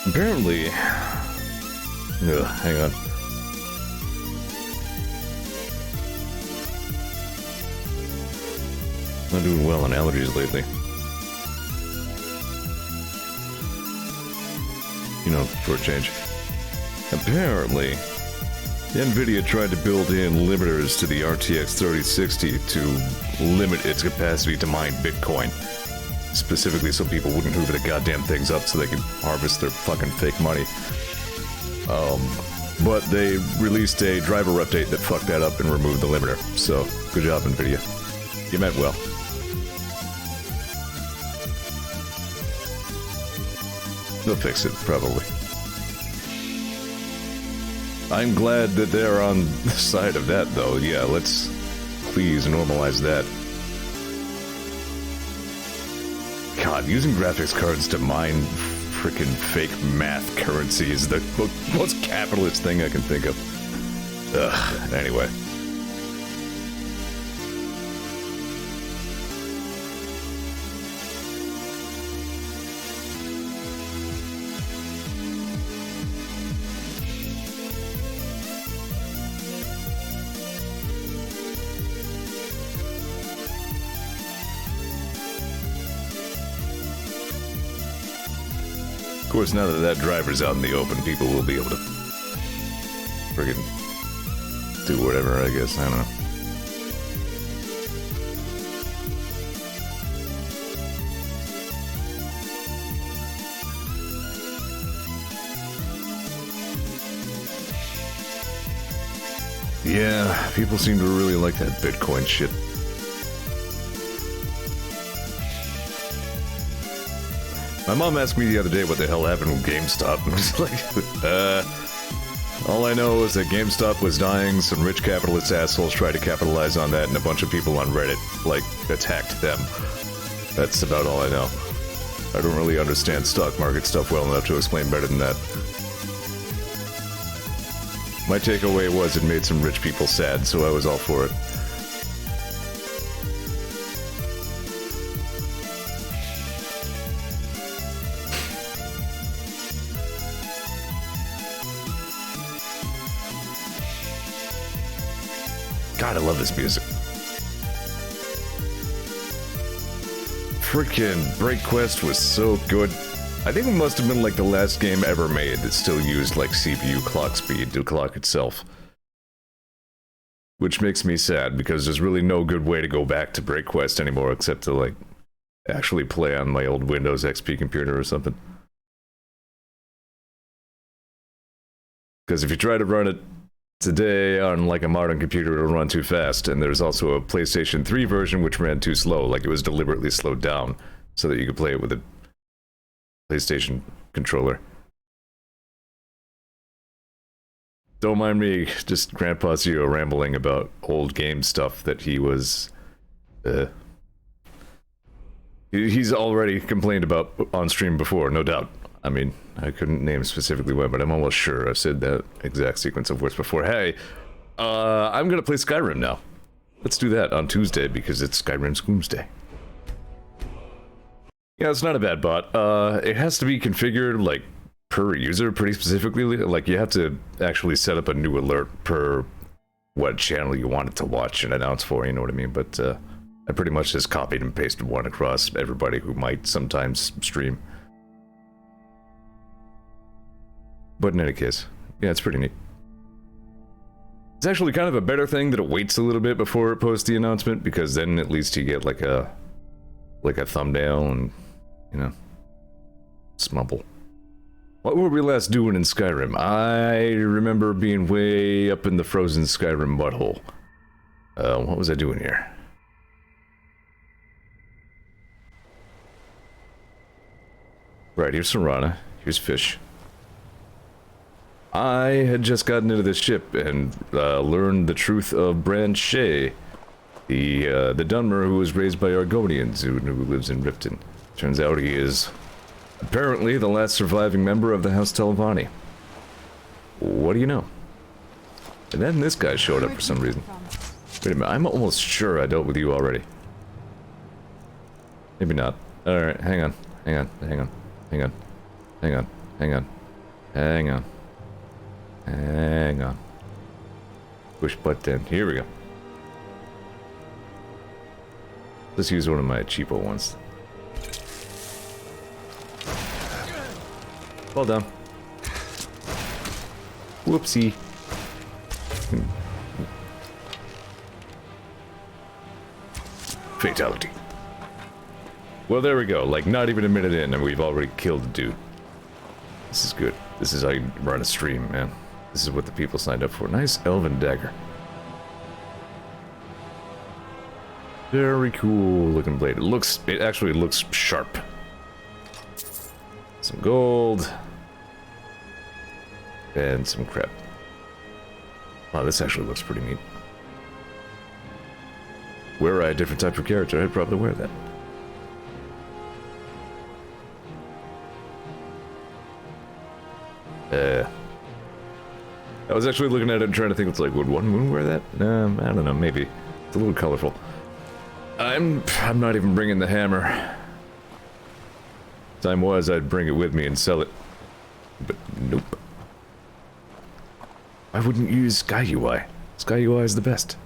Apparently... Ugh, hang on. Not doing well on allergies lately. You know, for a change. Apparently, NVIDIA tried to build in limiters to the RTX 3060 to limit its capacity to mine Bitcoin. Specifically so people wouldn't hoover the goddamn things up so they could harvest their fucking fake money. But they released a driver update that fucked that up and removed the limiter. So, good job, NVIDIA. You meant well. They'll fix it, probably. I'm glad that they're on the side of that, though. Yeah, let's please normalize that. God, using graphics cards to mine frickin' fake math currency is the most capitalist thing I can think of. Ugh, anyway. Of course, now that that driver's out in the open, people will be able to friggin' do whatever, I guess. I don't know. Yeah, people seem to really like that Bitcoin shit. My mom asked me the other day what the hell happened with GameStop, and I was like, all I know is that GameStop was dying, some rich capitalist assholes tried to capitalize on that, and a bunch of people on Reddit, like, attacked them. That's about all I know. I don't really understand stock market stuff well enough to explain better than that. My takeaway was it made some rich people sad, so I was all for it. God, I love this music. Frickin' BreakQuest was so good. I think it must have been like the last game ever made that still used like CPU clock speed to clock itself. Which makes me sad because there's really no good way to go back to BreakQuest anymore except to like actually play on my old Windows XP computer or something. Because if you try to run it today on like a modern computer, it'll run too fast, and there's also a PlayStation 3 version which ran too slow, like it was deliberately slowed down so that you could play it with a PlayStation controller. Don't mind me, just Grandpa Zeo rambling about old game stuff that he was... he's already complained about on stream before, no doubt. I mean, I couldn't name specifically when, but I'm almost sure I've said that exact sequence of words before. Hey, I'm gonna play Skyrim now. Let's do that on Tuesday, because it's Skyrim's Doomsday. Yeah, it's not a bad bot. It has to be configured, like, per user pretty specifically. Like, you have to actually set up a new alert per what channel you want it to watch and announce for, you know what I mean? But, I pretty much just copied and pasted one across everybody who might sometimes stream. But in any case, yeah, it's pretty neat. It's actually kind of a better thing that it waits a little bit before it posts the announcement, because then at least you get like a thumbnail and, you know, smubble. What were we last doing in Skyrim? I remember being way up in the frozen Skyrim butthole. What was I doing here? Right, here's Serana. Here's fish. I had just gotten into this ship and learned the truth of Bran Shay, the Dunmer who was raised by Argonians who lives in Riften. Turns out he is apparently the last surviving member of the House Telvanni. What do you know? And then this guy showed up for some reason. Wait a minute, I'm almost sure I dealt with you already. Maybe not. Alright, hang on. Hang on. Hang on. Hang on. Push button. Here we go. Let's use one of my cheapo ones. Well done. Whoopsie. Fatality. Well, there we go. Like, not even a minute in, and we've already killed a dude. This is good. This is how you run a stream, man. This is what the people signed up for. Nice elven dagger. Very cool looking blade. It actually looks sharp. Some gold. And some crap. Wow, this actually looks pretty neat. Were I a different type of character, I'd probably wear that. I was actually looking at it and trying to think, it's like, would one moon wear that? I don't know, maybe. It's a little colorful. I'm not even bringing the hammer. Time was, I'd bring it with me and sell it. But nope. I wouldn't use Sky UI. Sky UI is the best.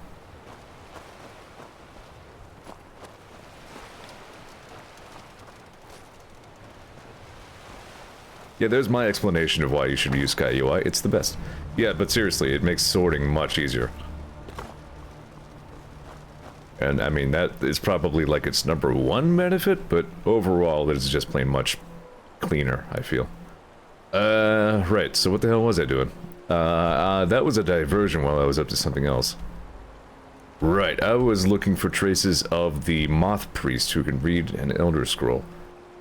Yeah, there's my explanation of why you should use Sky UI. It's the best. Yeah, but seriously, it makes sorting much easier. And, I mean, that is probably, like, its #1 benefit, but overall, it's just plain much cleaner, I feel. Right, so what the hell was I doing? That was a diversion while I was up to something else. Right, I was looking for traces of the Moth Priest who can read an Elder Scroll.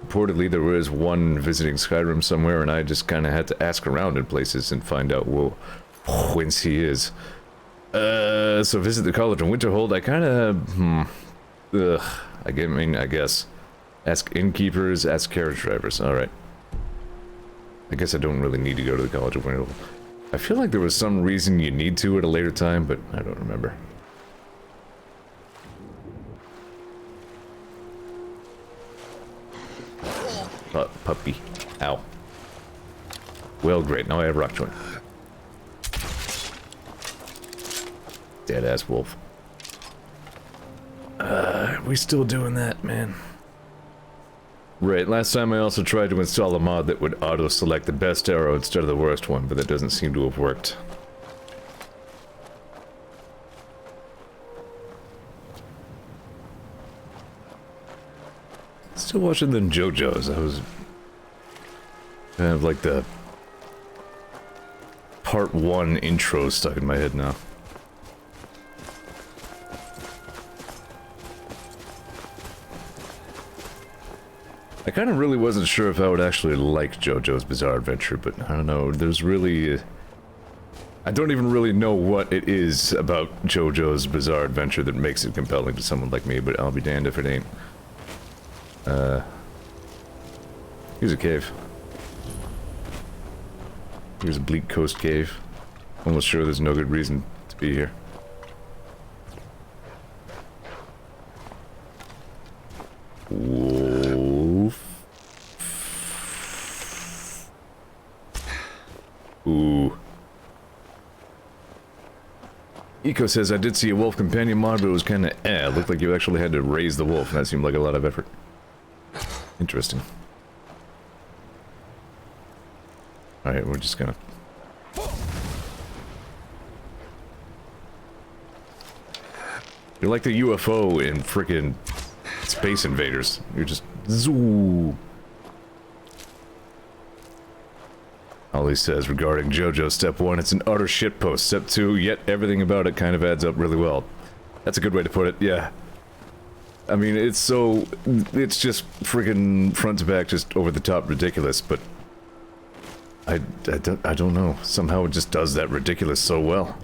Reportedly, there was one visiting Skyrim somewhere, and I just kind of had to ask around in places and find out whence he is. So visit the College of Winterhold. I kind of, I guess. Ask innkeepers, ask carriage drivers. Alright. I guess I don't really need to go to the College of Winterhold. I feel like there was some reason you need to at a later time, but I don't remember. Puppy. Ow. Well, great. Now I have rock joint. Dead-ass wolf. We still doing that, man? Right, last time I also tried to install a mod that would auto-select the best arrow instead of the worst one, but that doesn't seem to have worked. Still watching the JoJo's. I was kind of like the part 1 intro stuck in my head now. I kind of really wasn't sure if I would actually like JoJo's Bizarre Adventure, but I don't know, there's really... I don't even really know what it is about JoJo's Bizarre Adventure that makes it compelling to someone like me, but I'll be damned if it ain't. Here's a cave. Here's a Bleak Coast cave. Almost sure there's no good reason to be here. Wolf. Ooh. Eco says, I did see a wolf companion mod, but it was kinda It looked like you actually had to raise the wolf, and that seemed like a lot of effort. Interesting. Alright, we're just gonna... You're like the UFO in frickin' Space Invaders. You're just... Zoo. Ollie says, regarding JoJo, Step 1, it's an utter shitpost. Step 2, yet everything about it kind of adds up really well. That's a good way to put it, yeah. I mean, it's so... It's just friggin' front to back, just over the top ridiculous, but... I don't know. Somehow it just does that ridiculous so well.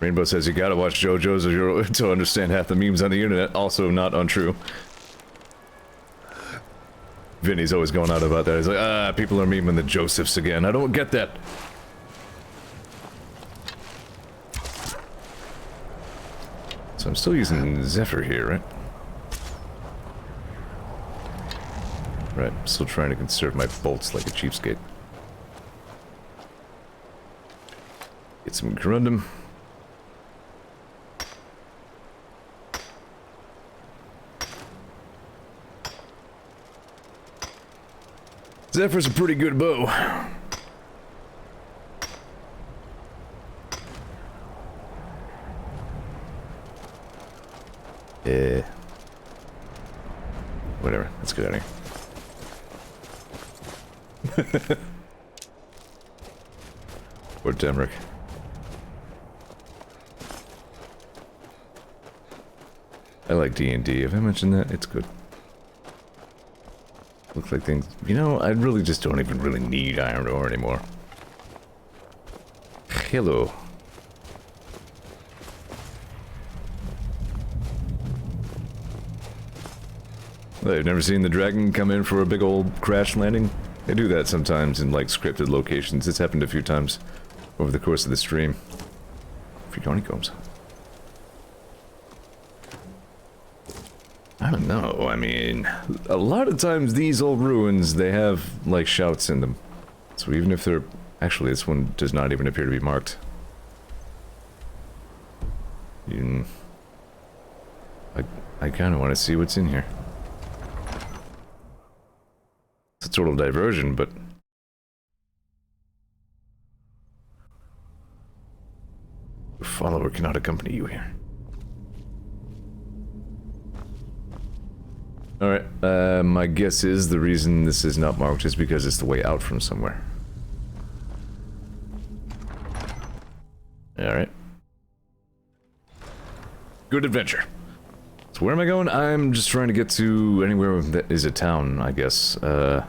Rainbow says, you gotta watch JoJo's to understand half the memes on the internet. Also not untrue. Vinny's always going out about that. He's like, people are memeing the Josephs again. I don't get that. So I'm still using Zephyr here, right? Right, I'm still trying to conserve my bolts like a cheapskate. Get some corundum. Zephyr's a pretty good bow. Whatever, let's get out of here. Or Demrick. I like D&D. Have I mentioned that? It's good. Looks like things... You know, I really just don't even really need iron ore anymore. Hello. Well, I've never seen the dragon come in for a big old crash landing. They do that sometimes in, like, scripted locations. It's happened a few times over the course of the stream. Free honeycombs. I don't know, I mean, a lot of times these old ruins, they have, like, shouts in them. So even if they're... Actually, this one does not even appear to be marked. I kind of want to see what's in here. It's a total diversion, but... A follower cannot accompany you here. Alright, my guess is the reason this is not marked is because it's the way out from somewhere. Alright. Good adventure. So where am I going? I'm just trying to get to anywhere that is a town, I guess. I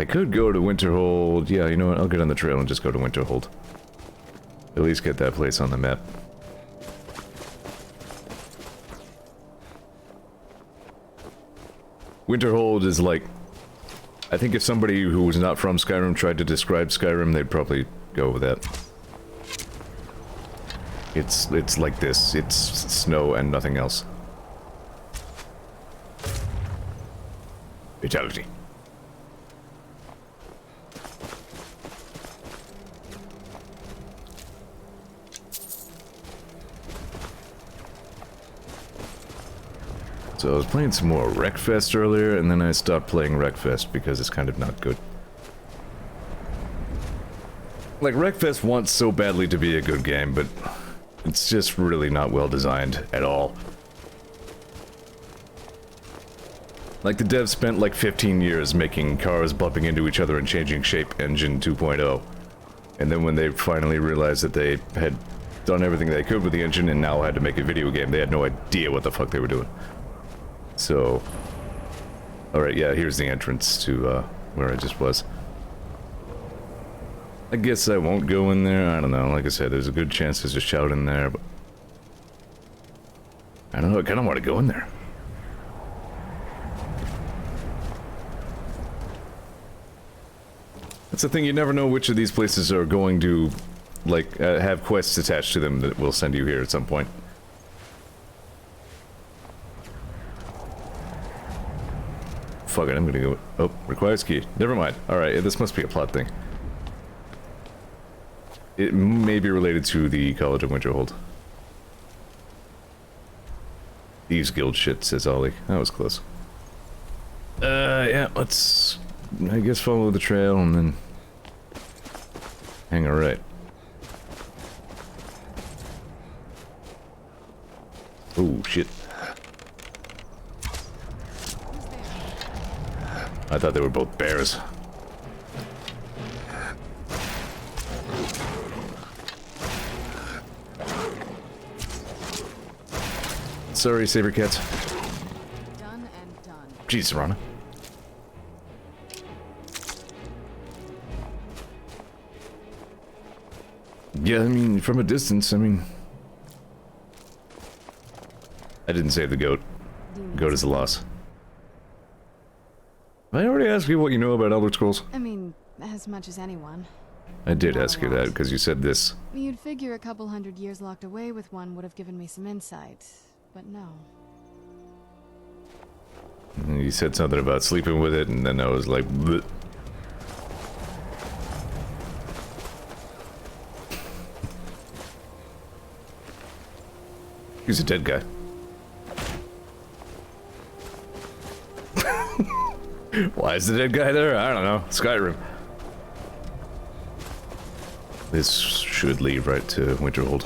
could go to Winterhold. Yeah, you know what? I'll get on the trail and just go to Winterhold. At least get that place on the map. Winterhold is like... I think if somebody who was not from Skyrim tried to describe Skyrim, they'd probably go with that. It's like this. It's snow and nothing else. Fatality. So I was playing some more Wreckfest earlier, and then I stopped playing Wreckfest because it's kind of not good. Like, Wreckfest wants so badly to be a good game, but it's just really not well designed at all. Like, the devs spent like 15 years making cars bumping into each other and changing shape engine 2.0. And then when they finally realized that they had done everything they could with the engine and now had to make a video game, they had no idea what the fuck they were doing. So, alright, yeah, here's the entrance to, where I just was. I guess I won't go in there, I don't know, like I said, there's a good chance there's a shout in there, but... I don't know, I kinda want to go in there. That's the thing, you never know which of these places are going to, like, have quests attached to them that will send you here at some point. Fuck it, I'm gonna go... Oh, requires key. Never mind. Alright, this must be a plot thing. It may be related to the College of Winterhold. Thieves Guild shit, says Ollie. That was close. Yeah, let's... I guess follow the trail and then... hang a right. Oh, shit. I thought they were both bears. Sorry, saber cats. Done and done. Jeez, Rana. Yeah, I mean, from a distance, I mean... I didn't save the goat. Goat is a loss. Did I already ask you what you know about Elder Scrolls? I mean, as much as anyone. I did ask you that, because you said this. You'd figure a couple 100 years locked away with one would have given me some insight, but no. You said something about sleeping with it, and then I was like, bleh. He's a dead guy. Why is the dead guy there? I don't know. Skyrim. This should lead right to Winterhold.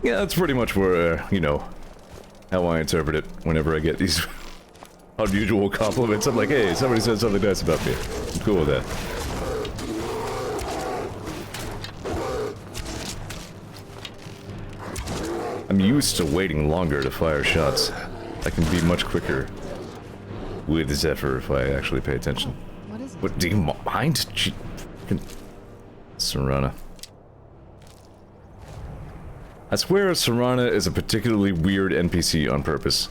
Yeah, that's pretty much where, you know, how I interpret it whenever I get these unusual compliments. I'm like, hey, somebody said something nice about me. I'm cool with that. I'm used to waiting longer to fire shots. I can be much quicker with Zephyr if I actually pay attention. What is it? What, do you mind? She... Serana. I swear Serana is a particularly weird NPC on purpose.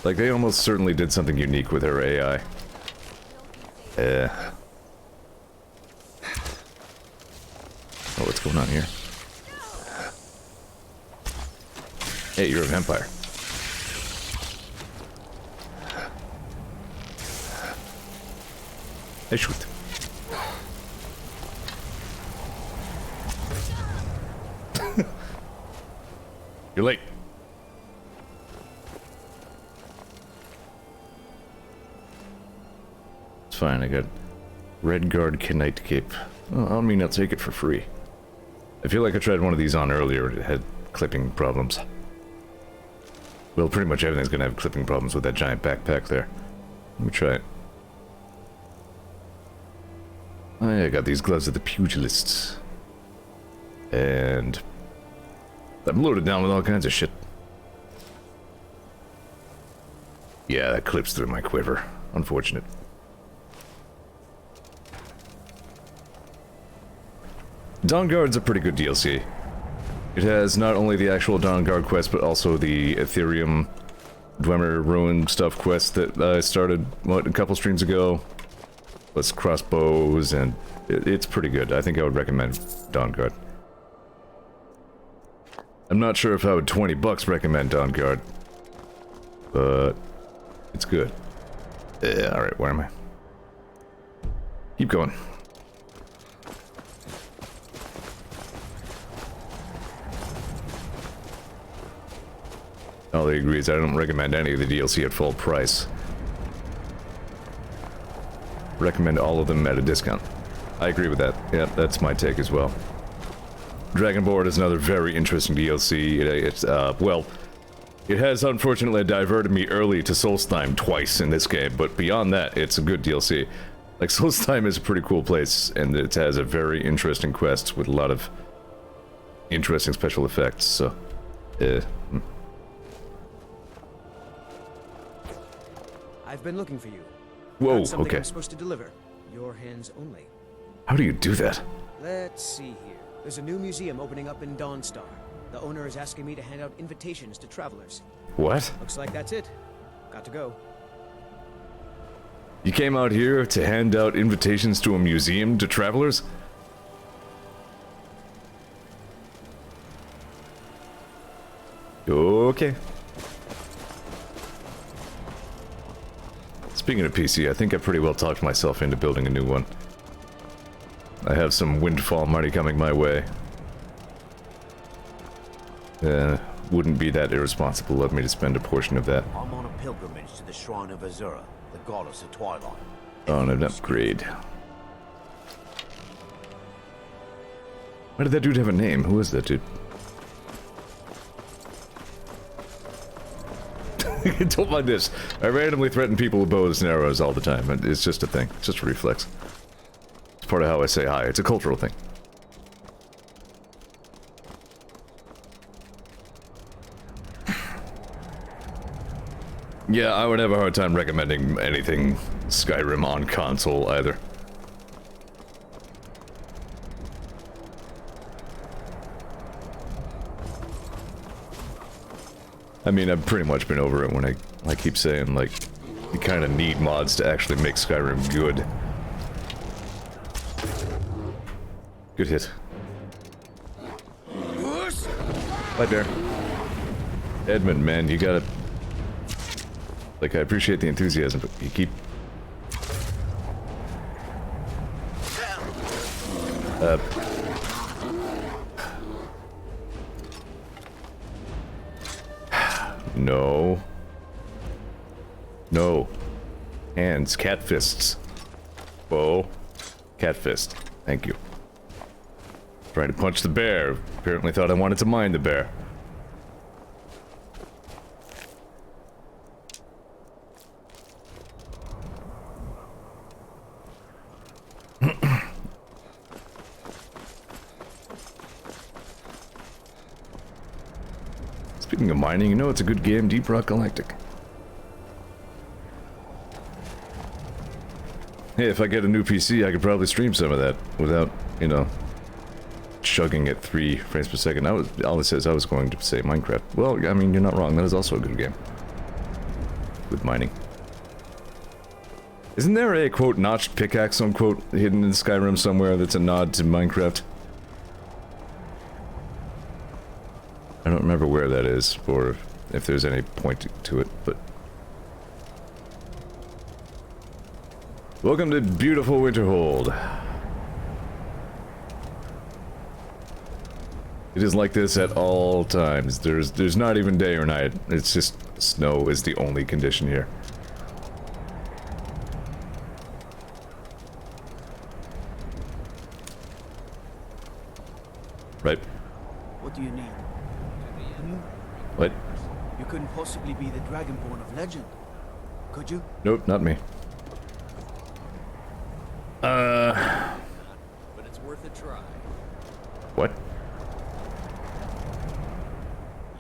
Like, they almost certainly did something unique with her AI. Oh, what's going on here? Hey, you're a vampire. Hey, shoot. You're late. It's fine, I got Red Guard Knight Cape. Oh, I mean, I'll take it for free. I feel like I tried one of these on earlier, it had clipping problems. Well, pretty much everything's gonna have clipping problems with that giant backpack there. Let me try it. Oh, yeah, I got these gloves of the pugilists. And... I'm loaded down with all kinds of shit. Yeah, that clips through my quiver. Unfortunate. Dawnguard's a pretty good DLC. It has not only the actual Dawnguard quest, but also the Ethereum Dwemer Ruin stuff quest that I started, what, a couple streams ago. Plus crossbows, and it's pretty good. I think I would recommend Dawnguard. I'm not sure if I would $20 recommend Dawnguard, but it's good. Alright, where am I? Keep going. Ollie agrees, I don't recommend any of the DLC at full price. Recommend all of them at a discount. I agree with that. Yeah, that's my take as well. Dragonborn is another very interesting DLC. Well, it has unfortunately diverted me early to Solstheim twice in this game, but beyond that, it's a good DLC. Like, Solstheim is a pretty cool place, and it has a very interesting quest with a lot of interesting special effects, so... I've been looking for you. Whoa, Got something okay. I'm supposed to deliver. Your hands only. How do you do that? Let's see here. There's a new museum opening up in Dawnstar. The owner is asking me to hand out invitations to travelers. What? Looks like that's it. Got to go. You came out here to hand out invitations to a museum to travelers? Okay. Speaking of PC, I think I pretty well talked myself into building a new one. I have some windfall money coming my way. Wouldn't be that irresponsible of me to spend a portion of that. I'm on a pilgrimage to the shrine of Azura, the goddess of twilight. On an upgrade. Why did that dude have a name? Who is that dude? Don't mind this. I randomly threaten people with bows and arrows all the time. It's just a thing. It's just a reflex. It's part of how I say hi. It's a cultural thing. Yeah, I would have a hard time recommending anything Skyrim on console either. I mean, I've pretty much been over it when I keep saying, like, you kind of need mods to actually make Skyrim good. Good hit. Bye, bear. Edmund, man, you gotta... Like, I appreciate the enthusiasm, but you keep... No. No. Hands. Cat fists. Whoa. Cat fist. Thank you. Trying to punch the bear. Apparently thought I wanted to mind the bear. Speaking of mining, you know it's a good game, Deep Rock Galactic. Hey, if I get a new PC, I could probably stream some of that without, you know, chugging at 3 frames per second. All it says I was going to say Minecraft. Well, I mean, you're not wrong. That is also a good game. With mining. Isn't there a, quote, notched pickaxe, unquote, hidden in Skyrim somewhere that's a nod to Minecraft? I don't remember where that is, or if there's any point to it, but... Welcome to beautiful Winterhold. It is like this at all times. There's not even day or night. It's just snow is the only condition here. Right. What do you need? What? You couldn't possibly be the Dragonborn of legend, could you? Nope, not me. But it's worth a try. What?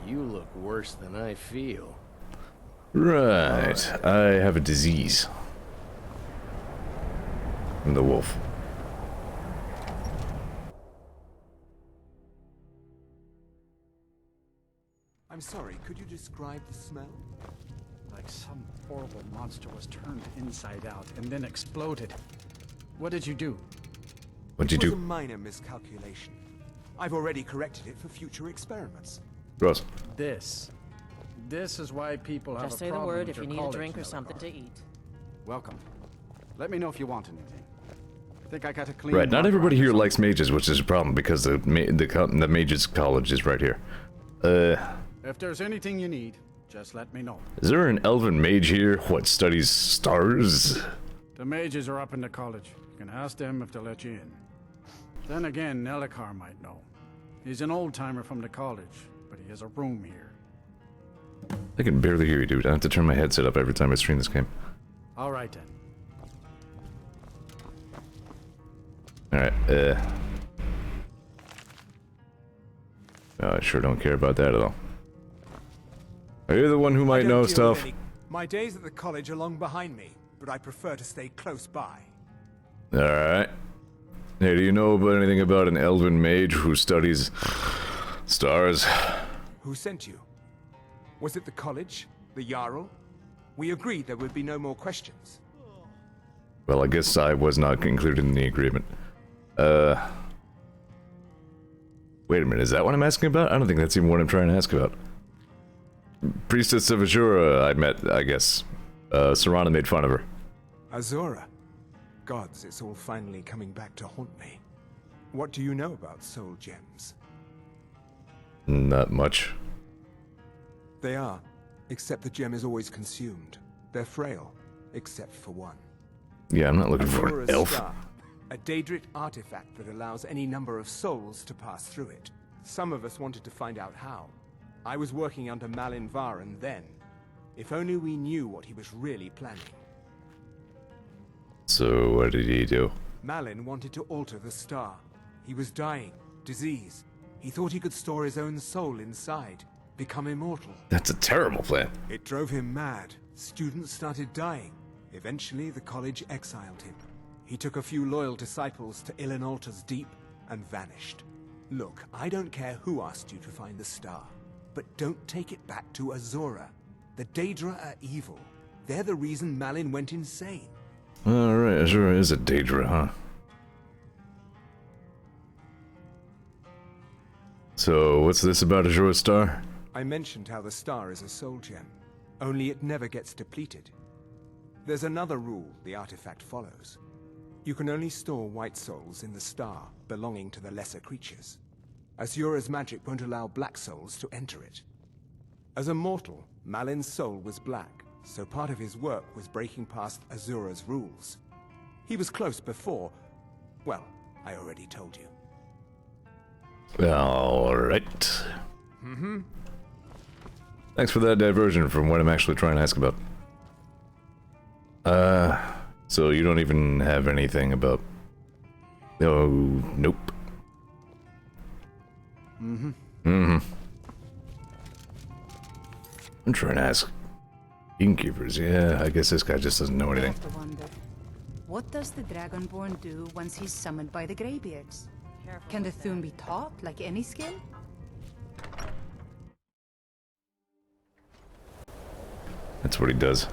You look worse than I feel. Right. I have a disease. I'm the wolf. I'm sorry, could you describe the smell? Like some horrible monster was turned inside out and then exploded. What did you do? What'd you It was do? a minor miscalculation. I've already corrected it for future experiments. Gross. This is why people have Just a say the problem word with if you your need a college, drink or Melikar. something to eat. Welcome. Let me know if you want anything. I think I got a clean. Right, not mop everybody around here or likes mages, which is a problem because the mages college is right here. something. If there's anything you need, just let me know. Is there an elven mage here? What, studies stars? The mages are up in the college. You can ask them if they'll let you in. Then again, Melikar might know. He's an old-timer from the college, but he has a room here. I can barely hear you, dude. I have to turn my headset up every time I stream this game. All right then. Alright, oh, I sure don't care about that at all. Are you the one who I might don't know deal with stuff? any- My days at the college are long behind me, but I prefer to stay close by. Alright. Hey, do you know about anything about an elven mage who studies stars? Who sent you? Was it the college? The Jarl? We agreed there would be no more questions. Well, I guess I was not included in the agreement. Wait a minute, is that what I'm asking about? I don't think that's even what I'm trying to ask about. Priestess of Azura, I met, I guess. Serana made fun of her. Azura? Gods, it's all finally coming back to haunt me. What do you know about soul gems? Not much. They are, except the gem is always consumed. They're frail, except for one. Yeah, I'm not looking for an Azura's elf. Star, a Daedric artifact that allows any number of souls to pass through it. Some of us wanted to find out how. I was working under Malin Varen then. If only we knew what he was really planning. So, what did he do? Malin wanted to alter the star. He was dying, disease. He thought he could store his own soul inside, become immortal. That's a terrible plan. It drove him mad. Students started dying. Eventually, the college exiled him. He took a few loyal disciples to Illinalta's Deep and vanished. Look, I don't care who asked you to find the star, but don't take it back to Azura. The Daedra are evil. They're the reason Malin went insane. Alright, Azura is a Daedra, huh? So, what's this about Azura's star? I mentioned how the star is a soul gem, only it never gets depleted. There's another rule the artifact follows. You can only store white souls in the star belonging to the lesser creatures. Azura's magic won't allow black souls to enter it. As a mortal, Malin's soul was black, so part of his work was breaking past Azura's rules. He was close before. Well, I already told you. Alright. Thanks for that diversion from what I'm actually trying to ask about. So you don't even have anything about... Oh, nope. I'm trying to ask. Innkeepers, yeah, I guess this guy just doesn't know anything. I have to wonder, what does the Dragonborn do once he's summoned by the Greybeards? Can the Thune be taught like any skill? That's what he does.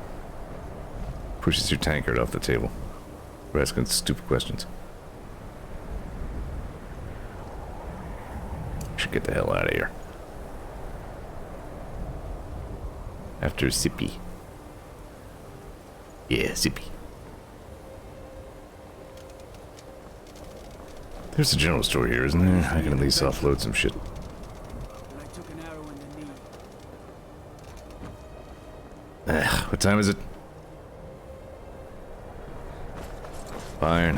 Pushes your tankard off the table. We're asking stupid questions. Should get the hell out of here. After Sippy. Yeah, Sippy. There's a general store here, isn't there? I can at least offload some shit. I took an arrow in the knee. What time is it? Fine.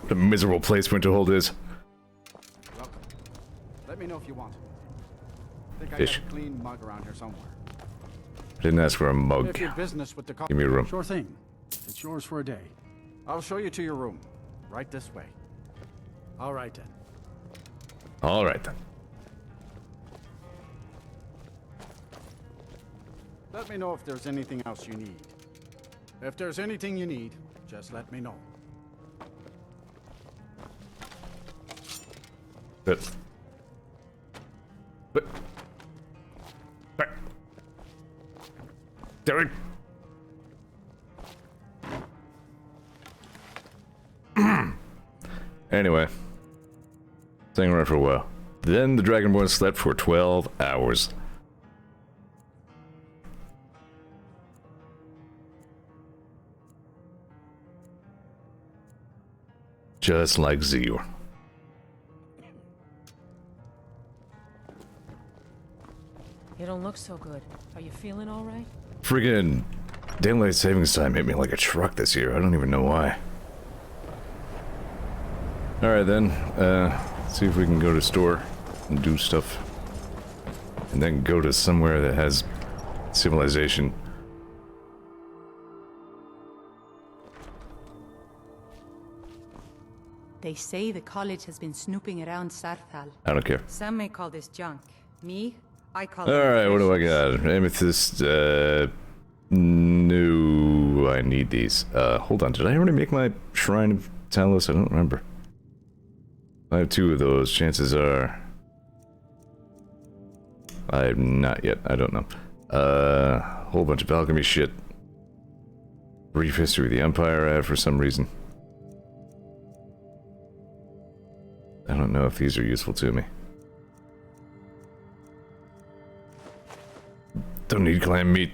What a miserable place Winterhold is. Welcome. Let me know if you want. I think I Fish. got a clean mug around here somewhere. I didn't ask for a mug. If your business with the Give me a room. Sure thing. It's yours for a day. I'll show you to your room. Right this way. All right then. Alright then. Let me know if there's anything else you need. If there's anything you need, just let me know. But... Derek! Anyway. Staying around for a while. Then the Dragonborn slept for 12 hours. Just like Zeor. You don't look so good. Are you feeling all right? Friggin' daylight savings time hit me like a truck this year. I don't even know why. Alright then, see if we can go to store and do stuff. And then go to somewhere that has civilization. They say the college has been snooping around Sarthal. I don't care. Some may call this junk. Me, I call it Alright, what do I treasures. got? Amethyst, no, I need these. Hold on, did I already make my Shrine of Talos? I don't remember. I have 2 of those, chances are... I have not yet, I don't know. Whole bunch of alchemy shit. Brief history of the Empire I have for some reason. I don't know if these are useful to me. Don't need clam meat.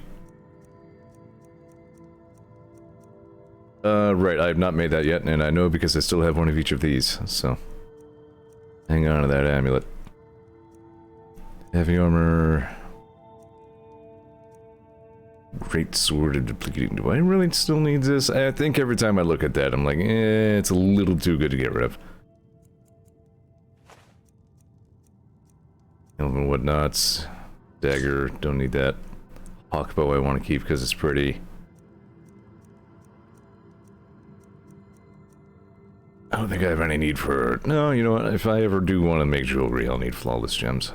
Right, I have not made that yet, and I know because I still have one of each of these, so... Hang on to that amulet. Heavy armor... Great sword of depleting. Do I really still need this? I think every time I look at that, I'm like, it's a little too good to get rid of. Helm and whatnots. Dagger, don't need that. Hawkbow I want to keep because it's pretty. I don't think I have any need for... No, you know what? If I ever do want to make jewelry, I'll need flawless gems.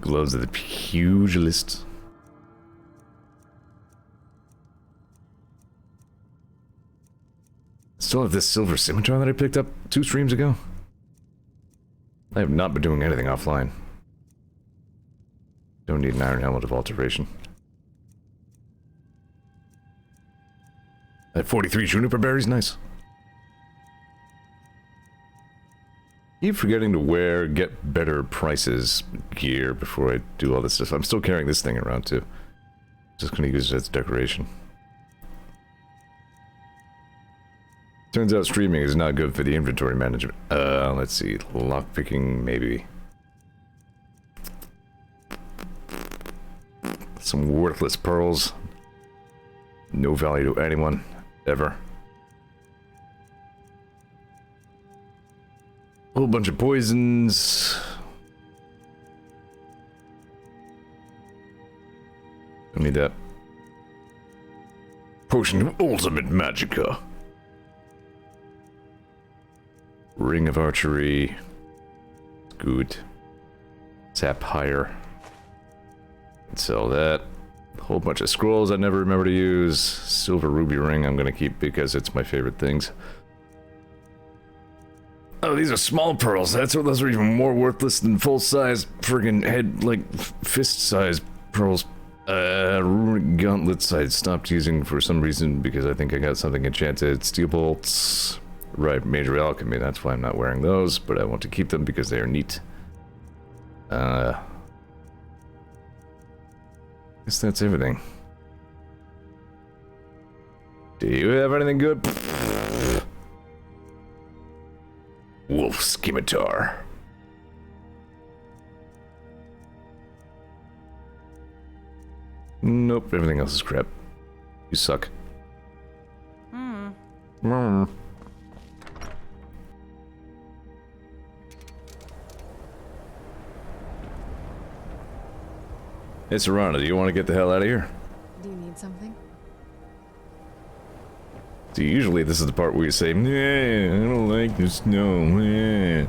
Gloves of the pugilist. Still have this silver scimitar that I picked up 2 streams ago. I have not been doing anything offline. Don't need an iron helmet of alteration. I have 43 juniper berries, nice. Keep forgetting to get better prices gear before I do all this stuff. I'm still carrying this thing around too. Just gonna use it as decoration. Turns out streaming is not good for the inventory management. Let's see. Lockpicking, maybe. Some worthless pearls. No value to anyone. Ever. A whole bunch of poisons. I need that. Potion of ultimate magicka. Ring of archery. Good. Tap higher. Sell that. A whole bunch of scrolls I never remember to use. Silver ruby ring I'm gonna keep because it's my favorite things. Oh, these are small pearls. Those are even more worthless than full-size friggin' head, like, fist-size pearls. Runic gauntlets I stopped using for some reason because I think I got something enchanted. Steel bolts. Right, major alchemy. That's why I'm not wearing those, but I want to keep them because they are neat. Guess that's everything. Do you have anything good? Wolf scimitar. Nope, everything else is crap. You suck. Hey, Serana, do you want to get the hell out of here? Do you need something? See, usually this is the part where you say, "Yeah, I don't like the snow. Yeah,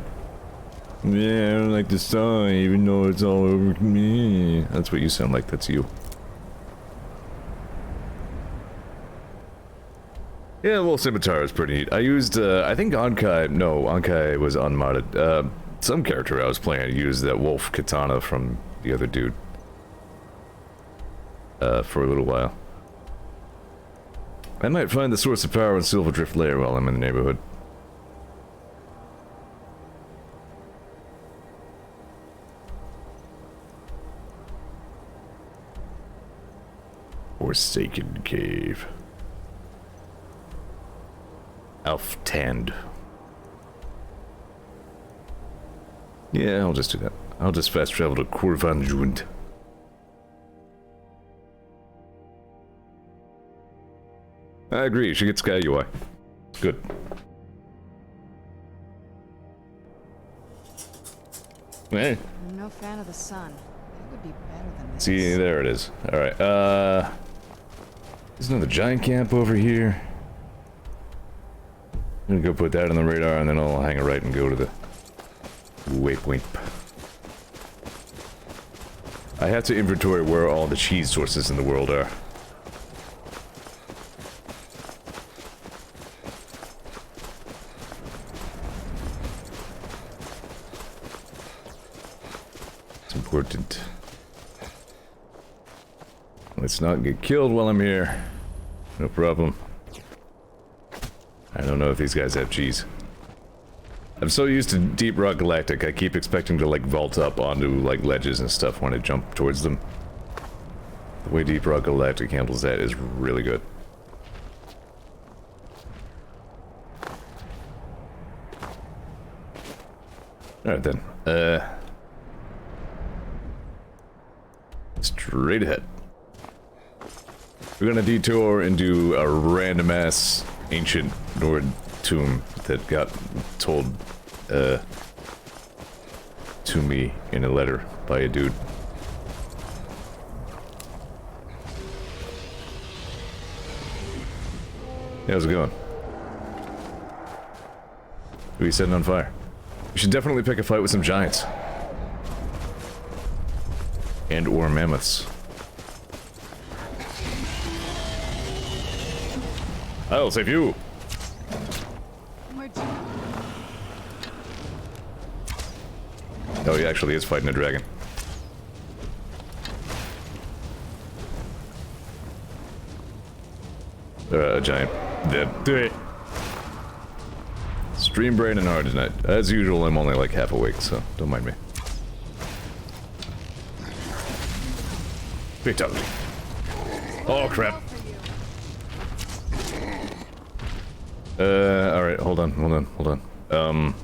I don't like the sun, even though it's all over me." That's what you sound like. That's you. Yeah, well, scimitar is pretty neat. I used, I think Ankai was unmodded. Some character I was playing used that wolf katana from the other dude. For a little while. I might find the source of power in Silverdrift Lair while I'm in the neighborhood. Forsaken Cave. Alftand. Yeah, I'll just do that. I'll just fast travel to Korvanjund. I agree, you should get Sky UI. Good. Hey. I'm no fan of the sun. It would be better than this. See, there it is. Alright, there's another giant camp over here. I'm gonna go put that on the radar and then I'll hang a right and go to the waypoint. I have to inventory where all the cheese sources in the world are. Important. Let's not get killed while I'm here. No problem. I don't know if these guys have cheese. I'm so used to Deep Rock Galactic, I keep expecting to, like, vault up onto, like, ledges and stuff when I jump towards them. The way Deep Rock Galactic handles that is really good. Alright then. Straight ahead. We're gonna detour and do a random ass ancient Nord tomb that got told to me in a letter by a dude. Hey, how's it going? Who are you setting on fire? We should definitely pick a fight with some giants. And or mammoths. I'll save you. Where'd you... Oh, he actually is fighting a dragon. A giant. Let's Stream brain and hard tonight. As usual, I'm only like half awake, so don't mind me. Fatality. Oh crap. Alright, hold on.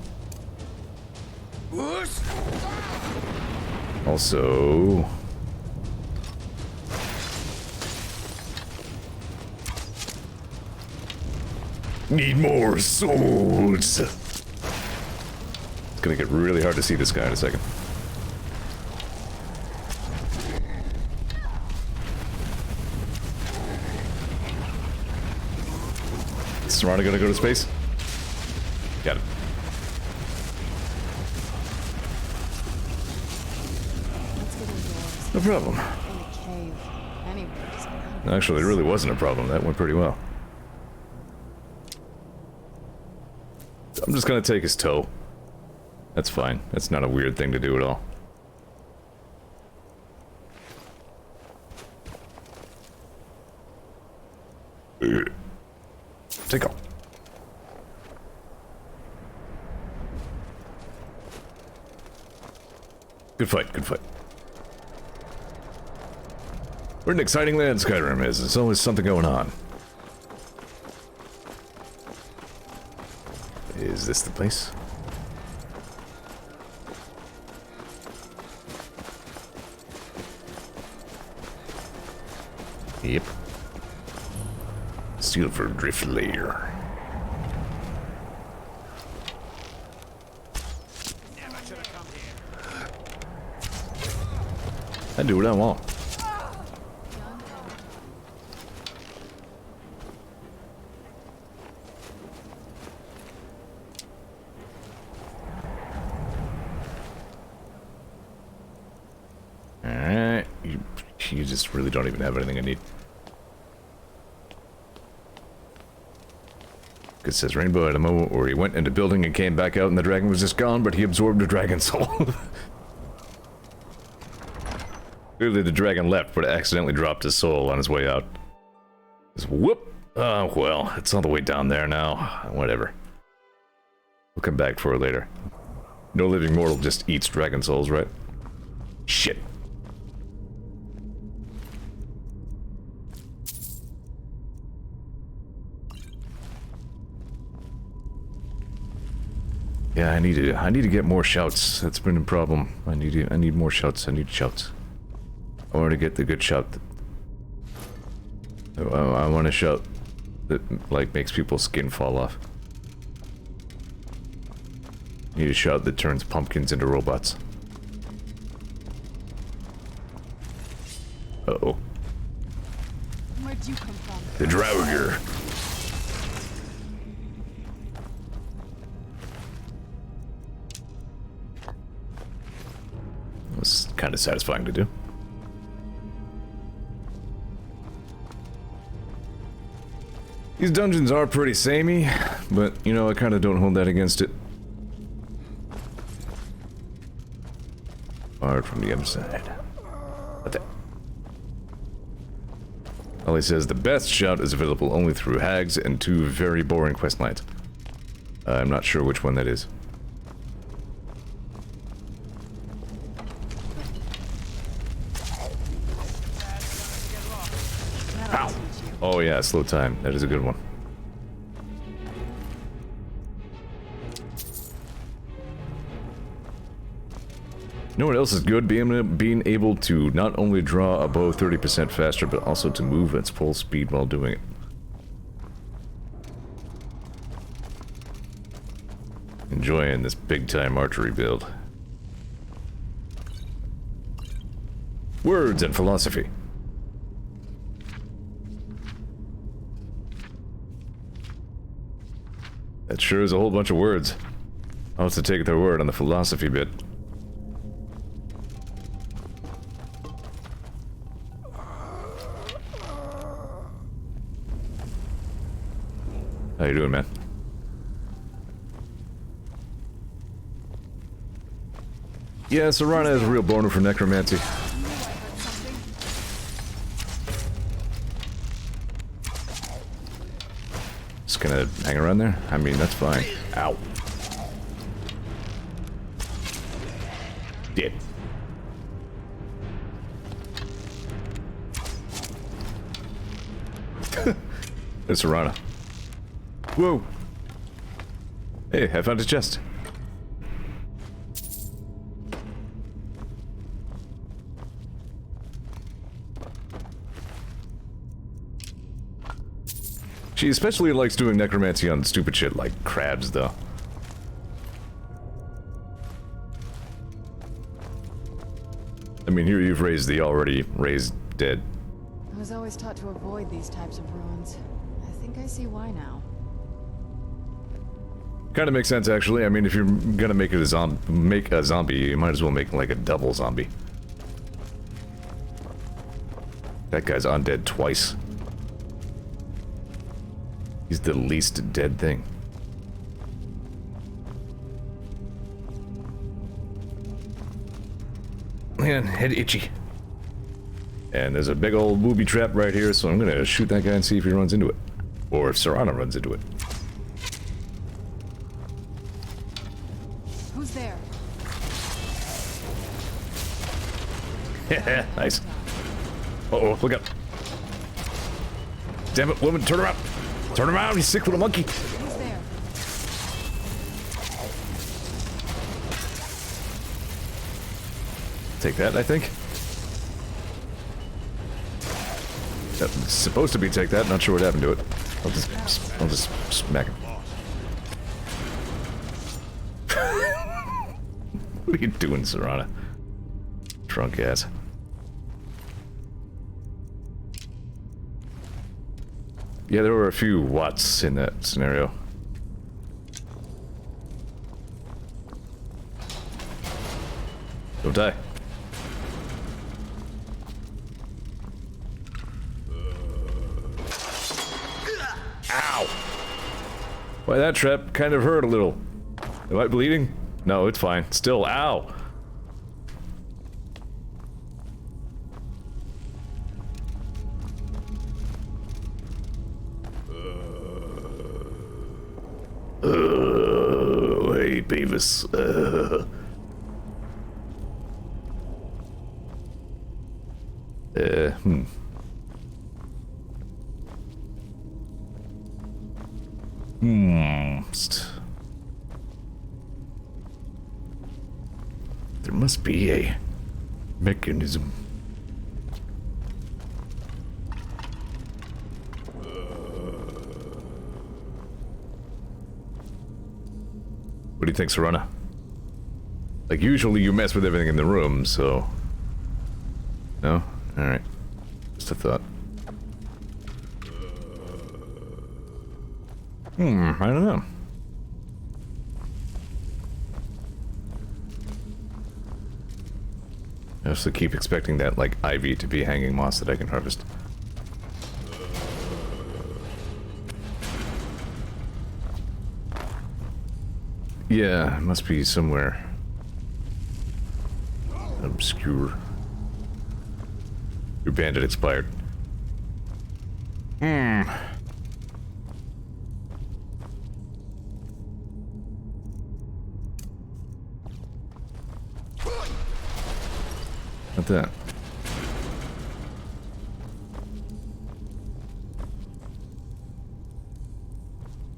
Also... Need more souls! It's gonna get really hard to see this guy in a second. Is Serana gonna go to space? Got it. Let's get indoors. No problem. In a cave. Anywhere, just around. Actually, it really wasn't a problem. That went pretty well. I'm just gonna take his toe. That's fine. That's not a weird thing to do at all. Take off. Good fight, good fight. What an exciting land Skyrim is. There's always something going on. Is this the place? Yep. Silver Drift Layer. I do what I want. Alright, you just really don't even have anything I need. It says Rainbow had a moment where he went into building and came back out and the dragon was just gone, but he absorbed a dragon soul. Clearly the dragon left, but accidentally dropped his soul on his way out. Just whoop! Oh, well, it's all the way down there now. Whatever. We'll come back for it later. No living mortal just eats dragon souls, right? Shit. Yeah, I need to get more shouts. That's been a problem. I need more shouts. I need shouts. I want to get the good shout. I want a shout that like makes people's skin fall off. I need a shout that turns pumpkins into robots. Uh-oh. Where'd you come from? The Draugr. Was kind of satisfying to do. These dungeons are pretty samey, but you know, I kind of don't hold that against it. Fired from the other side. What the? Ollie says the best shout is available only through hags and 2 very boring quest lines. I'm not sure which one that is. Ow. Oh yeah, slow time. That is a good one. You know what else is good? Being able to not only draw a bow 30% faster, but also to move at full speed while doing it. Enjoying this big-time archery build. Words and philosophy. That sure is a whole bunch of words. I'll have to take their word on the philosophy bit. How you doing, man? Yeah, Serana is a real boner for necromancy. Just gonna hang around there? I mean, that's fine. Ow. Dead. It's Arana. Whoa. Hey, I found his chest. She especially likes doing necromancy on stupid shit like crabs, though. I mean, here you've raised the already raised dead. I was always taught to avoid these types of ruins. I think I see why now. Kind of makes sense, actually. I mean, if you're gonna make it a zombie, you might as well make like a double zombie. That guy's undead twice. He's the least dead thing. Man, head itchy. And there's a big old booby trap right here, so I'm gonna shoot that guy and see if he runs into it. Or if Serana runs into it. Who's there? Nice. Uh-oh, look up. Damn it, woman, turn around. Turn around, he's sick with a monkey. Who's there? Take that, I think. That's supposed to be take that, not sure what happened to it. I'll just smack him. What are you doing, Serana? Drunk ass. Yeah, there were a few Watts in that scenario. Don't die. Ow! Why, that trap kind of hurt a little. Am I bleeding? No, it's fine. Still, ow! Hey, Beavis. There must be a mechanism. What do you think, Serana? Like, usually you mess with everything in the room, so... No? Alright. Just a thought. I don't know. I also keep expecting that, like, ivy to be hanging moss that I can harvest. Yeah, it must be somewhere obscure. Your bandit expired. Not that.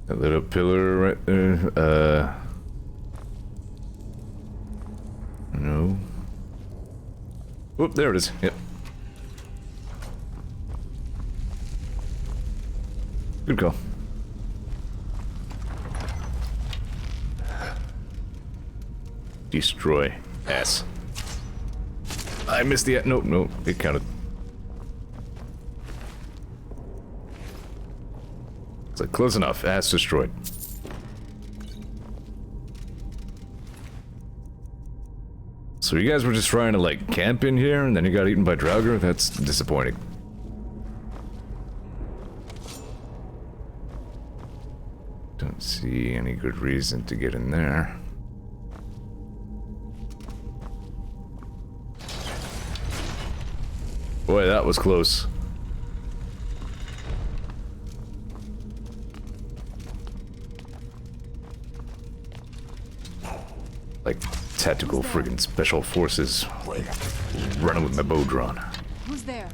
That little pillar right there, no. Whoop, there it is. Yep. Good call. Destroy. S. I missed the... Nope, nope. It counted. It's like close enough. Ass destroyed. So you guys were just trying to, like, camp in here, and then you got eaten by Draugr? That's disappointing. Don't see any good reason to get in there. Boy, that was close. Like tactical friggin' special forces running with my bow drawn. Who's there?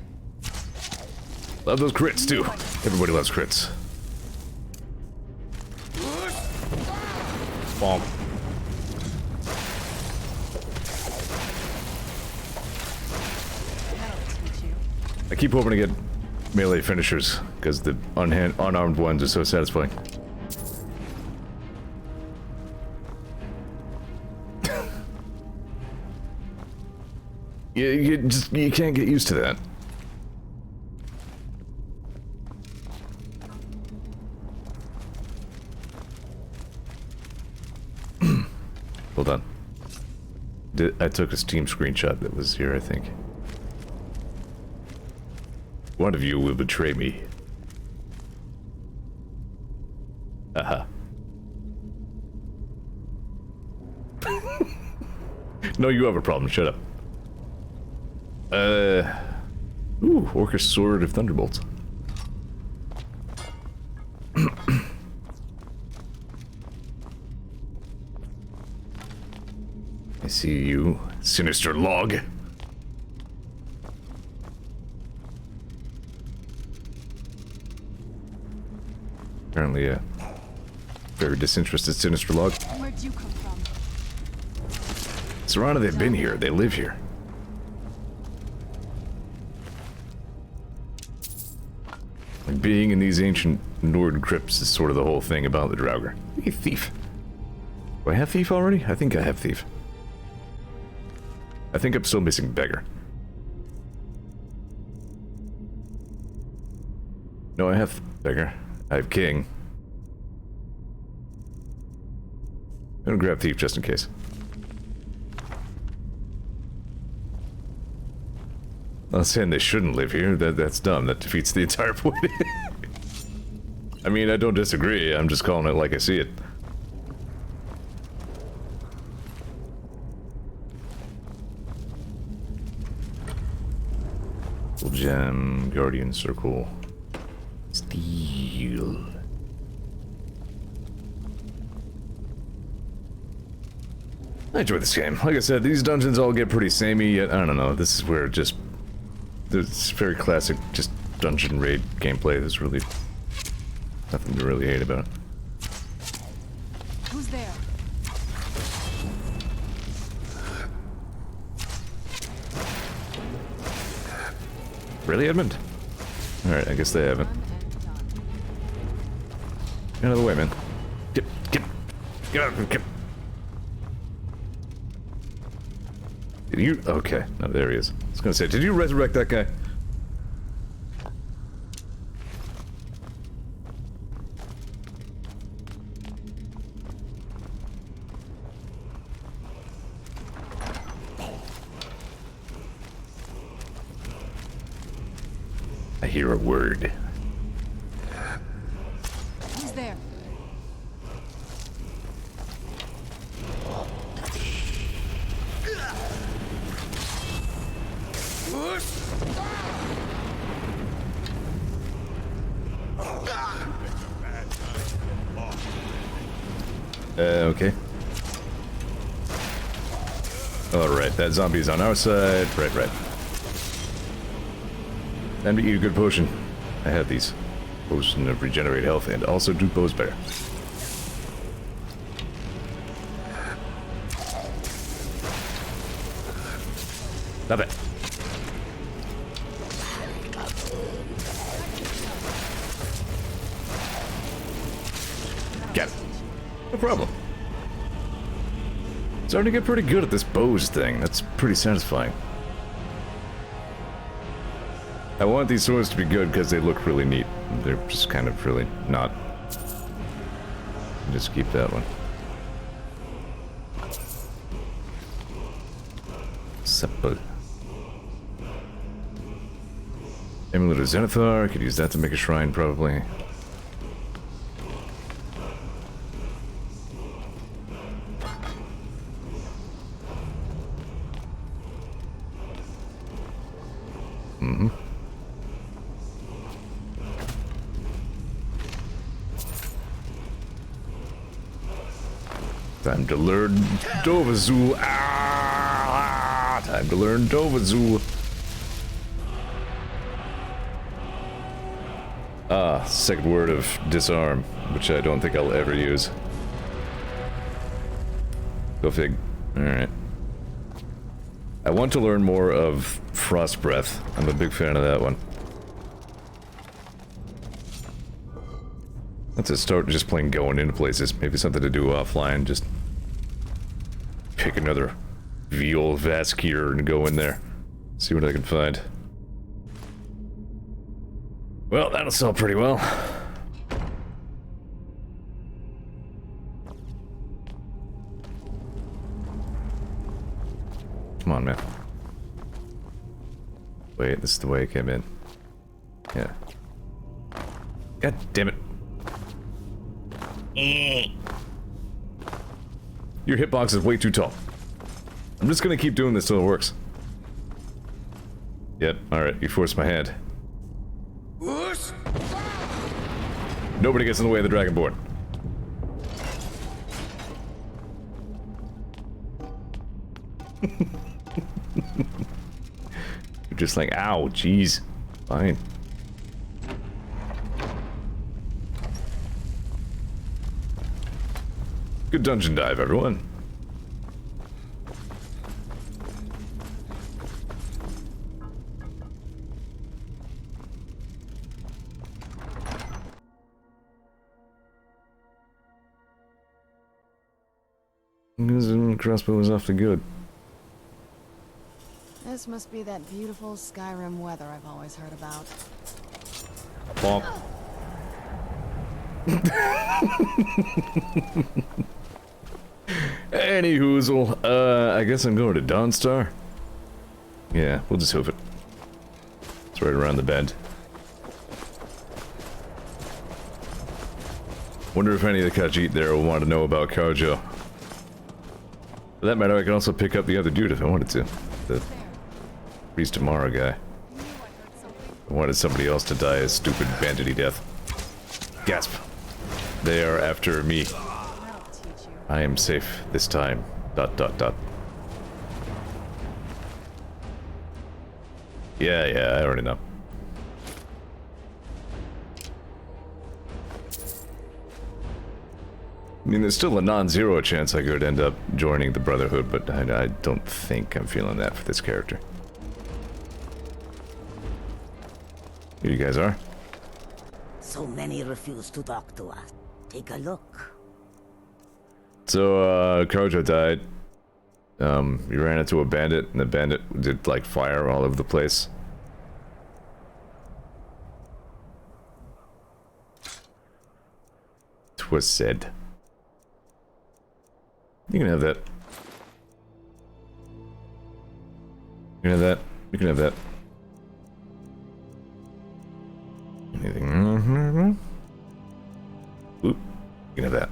Love those crits too. Everybody loves crits. Bonk. I keep hoping to get melee finishers because the unarmed ones are so satisfying. You can't get used to that. Hold on. I took a Steam screenshot that was here, I think. One of you will betray me. Aha. No, you have a problem. Shut up. Ooh, Orcish Sword of Thunderbolts. I see you, sinister log. Apparently a very disinterested sinister log. Where'd you come from? Serrano, they've been here. They live here. Like being in these ancient Nord crypts is sort of the whole thing about the Draugr. Hey, thief. Do I have thief already? I think I have thief. I think I'm still missing beggar. No, I have beggar. I have king. I'm gonna grab thief just in case. I'm not saying they shouldn't live here. That's dumb. That defeats the entire point. I mean, I don't disagree. I'm just calling it like I see it. Full gem, guardian circle, steel. I enjoy this game. Like I said, these dungeons all get pretty samey, yet I don't know. This is where just there's very classic, just dungeon raid gameplay. There's really nothing to really hate about it. Who's there? Really, Edmund? Alright, I guess they haven't. Get out of the way, man. Get out, get. Did you? Okay, no, there he is. I was gonna say, did you resurrect that guy? I hear a word. Who's there? Okay. Alright, that zombie's on our side. Right. Time to eat a good potion. I have these. Potion of regenerate health and also do bows better. Stop it. Get it. No problem. Starting to get pretty good at this bows thing. That's pretty satisfying. I want these swords to be good because they look really neat. They're just kind of really not. Just keep that one. Sepul. Amulet of Zenithar. Could use that to make a shrine, probably. Time to learn Dovazul. Ah, time to learn Dovazul. Ah, second word of disarm, which I don't think I'll ever use. Go fig. Alright. I want to learn more of Frost Breath. I'm a big fan of that one. Let's just start just plain going into places. Maybe something to do offline. Just pick another Veal Vaskier and go in there. See what I can find. Well, that'll sell pretty well. Come on, man. Wait, this is the way it came in. Yeah. God damn it. Your hitbox is way too tall. I'm just gonna keep doing this till it works. Yep, alright, you forced my hand. Nobody gets in the way of the Dragonborn. You're just like, ow, jeez. Fine. Good dungeon dive, everyone. Crossbow was awfully good. This must be that beautiful Skyrim weather I've always heard about. Bonk. Any hoozle. I guess I'm going to Dawnstar. Yeah, we'll just hoof it. It's right around the bend. Wonder if any of the Khajiit there will want to know about Kojo. For that matter, I can also pick up the other dude if I wanted to. The Priest of Azura guy. I wanted somebody else to die a stupid bandity death. Gasp. They are after me. I am safe this time. ... Yeah, I already know. I mean, there's still a non-zero chance I could end up joining the Brotherhood, but I don't think I'm feeling that for this character. Here you guys are. So many refuse to talk to us. Take a look. So, Kojo died. You ran into a bandit, and the bandit did, like, fire all over the place. Twas said. You can have that. You can have that. You can have that. Anything? Ooh, you can have that.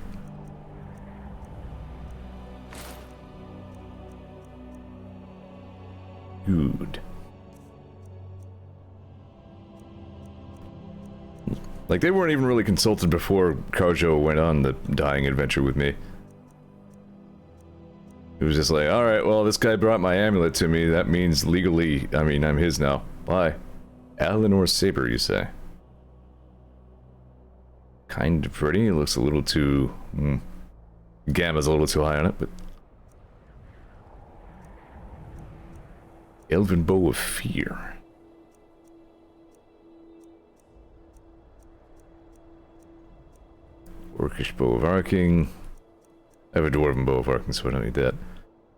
Good. Like, they weren't even really consulted before Kojo went on the dying adventure with me. It was just like, alright, well, this guy brought my amulet to me. That means legally, I mean, I'm his now. Bye. Alinor's saber, you say? Kind of pretty. It looks a little too... Gamma's a little too high on it, but... Elven Bow of Fear. Orcish Bow of Arcing. I have a Dwarven Bow of Arcing, so I don't need that.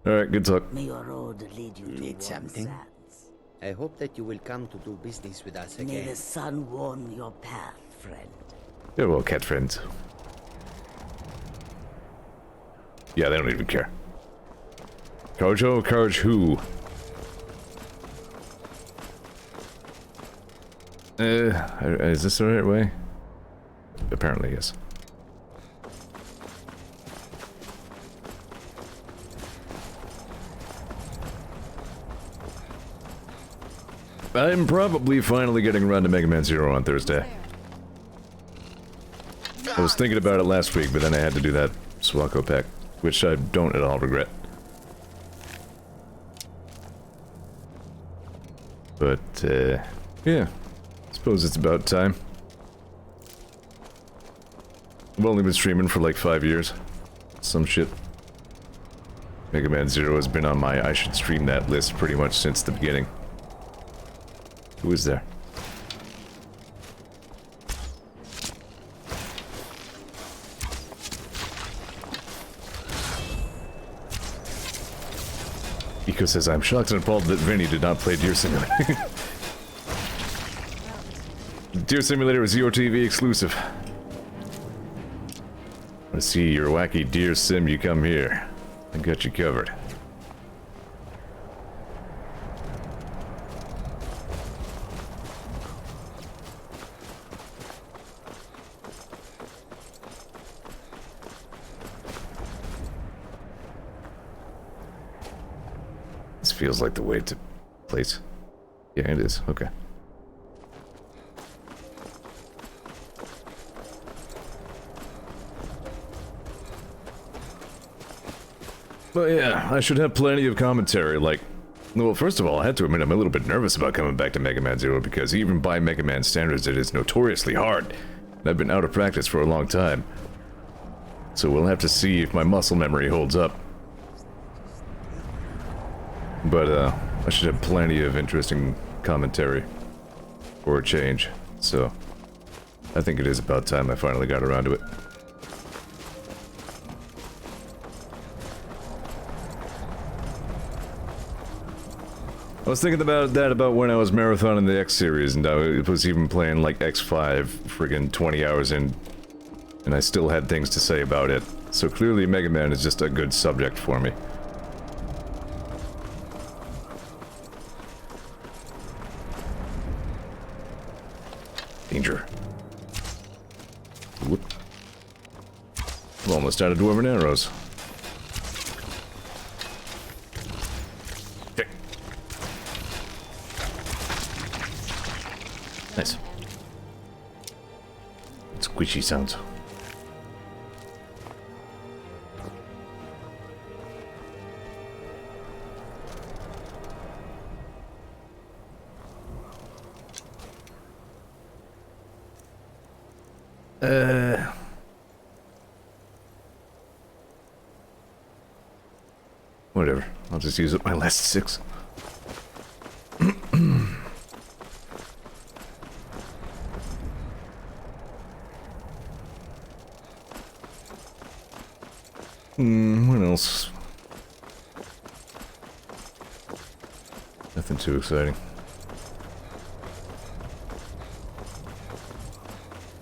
Alright, good talk. May your road lead you to Need something? sands. I hope that you will come to do business with us May again. the sun warm your path, friend. Yeah, well, cat friends. Yeah, they don't even care. Kojo, Courage who? Is this the right way? Apparently, yes. I'm probably finally getting around to Mega Man Zero on Thursday. I was thinking about it last week, but then I had to do that Swako pack. which I don't at all regret. But, yeah, I suppose it's about time. I've only been streaming for like 5 years. Some shit. Mega Man Zero has been on my I should stream that list pretty much since the beginning. Who is there? Eco says, I'm shocked and appalled that Vinny did not play Deer Simulator. Deer Simulator was Zeor TV exclusive. Want to see your wacky deer sim, you come here. I got you covered. This feels like the way to place. Yeah, it is. Okay. But yeah, I should have plenty of commentary, like... Well, first of all, I have to admit I'm a little bit nervous about coming back to Mega Man Zero because even by Mega Man standards it is notoriously hard. And I've been out of practice for a long time. So we'll have to see if my muscle memory holds up. But, I should have plenty of interesting commentary for a change, so I think it is about time I finally got around to it. I was thinking about that about when I was marathoning the X series, and I was even playing like X5 friggin' 20 hours in, and I still had things to say about it. So clearly Mega Man is just a good subject for me. Danger. Whoop. I'm almost out of dwarven arrows. Okay. Nice. Squishy sounds. Whatever. I'll just use up my last 6. What else? Nothing too exciting.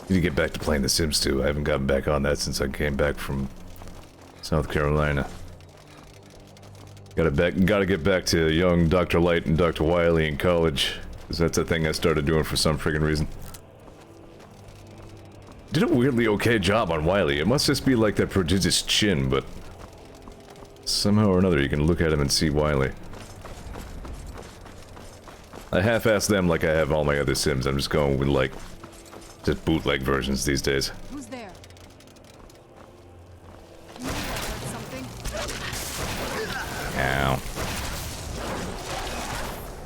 Need to get back to playing The Sims 2. I haven't gotten back on that since I came back from South Carolina. Gotta get back to young Dr. Light and Dr. Wily in college, because that's a thing I started doing for some friggin' reason. Did a weirdly okay job on Wily. It must just be like that prodigious chin, but somehow or another you can look at him and see Wily. I half-assed them like I have all my other Sims. I'm just going with like just bootleg versions these days. Who's there? You heard something? Ow.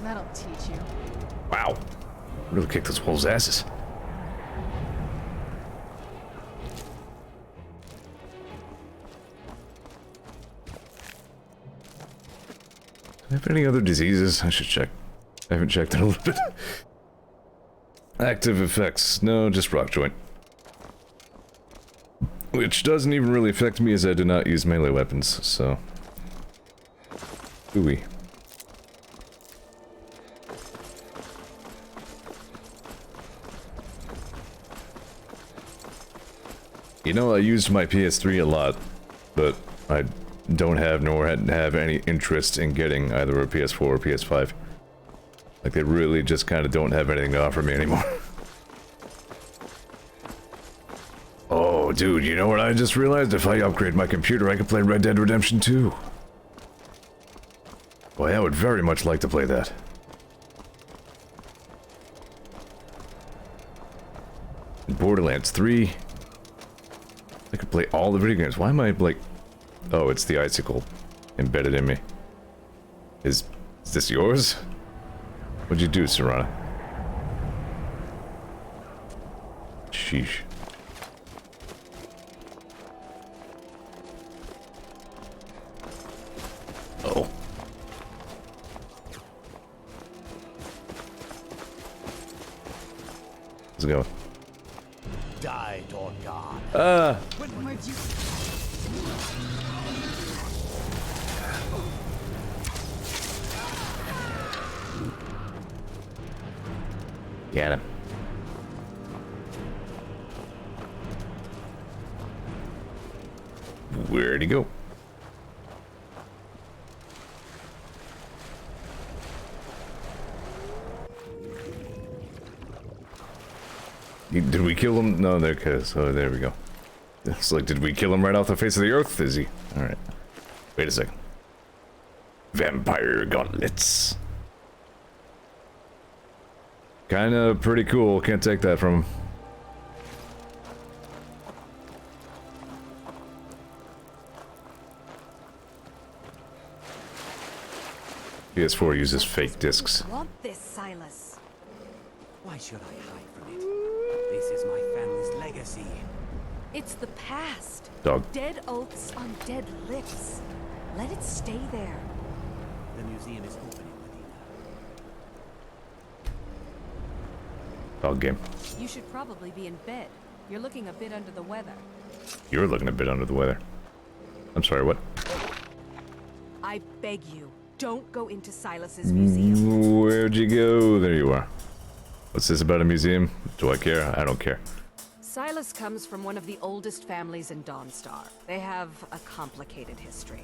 That'll teach you. Wow. Really kicked those wolves' asses. Do I have any other diseases? I should check. I haven't checked in a little bit. Active effects. No, just rock joint. Which doesn't even really affect me as I do not use melee weapons, so... Ooey. You know, I used my PS3 a lot, but I don't have nor have any interest in getting either a PS4 or PS5. Like, they really just kind of don't have anything to offer me anymore. Oh, dude, you know what I just realized? If I upgrade my computer, I can play Red Dead Redemption 2. Boy, I would very much like to play that. In Borderlands 3. I could play all the video games. Why am I, like, Oh, it's the icicle embedded in me. Is this yours? What'd you do, Serana? Sheesh. Oh. How's it going? Die, Lord God. Where'd you... Got him. Where'd he go? Did we kill him? No, there, cause oh, there we go. It's like, did we kill him right off the face of the earth? Is he? All right. Wait a second. Vampire gauntlets. Kinda pretty cool. Can't take that from him. PS4 uses fake discs. Want this, Silas? Why should I hide from it? This is my family's legacy. It's the past. Dog. Dead oaths on dead lips. Let it stay there. The museum is opening, Medina. Dog game. You should probably be in bed. You're looking a bit under the weather. You're looking a bit under the weather. I'm sorry, what? I beg you, don't go into Silas's museum. Where'd you go? There you are. What's this about a museum? Do I care? I don't care. Silas comes from one of the oldest families in Dawnstar. They have a complicated history.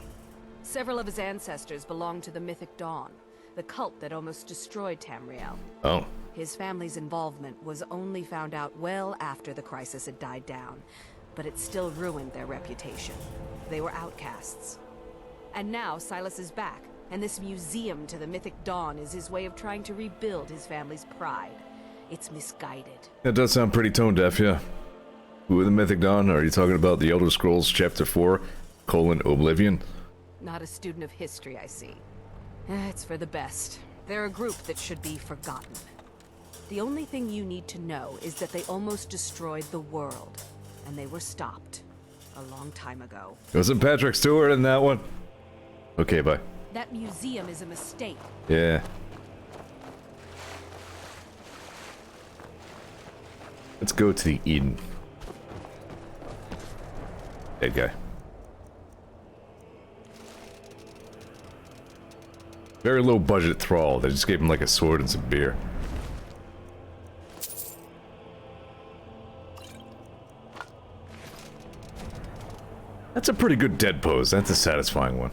Several of his ancestors belonged to the mythic Dawn, the cult that almost destroyed Tamriel. Oh. His family's involvement was only found out well after the crisis had died down, but it still ruined their reputation. They were outcasts. And now Silas is back, and this museum to the mythic Dawn is his way of trying to rebuild his family's pride. It's misguided. That does sound pretty tone deaf, yeah. Who are the Mythic Dawn? Are you talking about the Elder Scrolls Chapter 4, Oblivion? Not a student of history, I see. It's for the best. They're a group that should be forgotten. The only thing you need to know is that they almost destroyed the world, and they were stopped a long time ago. Wasn't Patrick Stewart in that one? Okay, bye. That museum is a mistake. Yeah. Let's go to the Eden. Dead guy. Very low budget thrall. They just gave him like a sword and some beer. That's a pretty good dead pose. That's a satisfying one.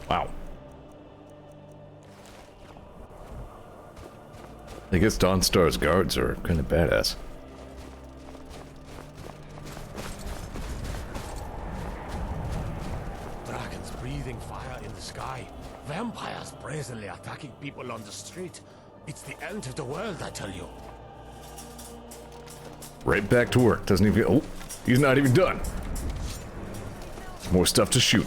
Wow. I guess Dawnstar's guards are kind of badass. Dragons breathing fire in the sky. Vampires brazenly attacking people on the street. It's the end of the world, I tell you. Right back to work. Doesn't even... Oh, he's not even done. More stuff to shoot.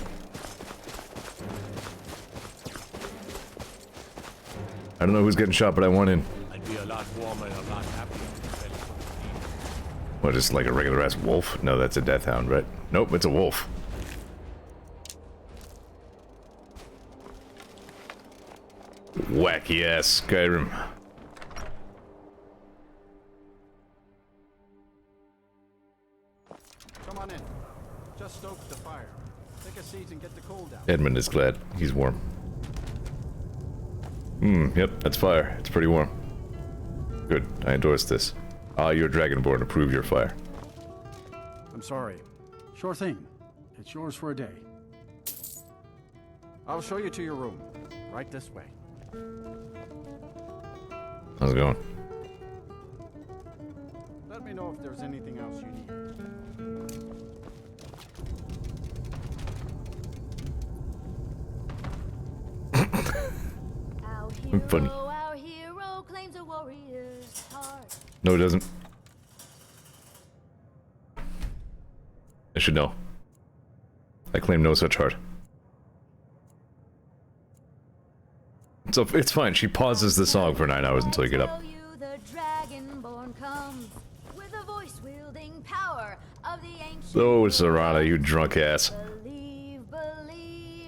I don't know who's getting shot, but I want in. I'd be a lot warmer and a lot happier. What, just like a regular ass wolf? No, that's a death hound, right? Nope, it's a wolf. Wacky ass Skyrim. Come on in. Just stoke the fire. Take a seat and get the coal down. Edmund is glad. He's warm. Yep, that's fire. It's pretty warm. Good, I endorse this. Ah, you're Dragonborn. Approve your fire. I'm sorry. Sure thing. It's yours for a day. I'll show you to your room. Right this way. How's it going? Let me know if there's anything else you need. I'm funny. Our hero claims a warrior's heart. No, it doesn't. should know. I claim no such heart. So it's fine. She pauses the song for 9 hours until you get up. Oh, Serana, you drunk ass. Believe,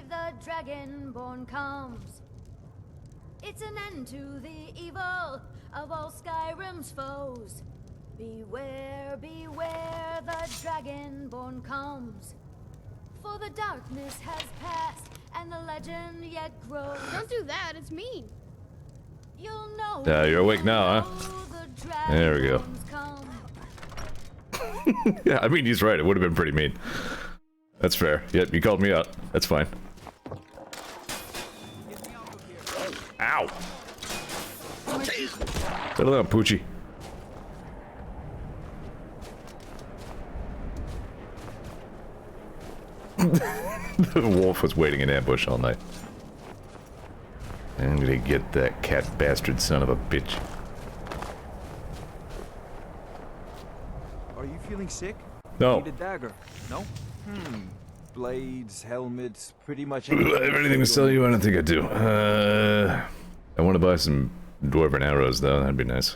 the Dragonborn comes. It's an end to the evil of all Skyrim's foes. Beware, beware, the Dragonborn comes. For the darkness has passed, and the legend yet grows. Don't do that, it's mean. You'll know. You're awake now, huh? There we go. Yeah, I mean, he's right. It would have been pretty mean. That's fair. Yep, you called me out. That's fine. Ow! Settle down, Poochie. The wolf was waiting in ambush all night. I'm gonna get that cat bastard son of a bitch. Are you feeling sick? No. Need a dagger? No? Blades, helmets, pretty much I have anything to sell you? I don't think I do. I want to buy some dwarven arrows, though. That'd be nice.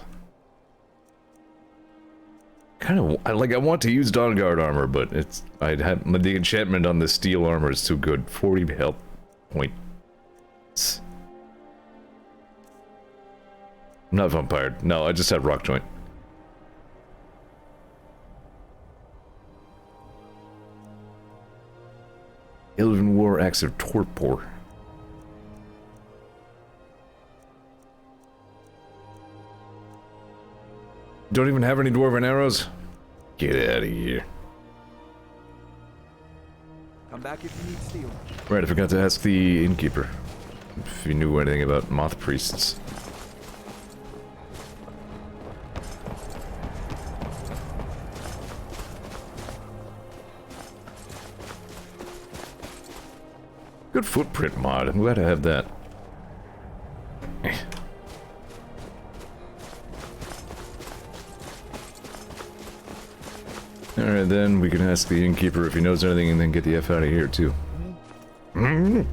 Kind of, I want to use Dawnguard armor, but it's, the enchantment on the steel armor is too good. 40 health points. I'm not vampire. No, I just have rock joint. Elven War Axe of Torpor. Don't even have any dwarven arrows? Get out of here. Come back if you need steel. Right, I forgot to ask the innkeeper if he knew anything about Moth Priests. Good footprint mod. I'm glad I have that. Alright, then we can ask the innkeeper if he knows anything and then get the F out of here, too. Come on in.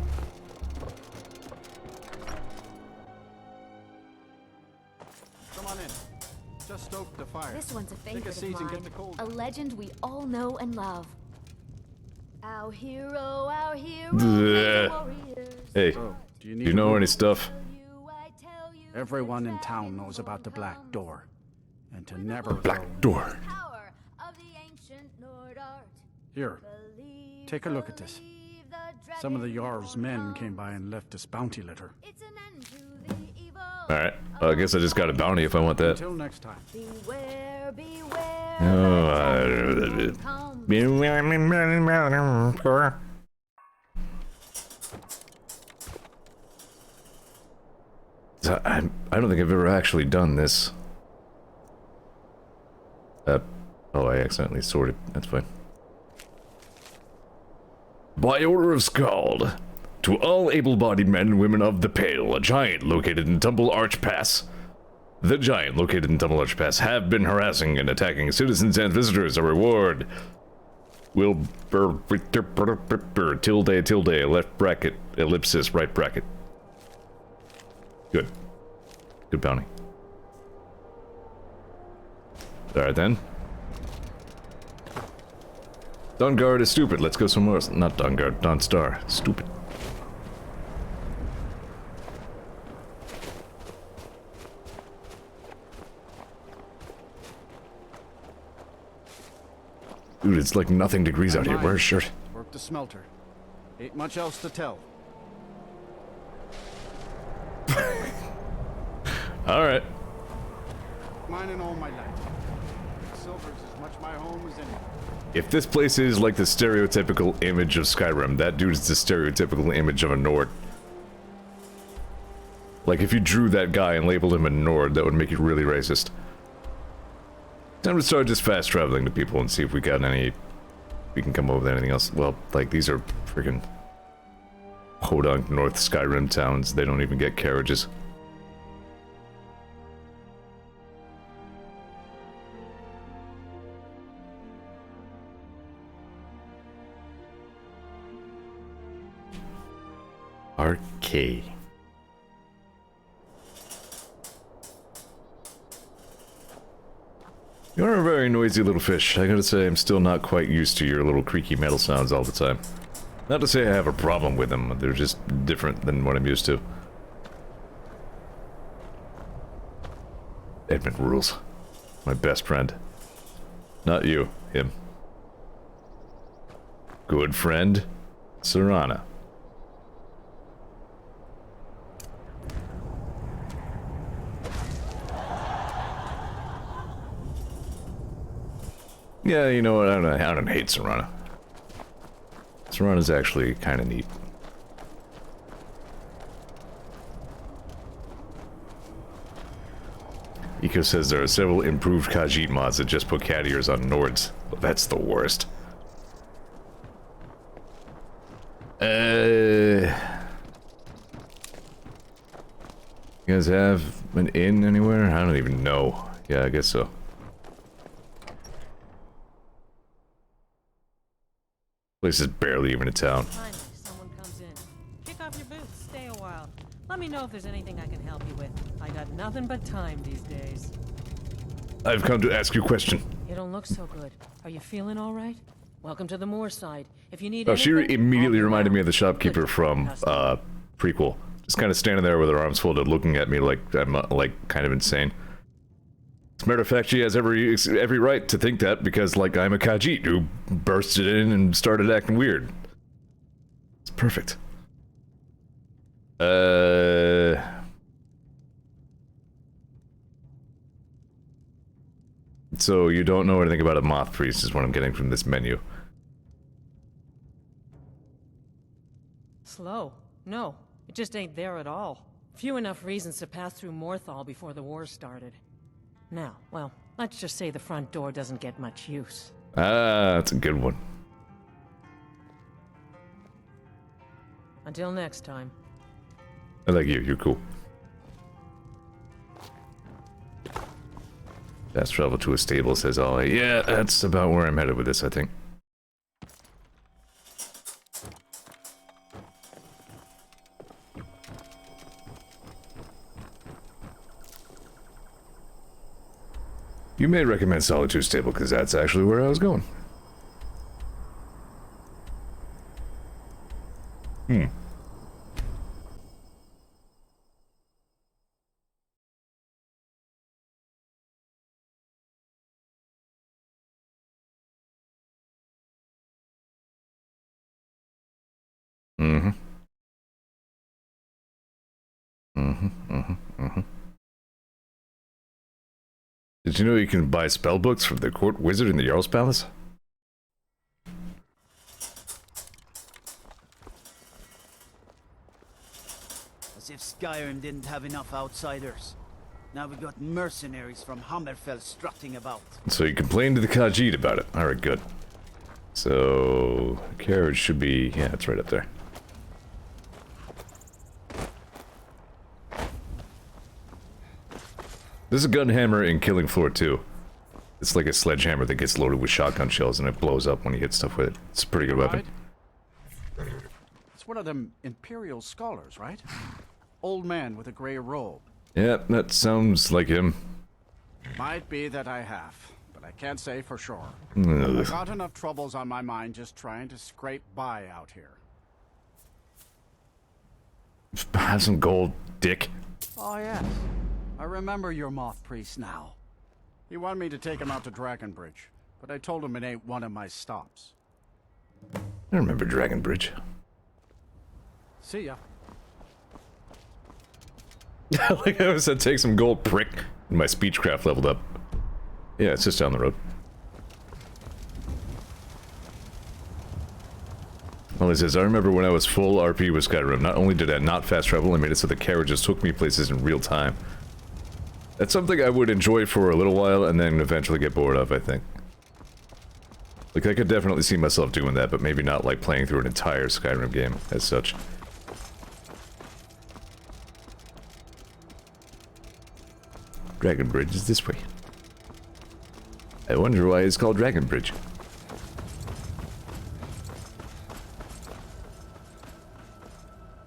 Just stoke the fire. This one's a Take a favorite seat of and mine. get the cold. A legend we all know and love. Our hero, Hey, do you know any stuff? Everyone in town knows about the Black Door. And to never Black go. Door. Here, take a look at this. Some of the Jarl's men came by and left this bounty litter. Alright, well, I guess I just got a bounty if I want that. Until next time. Beware, beware. I don't think I've ever actually done this. Oh, I accidentally sorted. That's fine. By order of Scald, to all able-bodied men and women of the Pale, a giant located in Tumble Arch Pass. The giant located in Tumble Arch Pass have been harassing and attacking citizens and visitors. A reward will tilde, left bracket, ellipsis, right bracket. Good. Good bounty. Alright then. Dawnguard is stupid. Let's go somewhere else. Not Dawnguard, Dawnstar. Stupid. Dude, it's like nothing degrees out here. Wear a shirt. Work the smelter. Ain't much else to tell. Alright. Mine and all my land. Silver's as much my home as any. If this place is like the stereotypical image of Skyrim, that dude is the stereotypical image of a Nord. Like, if you drew that guy and labeled him a Nord, that would make you really racist. Time to start just fast traveling to people and see if we got any... we can come up with anything else. Well, like, these are friggin' podunk North Skyrim towns. They don't even get carriages. RK. You're a very noisy little fish. I gotta say, I'm still not quite used to your little creaky metal sounds all the time. Not to say I have a problem with them, they're just different than what I'm used to. Edmund rules. My best friend. Not you, him. Good friend, Serana. Yeah, you know what, I don't hate Serana. Serana's actually kind of neat. Eco says there are several improved Khajiit mods that just put cat ears on Nords. Well, that's the worst. You guys have an inn anywhere? I don't even know. Yeah, I guess so. Place is barely even a town. Finally, someone comes in. Kick off your boots, stay a while. Let me know if there's anything I can help you with. I got nothing but time these days. I've come to ask you a question. You don't look so good. Are you feeling all right? Welcome to the Moor side. If you need Oh, she anything, immediately reminded me of the shopkeeper from prequel. Just kind of standing there with her arms folded, looking at me like I'm like kind of insane. As a matter of fact, she has every right to think that because like I'm a Khajiit who bursted in and started acting weird. It's perfect. So you don't know anything about a Moth Priest is what I'm getting from this menu. Slow. No, it just ain't there at all. Few enough reasons to pass through Morthal before the war started. Now, well, let's just say the front door doesn't get much use. Ah, that's a good one. Until next time. I like you, you're cool. Fast travel to a stable, says Ollie. Yeah, that's about where I'm headed with this, I think. You may recommend Solitude Stable, because that's actually where I was going. Did you know you can buy spell books from the court wizard in the Jarl's Palace? As if Skyrim didn't have enough outsiders. Now we got mercenaries from Hammerfell strutting about. So you complained to the Khajiit about it. Alright, good. So, carriage should be... yeah, it's right up there. There's a gun hammer in Killing Floor 2. It's like a sledgehammer that gets loaded with shotgun shells and it blows up when you hit stuff with it. It's a pretty good weapon. It's one of them Imperial scholars, right? Old man with a grey robe. Yeah, that sounds like him. Might be that I have, but I can't say for sure. Ugh. I've got enough troubles on my mind just trying to scrape by out here. Have some gold, dick. Oh, yes. I remember your Moth Priest now. He wanted me to take him out to Dragonbridge, but I told him it ain't one of my stops. I remember Dragonbridge. See ya. Like I said, take some gold, prick. And my speechcraft leveled up. Yeah, it's just down the road. Well, he says, I remember when I was full RP with Skyrim, not only did I not fast travel, I made it so the carriages took me places in real time. That's something I would enjoy for a little while and then eventually get bored of, I think. Like, I could definitely see myself doing that, but maybe not like playing through an entire Skyrim game as such. Dragonbridge is this way. I wonder why it's called Dragonbridge.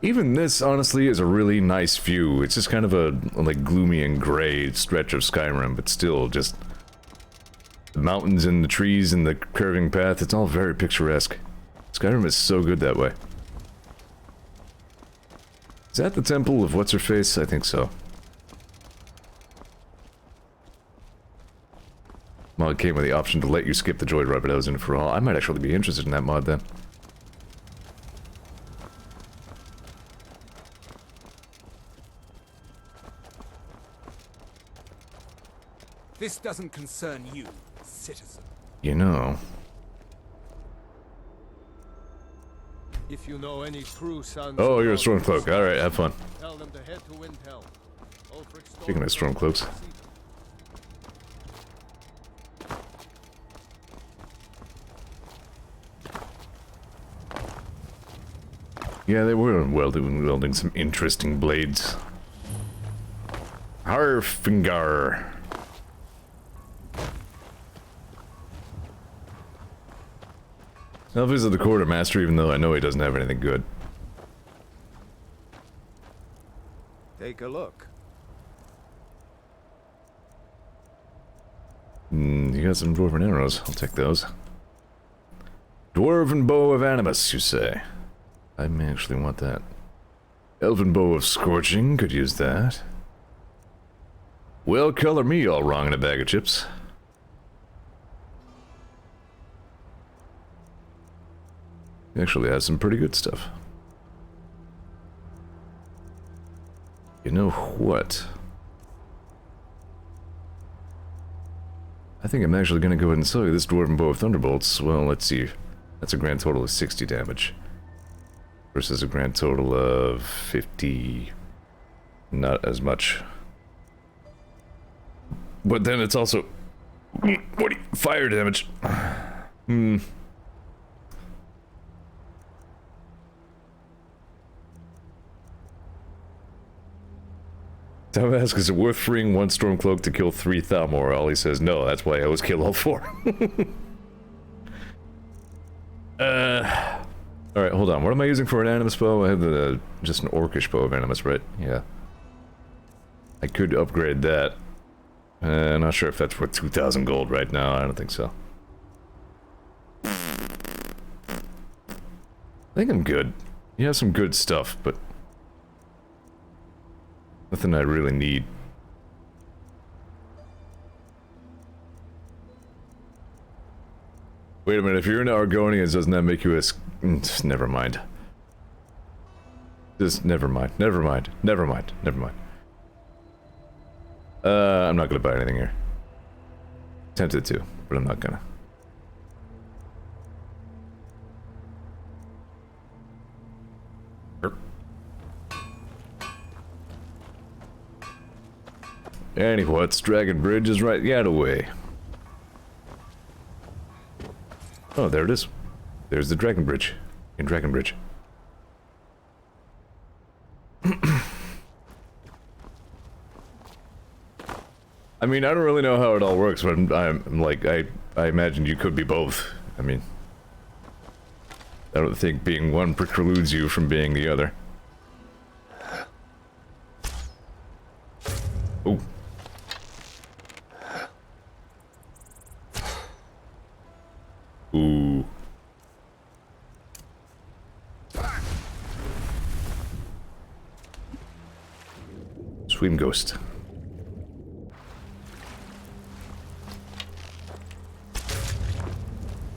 Even this, honestly, is a really nice view. It's just kind of a, like, gloomy and gray stretch of Skyrim, but still just... the mountains and the trees and the curving path, it's all very picturesque. Skyrim is so good that way. Is that the temple of What's-Her-Face? I think so. Mod came with the option to let you skip the Joyride, but I was in it for all. I might actually be interested in that mod then. This doesn't concern you, citizen. You know. If you know any true sons. Oh, you're a Stormcloak. Alright, have fun. Tell them to head to Windhelm. Speaking of Stormcloaks. Yeah, they were wielding some interesting blades. Harfingar. I'll visit the Quartermaster even though I know he doesn't have anything good. Take a look. You got some Dwarven arrows. I'll take those. Dwarven Bow of Animus, you say? I may actually want that. Elven Bow of Scorching, could use that. Well, color me all wrong in a bag of chips. He actually has some pretty good stuff. You know what? I think I'm actually going to go ahead and sell you this Dwarven Bow of Thunderbolts. Well, let's see. That's a grand total of 60 damage. Versus a grand total of 50... not as much. But then it's also... what? Fire damage. Tom asks, is it worth freeing one Stormcloak to kill 3 Thalmor? Ollie says, no, that's why I always kill all 4. Alright, hold on. What am I using for an Animus bow? I have just an Orcish bow of Animus, right? Yeah. I could upgrade that. Not sure if that's worth 2,000 gold right now. I don't think so. I think I'm good. You have some good stuff, but... nothing I really need. Wait a minute, if you're into Argonians, doesn't that make you a... never mind. Just never mind. Never mind. Never mind. Never mind. I'm not gonna buy anything here. Tempted to, but I'm not gonna. Anyway, it's Dragon Bridge is right the other way. Oh, there it is. There's the Dragon Bridge. In Dragon Bridge. I mean, I don't really know how it all works, but I'm like, I imagine you could be both. I mean, I don't think being one precludes you from being the other. Ooh. Ooh. Swim Ghost.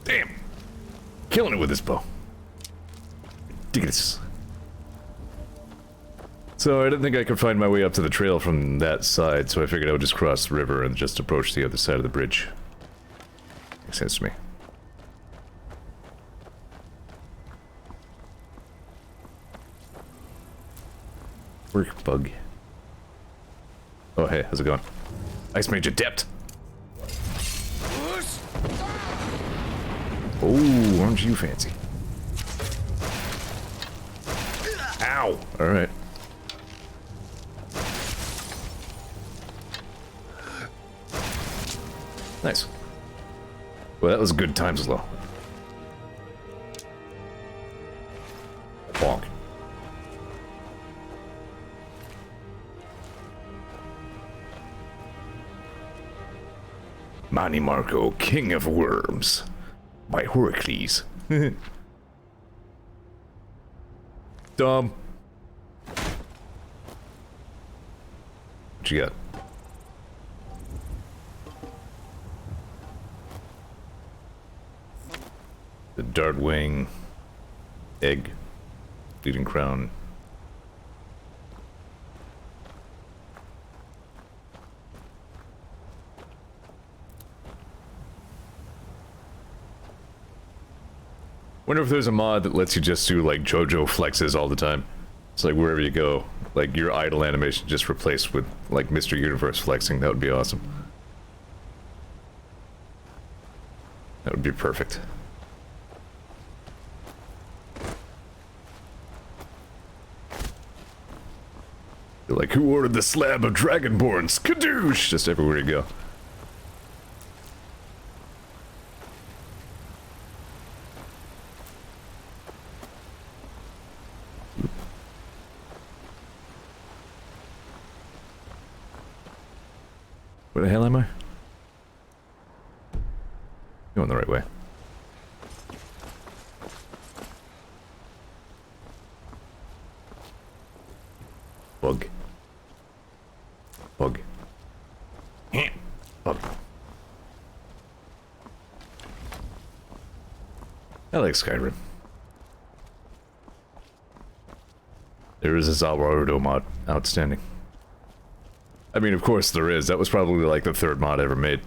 Damn! Killing it with this bow. Ridiculous. So I didn't think I could find my way up to the trail from that side, so I figured I would just cross the river and just approach the other side of the bridge. Makes sense to me. Work bug. Oh hey, how's it going? Ice Mage Adept! Oh, aren't you fancy? Ow! Alright. Nice. Well, that was good time slow. Bonk. Manny Marco, King of Worms, by Horicles. Dumb. What you got? The Dartwing, Egg, Bleeding Crown. Wonder if there's a mod that lets you just do like JoJo flexes all the time. It's like wherever you go, like your idle animation just replaced with like Mr. Universe flexing. That would be awesome. That would be perfect. You're like, who ordered the slab of Dragonborns? Kadoosh! Just everywhere you go. Where the hell am I? Going the right way. Bug. Bug. Bug. I like Skyrim. There is a Zeor mod. Outstanding. I mean, of course there is. That was probably like the third mod ever made.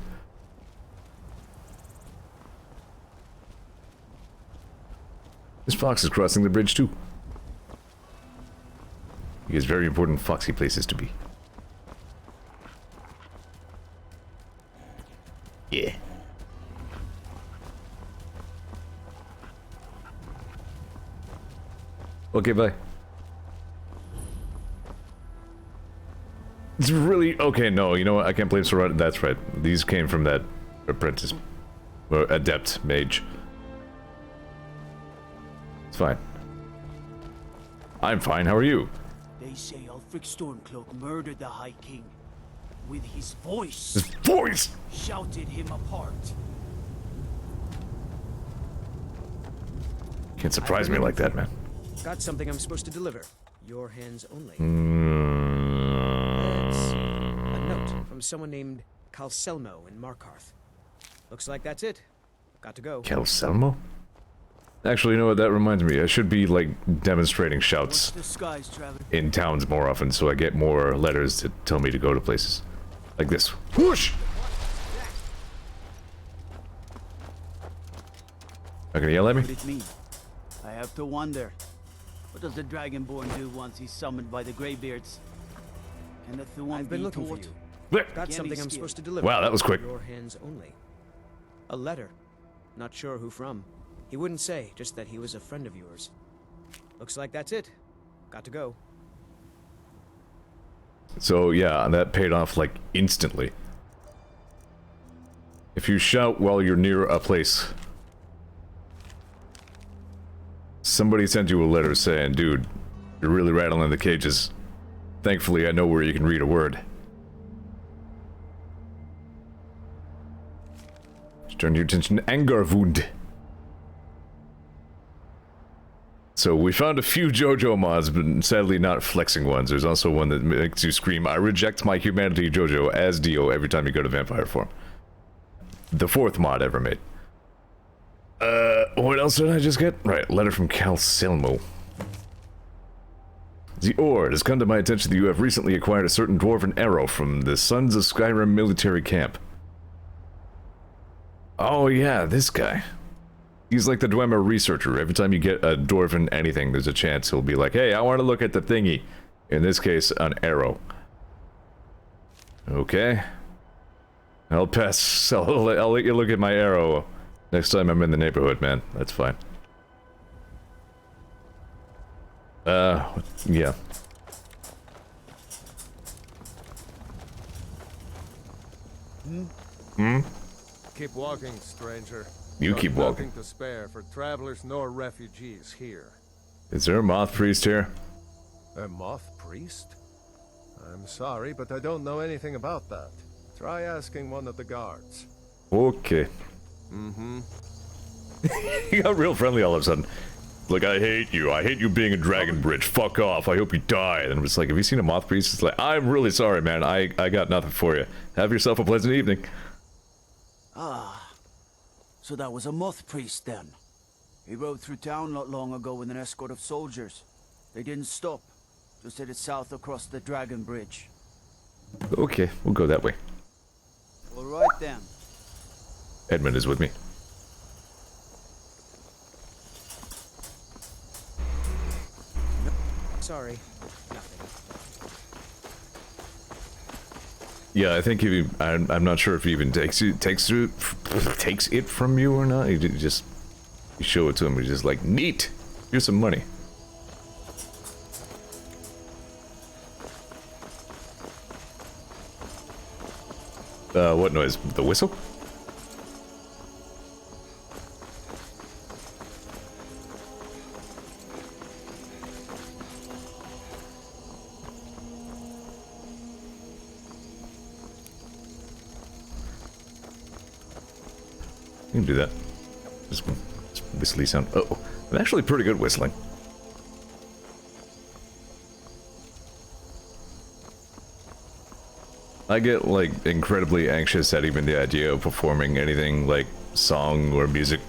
This fox is crossing the bridge too. He has very important foxy places to be. Yeah. Okay, bye. It's really... Okay, no, you know what? I can't blame Soraya. That's right. These came from that apprentice. Or adept mage. It's fine. I'm fine, how are you? They say Ulfric Stormcloak murdered the High King. With his voice. His voice! Shouted him apart. Can't surprise me like that, man. Got something I'm supposed to deliver. Your hands only. It's a note from someone named Calselmo in Markarth. Looks like that's it. Got to go. Calselmo? Actually, you know what? That reminds me. I should be, like, demonstrating shouts in towns more often so I get more letters to tell me to go to places. Like this. Whoosh! Not gonna yell at me? What it mean? I have to wonder. What does the Dragonborn do once he's summoned by the Greybeards? And the Thuan I've been be looking for taught? you. Got something I'm supposed to deliver. Wow, that was quick. Your hands only. A letter. Not sure who from. He wouldn't say, just that he was a friend of yours. Looks like that's it. Got to go. So, yeah, that paid off, like, instantly. If you shout while you're near a place, somebody sent you a letter saying, dude, you're really rattling the cages. Thankfully, I know where you can read a word. Just turn your attention to Angarvund. So we found a few JoJo mods, but sadly not flexing ones. There's also one that makes you scream, I reject my humanity, JoJo, as Dio every time you go to vampire form. The fourth mod ever made. What else did I just get? Right, letter from Calselmo. Zeor, it has come to my attention that you have recently acquired a certain dwarven arrow from the Sons of Skyrim military camp. Oh yeah, this guy. He's like the Dwemer researcher. Every time you get a dwarven anything, there's a chance he'll be like, hey, I want to look at the thingy. In this case, an arrow. Okay. I'll pass. I'll let you look at my arrow next time I'm in the neighborhood, man. That's fine. Yeah. Hmm? Keep walking, stranger. You keep walking. Nothing to spare for travelers nor refugees here. Is there a Moth Priest here? A Moth Priest? I'm sorry, but I don't know anything about that. Try asking one of the guards. Okay. Mm-hmm. He got real friendly all of a sudden. Like, I hate you. I hate you being a dragon bridge. Fuck off. I hope you die. And it's like, have you seen a Moth Priest? It's like, I'm really sorry, man. I got nothing for you. Have yourself a pleasant evening. Ah, so that was a Moth Priest then. He rode through town not long ago with an escort of soldiers. They didn't stop, just headed south across the Dragon Bridge. Okay, we'll go that way. All right then. Edmund is with me. Sorry. Nothing. Yeah, I think if I'm not sure if he even takes it from you or not. You show it to him. He's just like, neat. Here's some money. What noise? The whistle? You can do that. Just whistly sound. Oh, I'm actually pretty good whistling. I get, like, incredibly anxious at even the idea of performing anything, like, song or music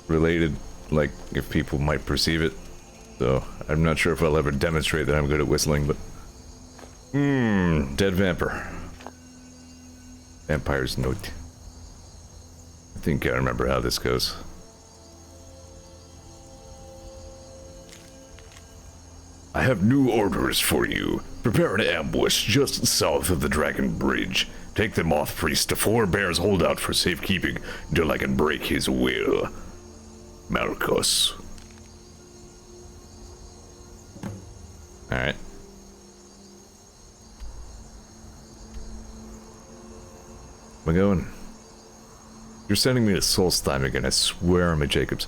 related, like, if people might perceive it. So, I'm not sure if I'll ever demonstrate that I'm good at whistling, but... dead vampire. Vampire's note. I think I remember how this goes. I have new orders for you. Prepare an ambush just south of the Dragon Bridge. Take the Moth Priest to Four Bears Holdout for safekeeping until I can break his will. Marcos. Alright. Am I going? You're sending me to Solstheim again. I swear I'm at Jacobs.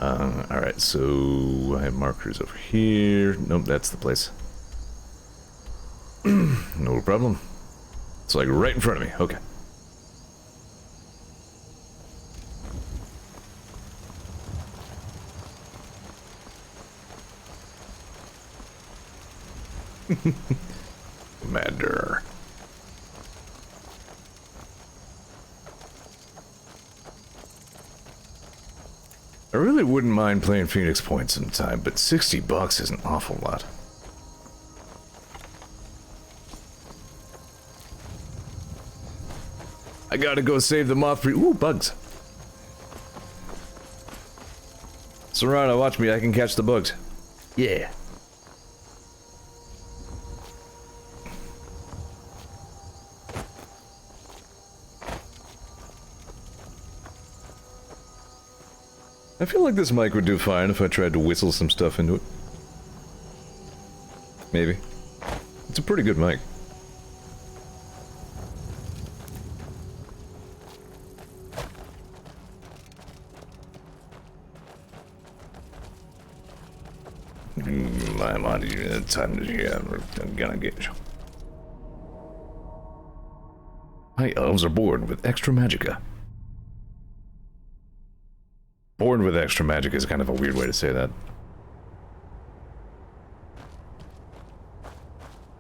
Alright, so I have markers over here. Nope, that's the place. No problem. It's like right in front of me. Okay. Commander. I really wouldn't mind playing Phoenix Point sometime, but $60 is an awful lot. I gotta go save the Moth Priest. Ooh, bugs. Serrano, watch me. I can catch the bugs. Yeah. I feel like this mic would do fine if I tried to whistle some stuff into it. Maybe. It's a pretty good mic. I'm on the time I'm gonna get you. High elves are born with extra magicka. Born with extra magic is kind of a weird way to say that.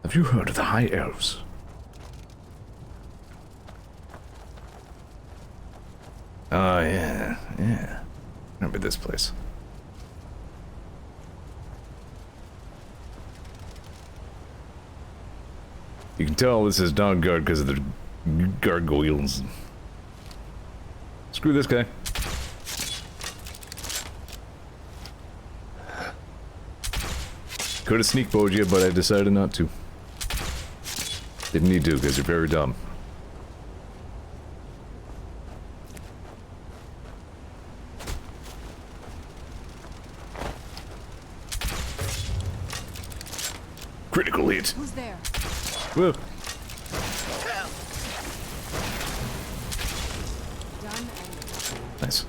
Have you heard of the High Elves? Oh, yeah, yeah. Remember this place. You can tell this is Dawnguard because of the gargoyles. Screw this guy. Could have sneak bowed you, but I decided not to. Didn't need to, because you're very dumb. Critical hit. Who's there? Whoa. Done and... Nice.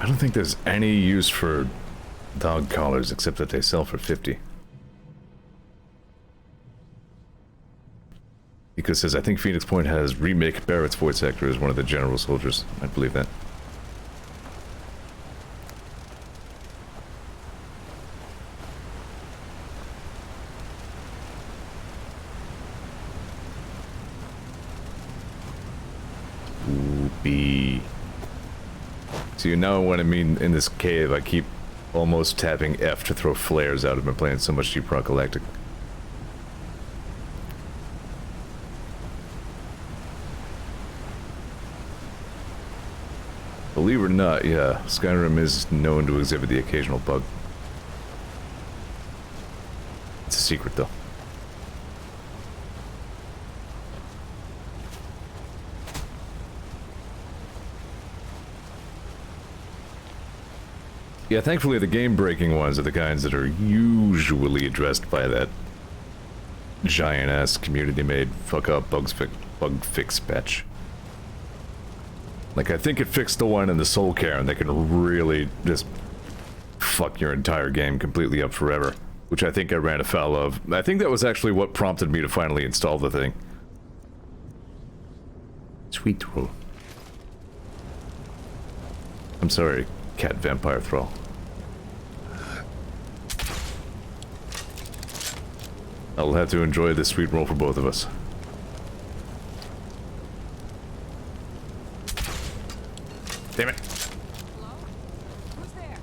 I don't think there's any use for dog collars except that they sell for 50. Nico says, I think Phoenix Point has remake Barrett's voice actor as one of the general soldiers. I believe that. Ooh, See, now when I'm in this cave, I keep almost tapping F to throw flares out. I've been playing so much Deep Rock Galactic. Believe it or not, yeah, Skyrim is known to exhibit the occasional bug. It's a secret, though. Yeah, thankfully the game-breaking ones are the kinds that are usually addressed by that giant-ass community-made fuck-up bug fix patch. Like, I think it fixed the one in the Soul Cairn that can really just fuck your entire game completely up forever, which I think I ran afoul of. I think that was actually what prompted me to finally install the thing. Sweet Troll. I'm sorry, Cat Vampire Thrall. I'll have to enjoy this sweet roll for both of us. Damn it. Hello? Who's there?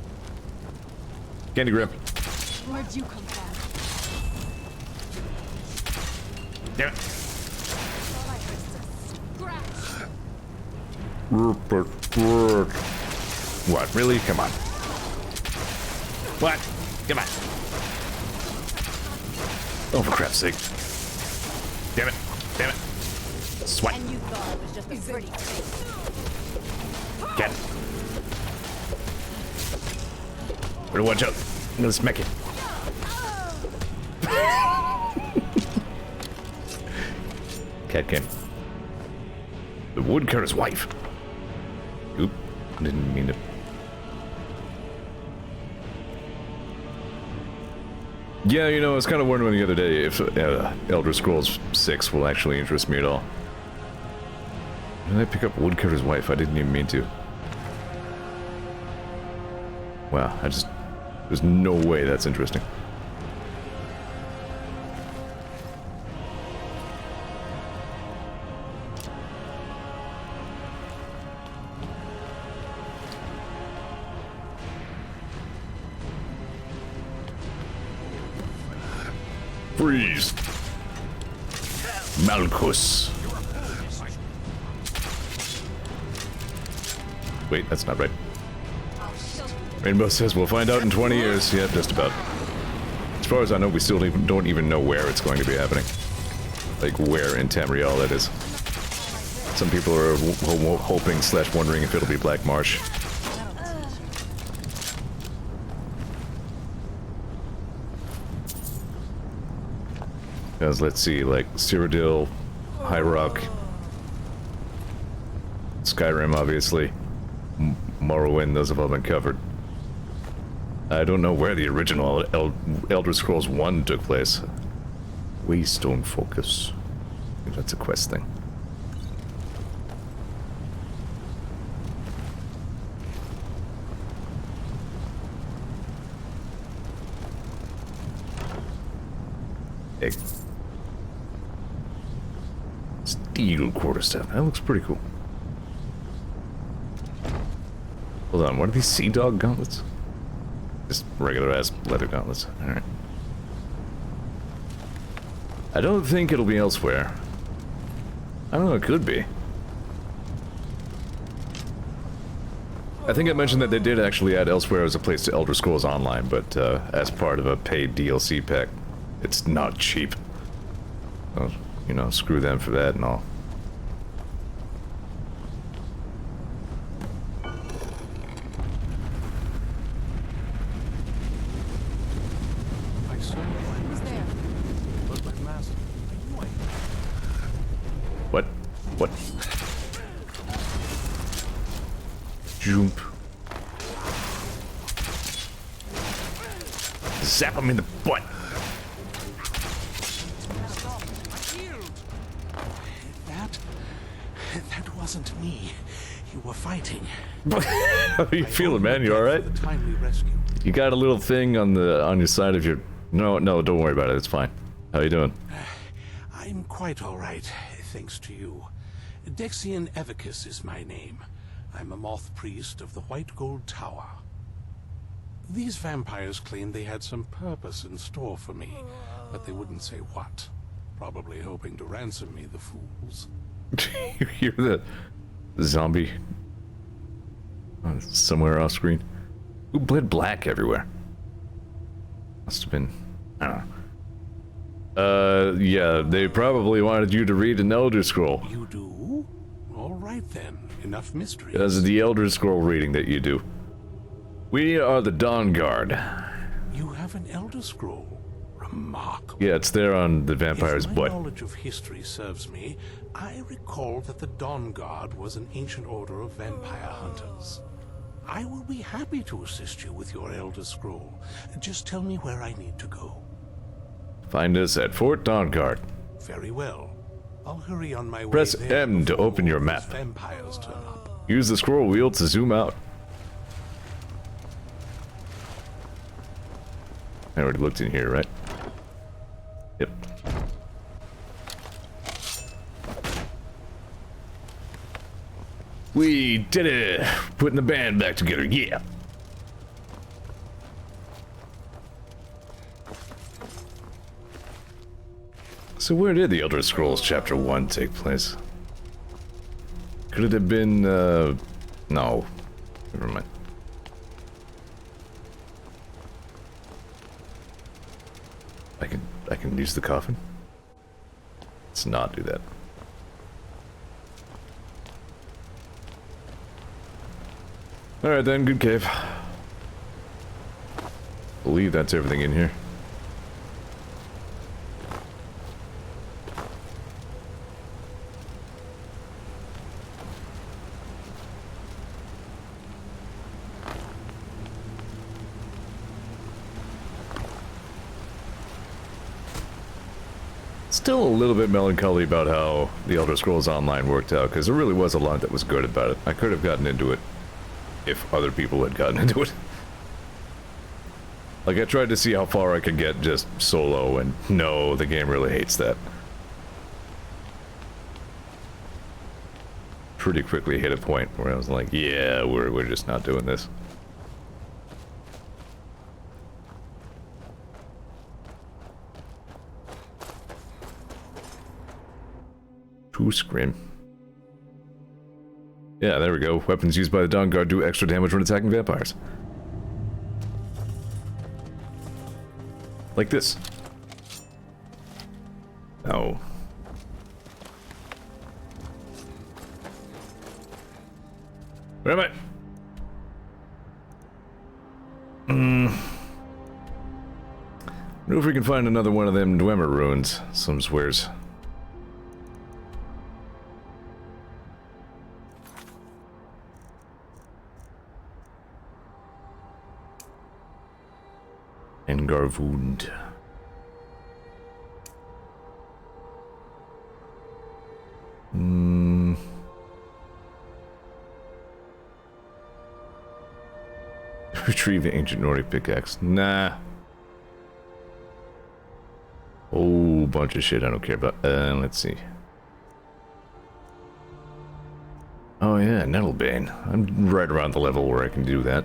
Candy Grip. Where'd you come from? Damn it. What? Really? Come on. What? Come on. Oh, for crap's sake. Damn it. Damn it. Sweat. And you thought it was just a pretty face. Get it. Better watch out. I'm gonna smack it. Cat came. The woodcutter's wife. Oop. Didn't mean to. Yeah, you know, I was kind of wondering the other day if Elder Scrolls 6 will actually interest me at all. Did I pick up Woodcutter's wife? I didn't even mean to. Wow, there's no way that's interesting. Freeze! Malchus. Wait, that's not right. Rainbow says we'll find out in 20 years. Yeah, just about. As far as I know, we still don't even know where it's going to be happening. Like, where in Tamriel that is. Some people are hoping / wondering if it'll be Black Marsh. Because let's see, like Cyrodiil, High Rock, Skyrim, obviously, Morrowind, those have all been covered. I don't know where the original Elder Scrolls 1 took place. Waystone Focus. That's a quest thing. Egg. Steel quarterstaff. That looks pretty cool. Hold on, what are these sea dog gauntlets? Just regular ass leather gauntlets. Alright. I don't think it'll be elsewhere. I don't know, it could be. I think I mentioned that they did actually add elsewhere as a place to Elder Scrolls Online, but as part of a paid DLC pack. It's not cheap. So, you know, screw them for that and all. What? What? Jump. Zap him in the butt. wasn't me you were fighting. How are you feeling, man? You all right? Timely rescue. You got a little thing on your side of your. No, don't worry about it. It's fine. How you doing? I'm quite all right, thanks to you. Dexian Evicus is my name. I'm a Moth Priest of the White Gold Tower. These vampires claimed they had some purpose in store for me, but they wouldn't say what. Probably hoping to ransom me, the fools. You hear the zombie somewhere off screen? Who bled black everywhere? Must have been. I don't know. Yeah, they probably wanted you to read an Elder Scroll. You do? All right then. Enough mystery. That's the Elder Scroll reading that you do. We are the Dawn Guard. You have an Elder Scroll. Remarkable. Yeah, it's there on the vampire's If my butt. knowledge of history serves me, I recall that the Dawn Guard was an ancient order of vampire hunters. I will be happy to assist you with your Elder Scroll. Just tell me where I need to go. Find us at Fort Dawnguard. Very well. I'll hurry on my way. Press there M to open your map. Vampires turn up. Use the scroll wheel to zoom out. I already looked in here, right? Yep. We did it! Putting the band back together, yeah! So where did the Elder Scrolls Chapter 1 take place? Could it have been, no. Never mind. I can use the coffin? Let's not do that. Alright then, good cave. Believe that's everything in here. Still a little bit melancholy about how the Elder Scrolls Online worked out, because there really was a lot that was good about it. I could have gotten into it if other people had gotten into it. Like, I tried to see how far I could get just solo, and no, the game really hates that. Pretty quickly hit a point where I was like, yeah, we're just not doing this. True Scrim. Yeah, there we go. Weapons used by the Dawn Guard do extra damage when attacking vampires. Like this. Oh. Where am I? Wonder if we can find another one of them Dwemer ruins. Some swears. Engarvund. Retrieve the ancient Nordic pickaxe. Nah. Oh, bunch of shit I don't care about. Let's see. Oh yeah, Nettlebane. I'm right around the level where I can do that.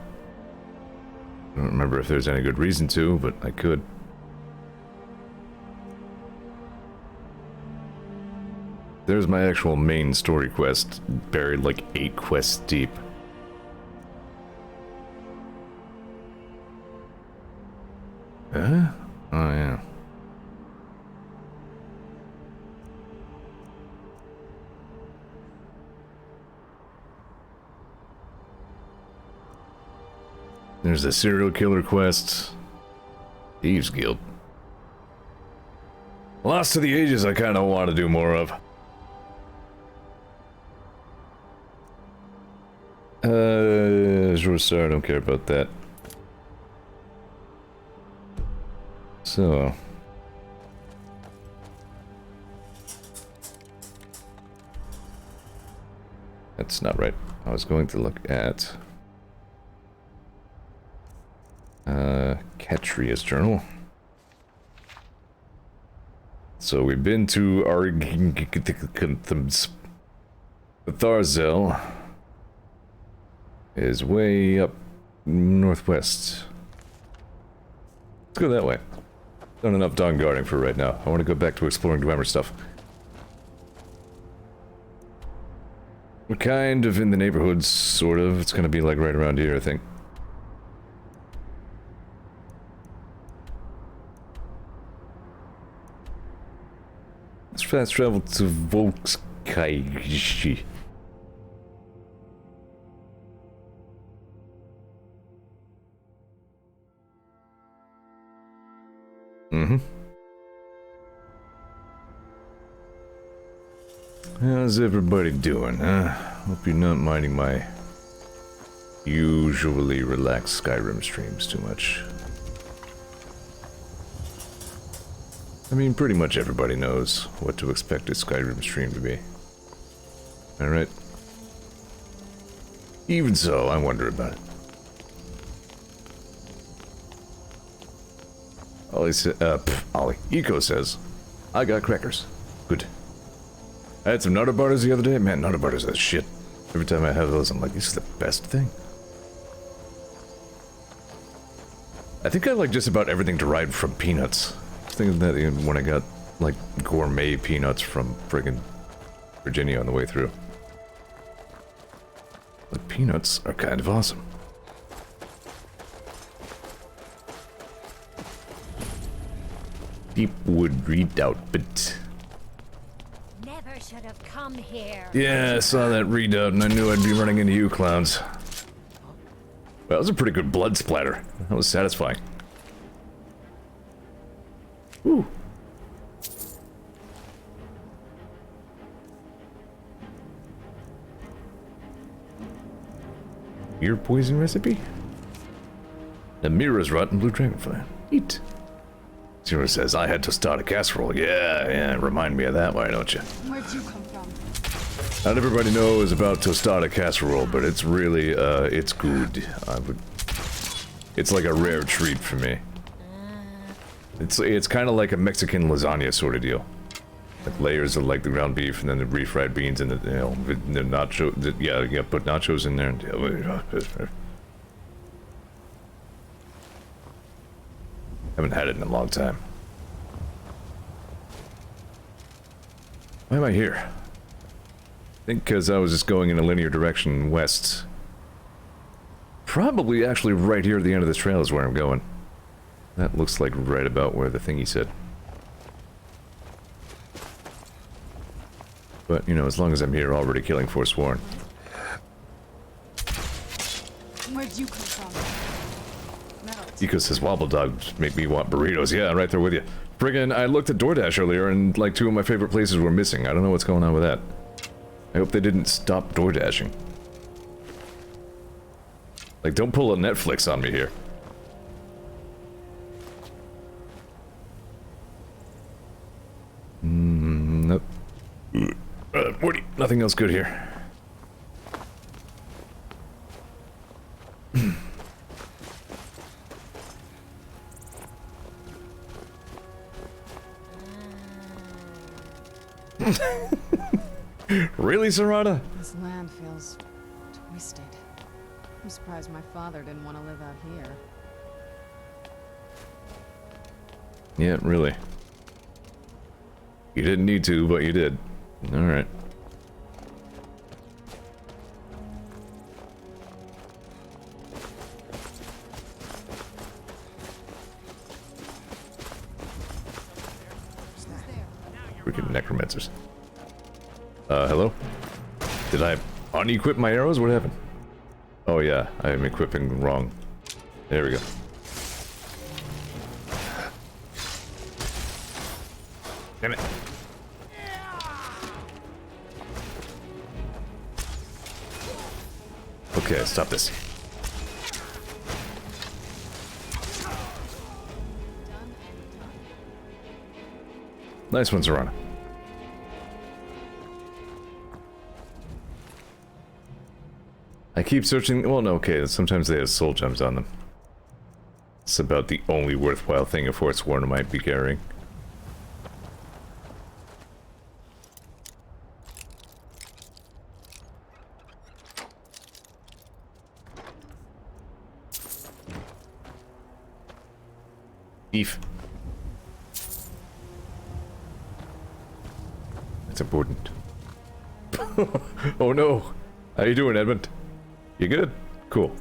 I don't remember if there's any good reason to, but I could. There's my actual main story quest, buried like 8 quests deep. Huh? Oh yeah. There's a serial killer quest. Thieves Guild. Lost to the Ages I kind of want to do more of. Sure, I don't care about that. So... That's not right. I was going to look at Katria's journal. So we've been to our Tharzel is way up northwest. Let's go that way. Done enough dawn guarding for right now. I want to go back to exploring Dwemer stuff. We're kind of in the neighborhood, sort of. It's gonna be like right around here, I think. Let's fast travel to Volkskaishi. Mm-hmm. How's everybody doing, huh? Hope you're not minding my usually relaxed Skyrim streams too much. I mean, pretty much everybody knows what to expect a Skyrim stream to be. Alright? Even so, I wonder about it. Ollie said, Ollie. Eco says, I got crackers. Good. I had some Nutter Butters the other day. Man, Nutter Butters are shit. Every time I have those, I'm like, this is the best thing. I think I like just about everything derived from peanuts. I was thinking that when I got, like, gourmet peanuts from friggin' Virginia on the way through. Like, peanuts are kind of awesome. Deepwood Redoubt, but... Never should have come here. Yeah, I saw that redoubt and I knew I'd be running into you clowns. Well, that was a pretty good blood splatter. That was satisfying. Woo. Ear poison recipe? The mirror's rotten blue dragonfly. Eat. Zeor says, I had to start a casserole. Yeah, remind me of that, why don't you? Where'd you come from? Not everybody knows about tostada casserole, but it's really, it's good. It's like a rare treat for me. It's kind of like a Mexican lasagna sort of deal. Like layers of like the ground beef and then the refried beans and the, you know, the nacho, yeah, put nachos in there. And, haven't had it in a long time. Why am I here? I think because I was just going in a linear direction west. Probably actually right here at the end of this trail is where I'm going. That looks like right about where the thingy said. But, you know, as long as I'm here already killing Forsworn. Where'd you come from? Eco says wobble dogs make me want burritos. Yeah, right there with you. Friggin', I looked at DoorDash earlier and like 2 of my favorite places were missing. I don't know what's going on with that. I hope they didn't stop DoorDashing. Like, don't pull a Netflix on me here. Nope. Morty, nothing else good here. Really, Serrata? This land feels twisted. I'm surprised my father didn't want to live out here. Yeah, really. You didn't need to, but you did. Alright. Freaking necromancers. Hello? Did I unequip my arrows? What happened? Oh yeah, I am equipping wrong. There we go. Damn it. Okay, stop this. Nice one, Serrana. I keep searching. Well, no, okay. Sometimes they have soul gems on them. It's about the only worthwhile thing a Forsworn might be carrying. Beef. That's important. Oh no! How you doing, Edmund? You good? Cool.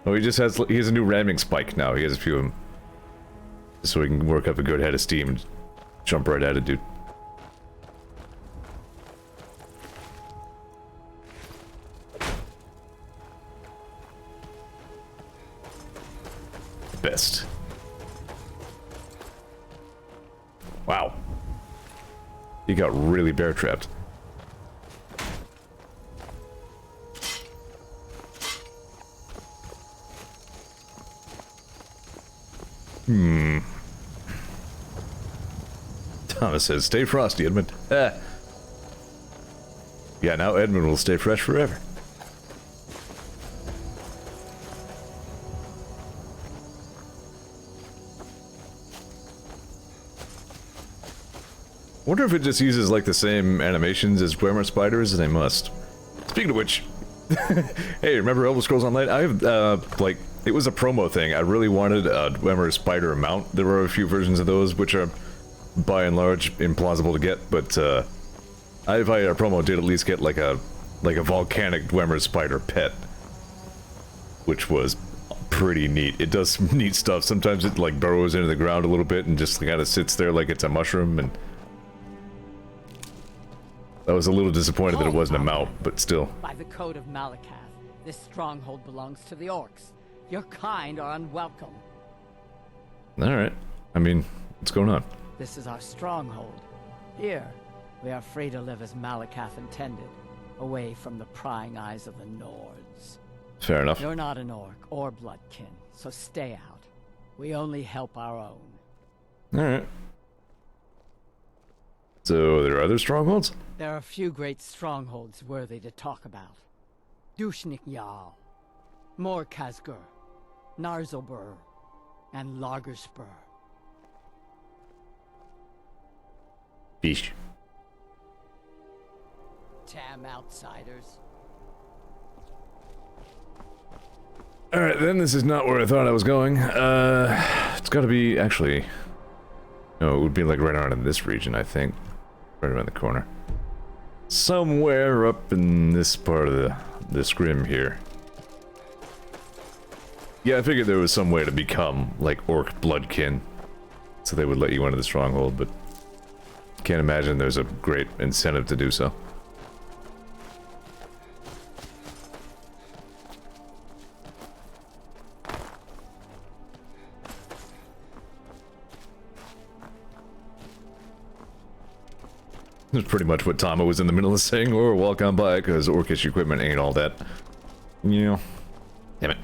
Oh, he has a new ramming spike now. He has a few of them. Just so he can work up a good head of steam and jump right at it, dude. Best. Wow. He got really bear trapped. Thomas says, stay frosty, Edmund. Ah. Yeah, now Edmund will stay fresh forever. Wonder if it just uses like the same animations as Dwemer spiders. They must. Speaking of which, hey, remember Elder Scrolls Online? I have like it was a promo thing. I really wanted a Dwemer spider mount. There were a few versions of those, which are by and large implausible to get. But if I a promo did at least get like a volcanic Dwemer spider pet, which was pretty neat. It does some neat stuff. Sometimes it like burrows into the ground a little bit and just kind of sits there like it's a mushroom. And I was a little disappointed that it wasn't a mount, but still. By the code of Malakath, this stronghold belongs to the orcs. Your kind are unwelcome. Alright. I mean, what's going on? This is our stronghold. Here, we are free to live as Malakath intended, away from the prying eyes of the Nords. Fair enough. You're not an orc or bloodkin, so stay out. We only help our own. Alright. So, there are other strongholds? There are a few great strongholds worthy to talk about. Dushnik Jarl, Morkazgur, Narzobur, and Lagerspur. Beesh. Damn outsiders. Alright, then this is not where I thought I was going. It's gotta be, actually... No, it would be like right around in this region, I think. Right around the corner. Somewhere up in this part of the scrim here. Yeah, I figured there was some way to become, like, orc bloodkin. So they would let you into the stronghold, but... Can't imagine there's a great incentive to do so. That's pretty much what Tama was in the middle of saying, or walk on by, because orcish equipment ain't all that. Yeah. Damn it.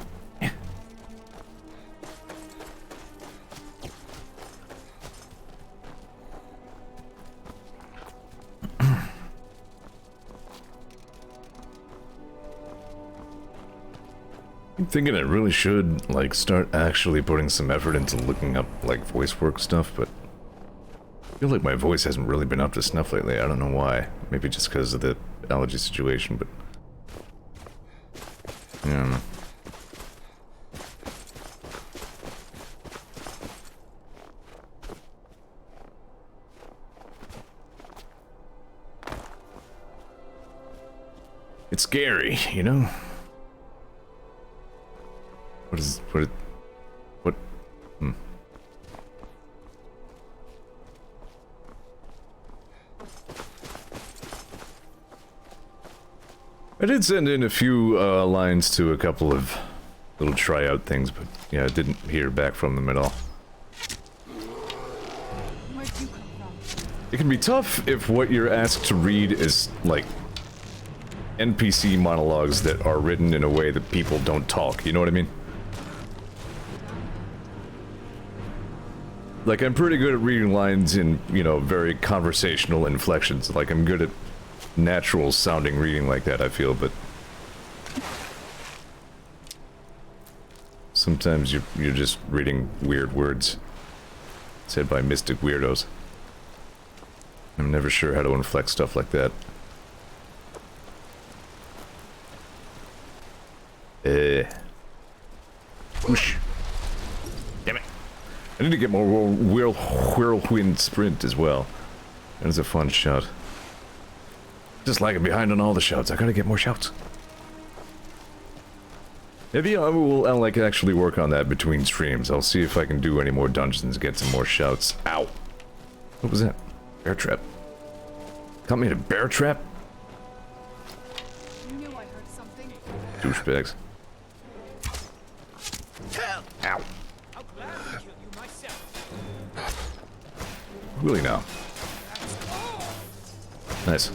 I'm thinking I really should, like, start actually putting some effort into looking up, like, voice work stuff, but I feel like my voice hasn't really been up to snuff lately. I don't know why. Maybe just because of the allergy situation, but... I don't know. It's scary, you know? What? I did send in a few lines to a couple of little tryout things, but yeah, I didn't hear back from them at all. Where'd you come from? It can be tough if what you're asked to read is, like, NPC monologues that are written in a way that people don't talk, you know what I mean? Like, I'm pretty good at reading lines in, you know, very conversational inflections. Like, I'm good at natural sounding reading like that, I feel, but Sometimes you're just reading weird words said by mystic weirdos. I'm never sure how to inflect stuff like that. Whoosh. Damn it. I need to get more whirlwind sprint as well. That is a fun shout. Just lagging behind on all the shouts. I gotta get more shouts. Maybe I'll like actually work on that between streams. I'll see if I can do any more dungeons, get some more shouts. Ow. What was that? Bear trap. Caught me in a bear trap? Knew I heard something. Douchebags. Ow. Really now. Nice.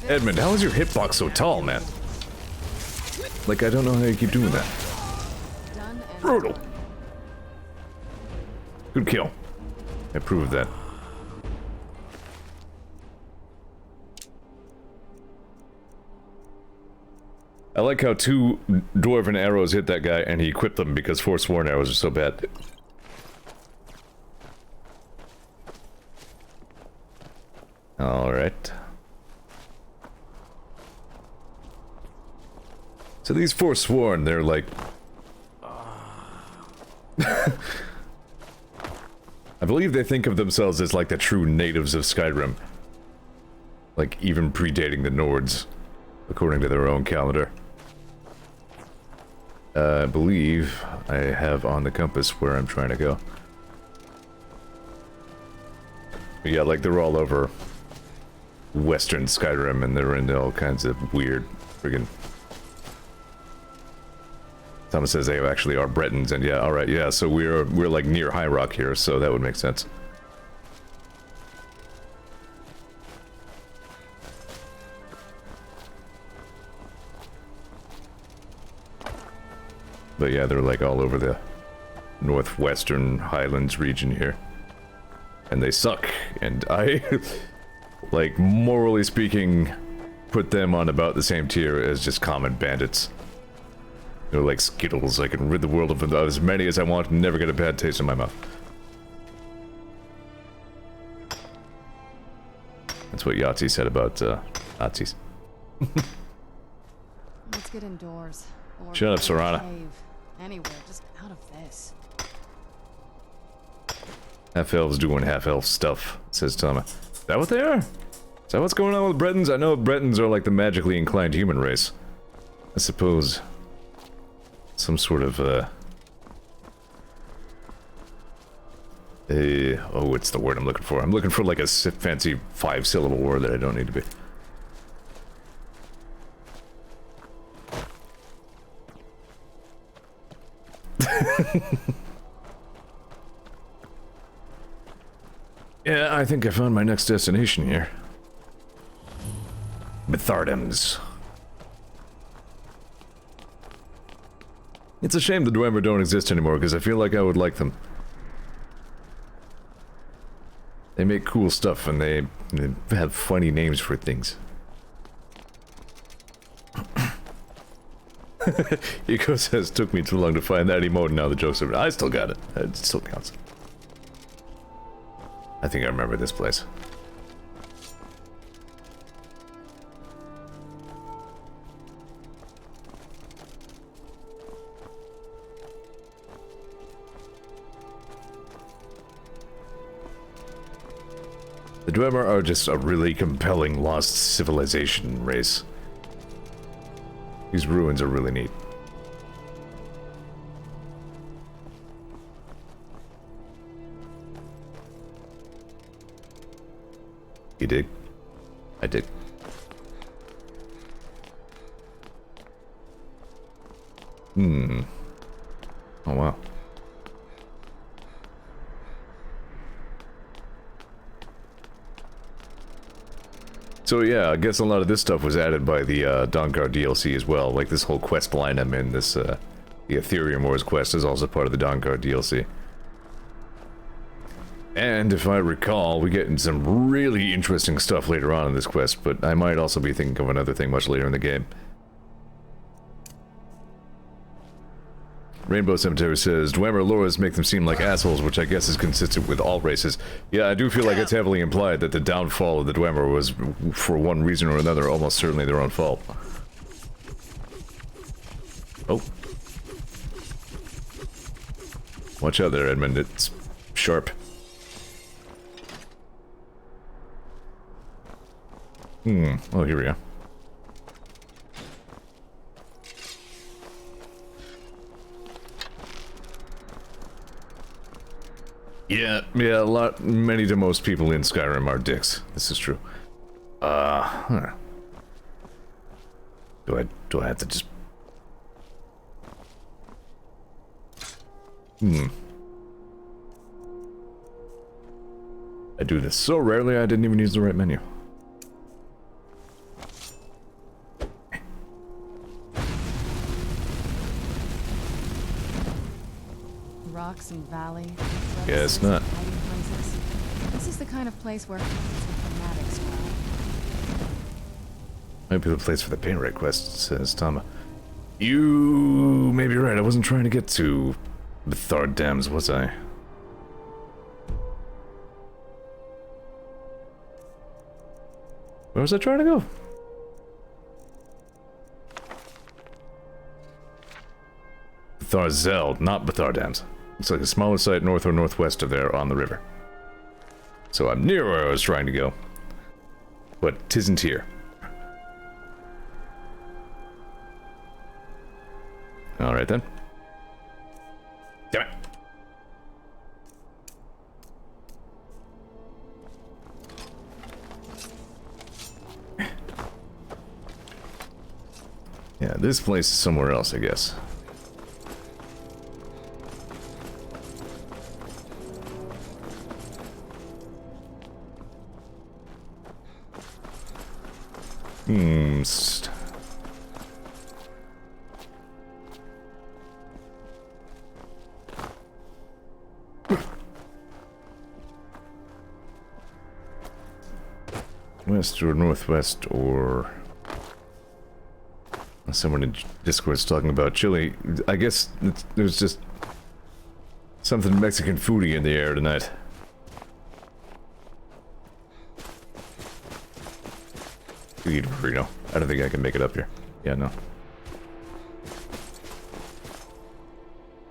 Edmund, how is your hitbox so tall, man? Like, I don't know how you keep doing that. Brutal. Good kill. I approve of that. I like how 2 dwarven arrows hit that guy and he equipped them because Forsworn arrows are so bad. Alright. So these Forsworn, they're like... I believe they think of themselves as like the true natives of Skyrim. Like even predating the Nords, according to their own calendar. I believe I have on the compass where I'm trying to go. But yeah, like they're all over Western Skyrim and they're into all kinds of weird friggin'... Thomas says they actually are Bretons, and yeah, alright, yeah, so we're like near High Rock here, so that would make sense. But yeah, they're like all over the northwestern highlands region here. And they suck, and I, like, morally speaking, put them on about the same tier as just common bandits. They're like Skittles. I can rid the world of them as many as I want and never get a bad taste in my mouth. That's what Yahtzee said about, Nazis. Let's get indoors. Or Shut up, Serana. cave. Anywhere, just out of this. Half-elves doing half-elf stuff, says Tama. Is that what they are? Is that what's going on with Bretons? I know Bretons are like the magically inclined human race. I suppose... some sort of, oh, what's the word I'm looking for? I'm looking for like a fancy 5-syllable word that I don't need to be. Yeah, I think I found my next destination here. Bethardams. It's a shame the Dwemer don't exist anymore, because I feel like I would like them. They make cool stuff, and they have funny names for things. Eco says, took me too long to find that emote, now the joke's over. I still got it. It still counts. I think I remember this place. The Dwemer are just a really compelling lost civilization race. These ruins are really neat. You dig? I dig. Hmm. Oh wow. So yeah, I guess a lot of this stuff was added by the Dawnguard DLC as well. Like this whole quest line I'm in, this the Ethereum Wars quest is also part of the Dawnguard DLC. And if I recall, we get some really interesting stuff later on in this quest, but I might also be thinking of another thing much later in the game. Rainbow Cemetery says, Dwemer lures make them seem like assholes, which I guess is consistent with all races. Yeah, I do feel like it's heavily implied that the downfall of the Dwemer was, for one reason or another, almost certainly their own fault. Oh. Watch out there, Edmund. It's sharp. Oh, here we go. Yeah, many to most people in Skyrim are dicks. This is true. Huh. Do I have to just... I do this so rarely I didn't even use the right menu. Rocks and valley. Yeah, it's not. This is the kind of place where fanatics dwell. Might be the place for the painwright quest, says Tama. You may be right. I wasn't trying to get to Bethard Dams, was I? Where was I trying to go? Betharzeld, not Bethard Dams. Looks like a smaller site north or northwest of there on the river. So I'm near where I was trying to go. But 'tisn't here. Alright then. Damn it. Yeah, this place is somewhere else, I guess. West or northwest or... Someone in Discord's talking about chili. I guess there's just something Mexican foodie in the air tonight. You eat a burrito. I don't think I can make it up here. Yeah, no.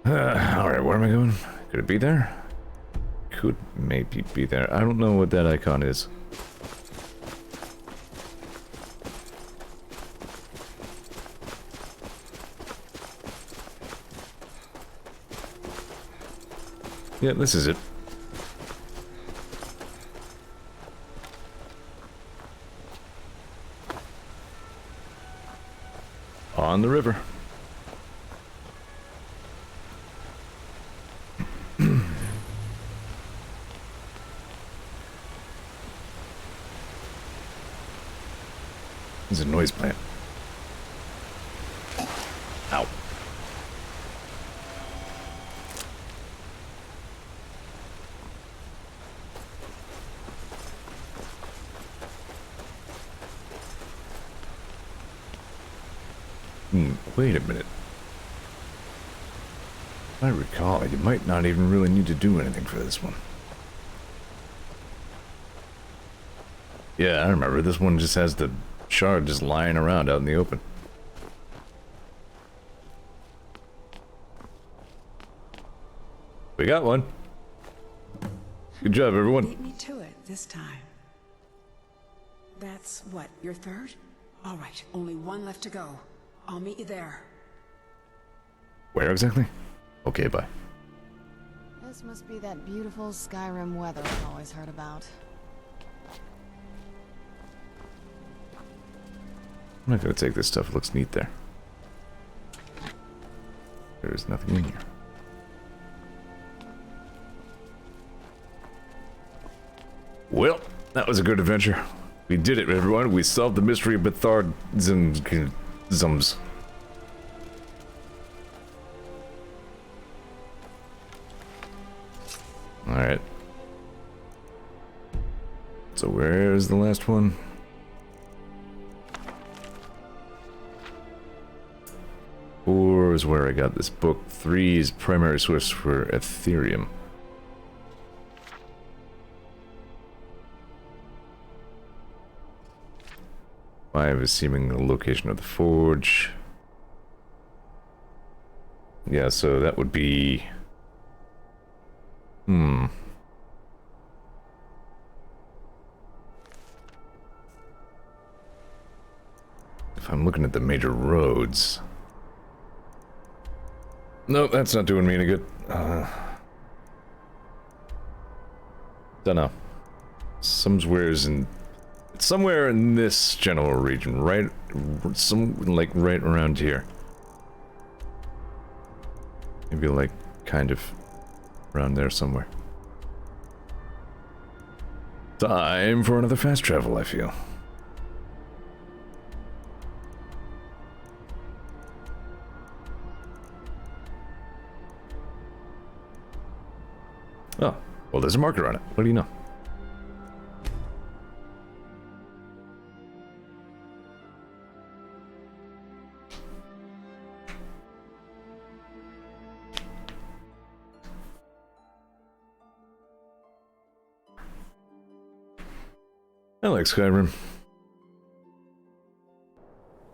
Alright, where am I going? Could it be there? Could maybe be there. I don't know what that icon is. Yeah, this is it. On the river. There's a noise plant. Ow. Wait a minute. If I recall, you might not even really need to do anything for this one. Yeah, I remember. This one just has the shard just lying around out in the open. We got one. Good job, everyone. Beat me to it this time. That's what, your third? All right, only one left to go. I'll meet you there. Where exactly? Okay, bye. This must be that beautiful Skyrim weather I've always heard about. I'm not gonna take this stuff. It looks neat there. There is nothing in here. Well, that was a good adventure. We did it, everyone. We solved the mystery of Bethard's. Alright. So where's the last one? Four is where I got this book. 3 is primary source for Ethereum. Five is seeming the location of the forge. Yeah, so that would be... If I'm looking at the major roads... Nope, that's not doing me any good. Dunno. It's somewhere in this general region, right? Right around here. Maybe like, kind of around there somewhere. Time for another fast travel, I feel. Oh, well, there's a marker on it. What do you know? I like Skyrim.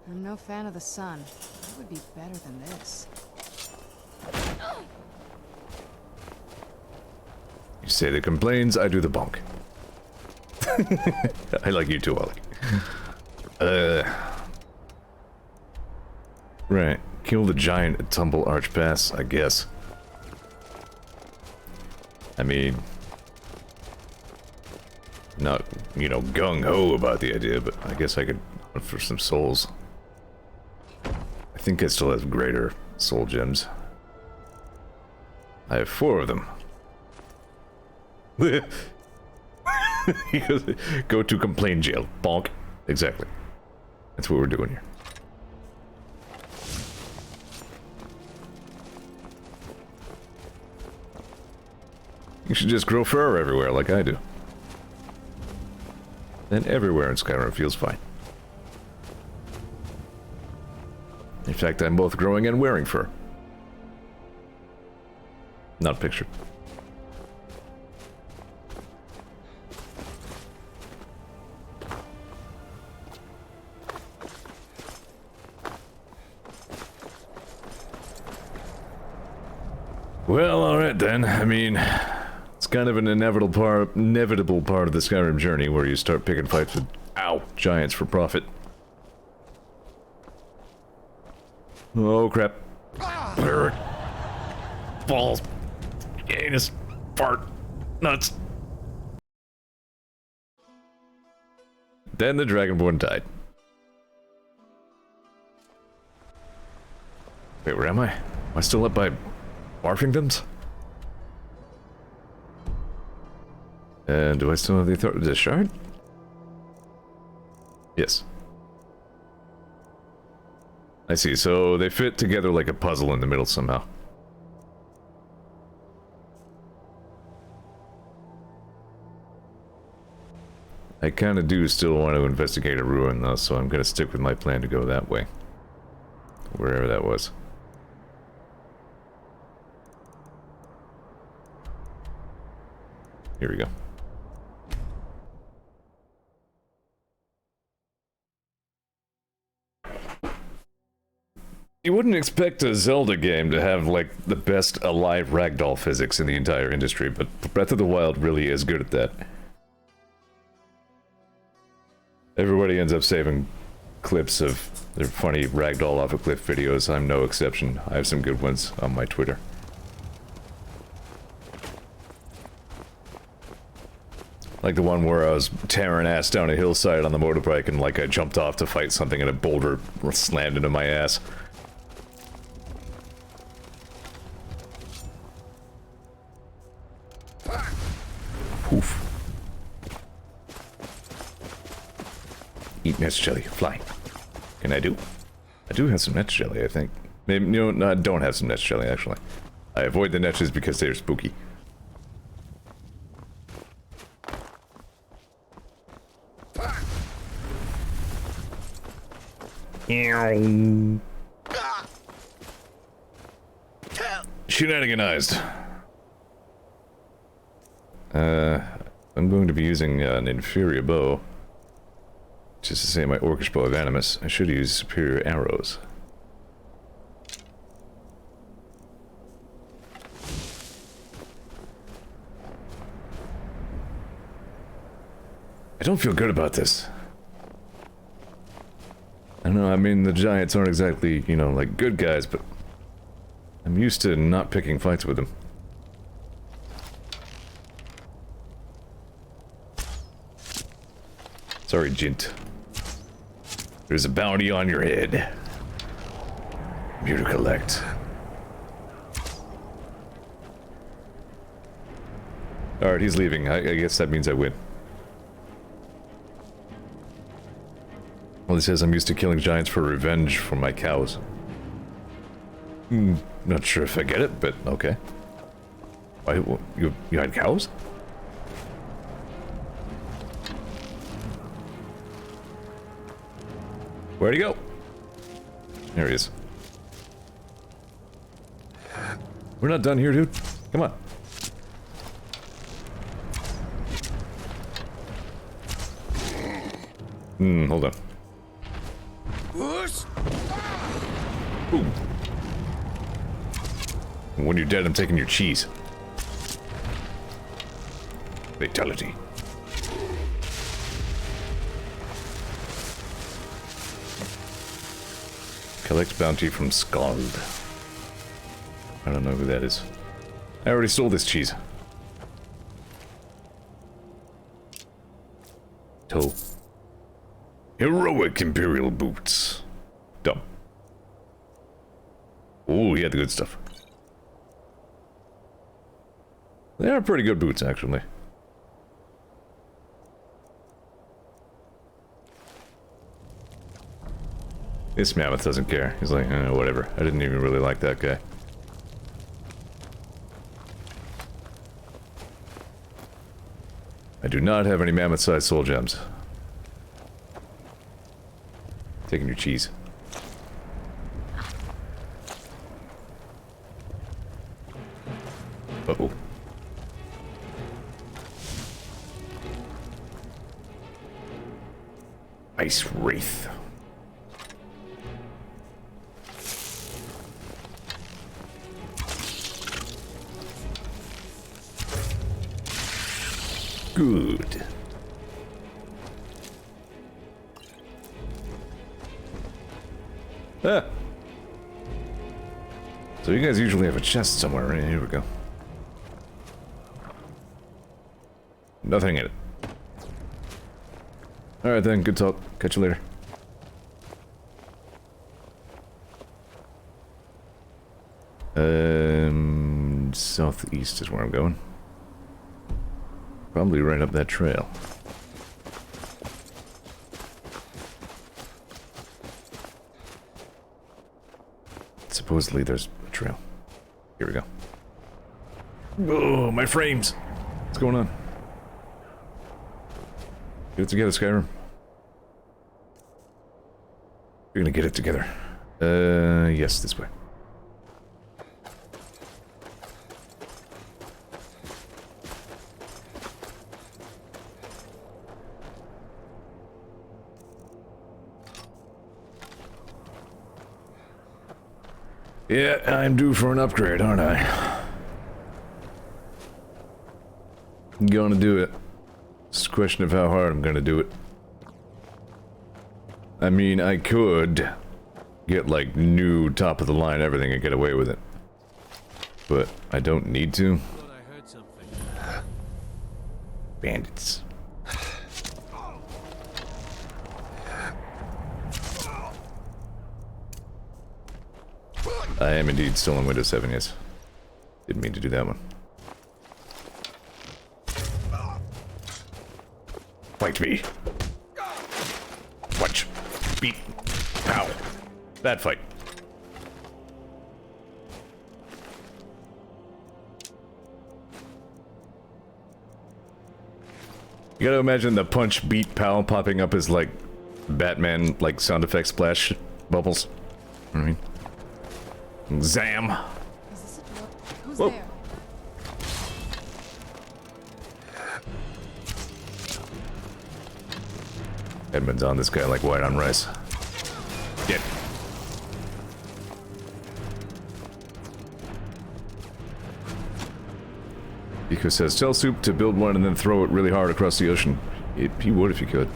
I'm no fan of the sun. It would be better than this. You say the complaints, I do the bonk. I like you too, Ollie. Right. Kill the giant at Tumble Arch Pass, I guess. I mean... Not, you know, gung-ho about the idea, but I guess I could hunt for some souls. I think I still have greater soul gems. I have 4 of them. He goes, go to complain jail. Bonk. Exactly. That's what we're doing here. You should just grow fur everywhere like I do. Then everywhere in Skyrim feels fine. In fact, I'm both growing and wearing fur. Not pictured. Well, alright then. I mean, it's kind of an inevitable part of the Skyrim journey where you start picking fights with, giants for profit. Oh, crap. Balls. Anus. Fart. Nuts. Then the Dragonborn died. Wait, where am I? Am I still up by Barfingtons? And do I still have the authority? The shard? Yes. I see, so they fit together like a puzzle in the middle somehow. I kinda do still want to investigate a ruin though, so I'm gonna stick with my plan to go that way. Wherever that was. Here we go. You wouldn't expect a Zelda game to have, like, the best alive ragdoll physics in the entire industry, but Breath of the Wild really is good at that. Everybody ends up saving clips of their funny ragdoll off a cliff videos. I'm no exception. I have some good ones on my Twitter. Like the one where I was tearing ass down a hillside on the motorbike and like I jumped off to fight something and a boulder slammed into my ass. Poof. Eat nest jelly. Fly. Can I do? I do have some nest jelly, I think. Maybe, no, I don't have some nest jelly, actually. I avoid the nests because they're spooky. Shenaniganized. I'm going to be using an inferior bow. Just to say my orcish bow of animus, I should use superior arrows. I don't feel good about this. I know, I mean, the giants aren't exactly, you know, like good guys, but I'm used to not picking fights with them. Sorry, Jint. There's a bounty on your head. I'm here to collect. Alright, he's leaving. I guess that means I win. Well, he says I'm used to killing giants for revenge for my cows. Not sure if I get it, but okay. Why, you had cows? Where'd he go? There he is. We're not done here, dude. Come on. Hold on. Ooh. When you're dead, I'm taking your cheese. Fatality. Collect bounty from Skald. I don't know who that is. I already stole this cheese. Toe. Heroic Imperial boots. Dumb. Oh, he had the good stuff. They are pretty good boots, actually. This mammoth doesn't care. He's like, whatever. I didn't even really like that guy. I do not have any mammoth-sized soul gems. Taking your cheese. Uh-oh. Ice Wraith. Good. Ah. So you guys usually have a chest somewhere, right? Here we go. Nothing in it. Alright then, good talk. Catch you later. Southeast is where I'm going. Probably right up that trail. Supposedly there's a trail. Here we go. Oh, my frames! What's going on? Get it together, Skyrim. You're gonna get it together. Yes, this way. Yeah, I'm due for an upgrade, aren't I? I'm gonna do it. It's a question of how hard I'm gonna do it. I mean, I could get, like, new top-of-the-line everything and get away with it. But I don't need to. Bandits. I am indeed still on Windows 7, yes. Didn't mean to do that one. Fight me. Watch. Beat. Pow. Bad fight. You gotta imagine the punch, beat, pow popping up as like Batman like sound effect splash Bubbles. I mean, Zam. Is this a door? Who's Whoa. there? Edmund's on this guy like white on rice. Get. Pico says, tell Soup to build one and then throw it really hard across the ocean. He would if he could.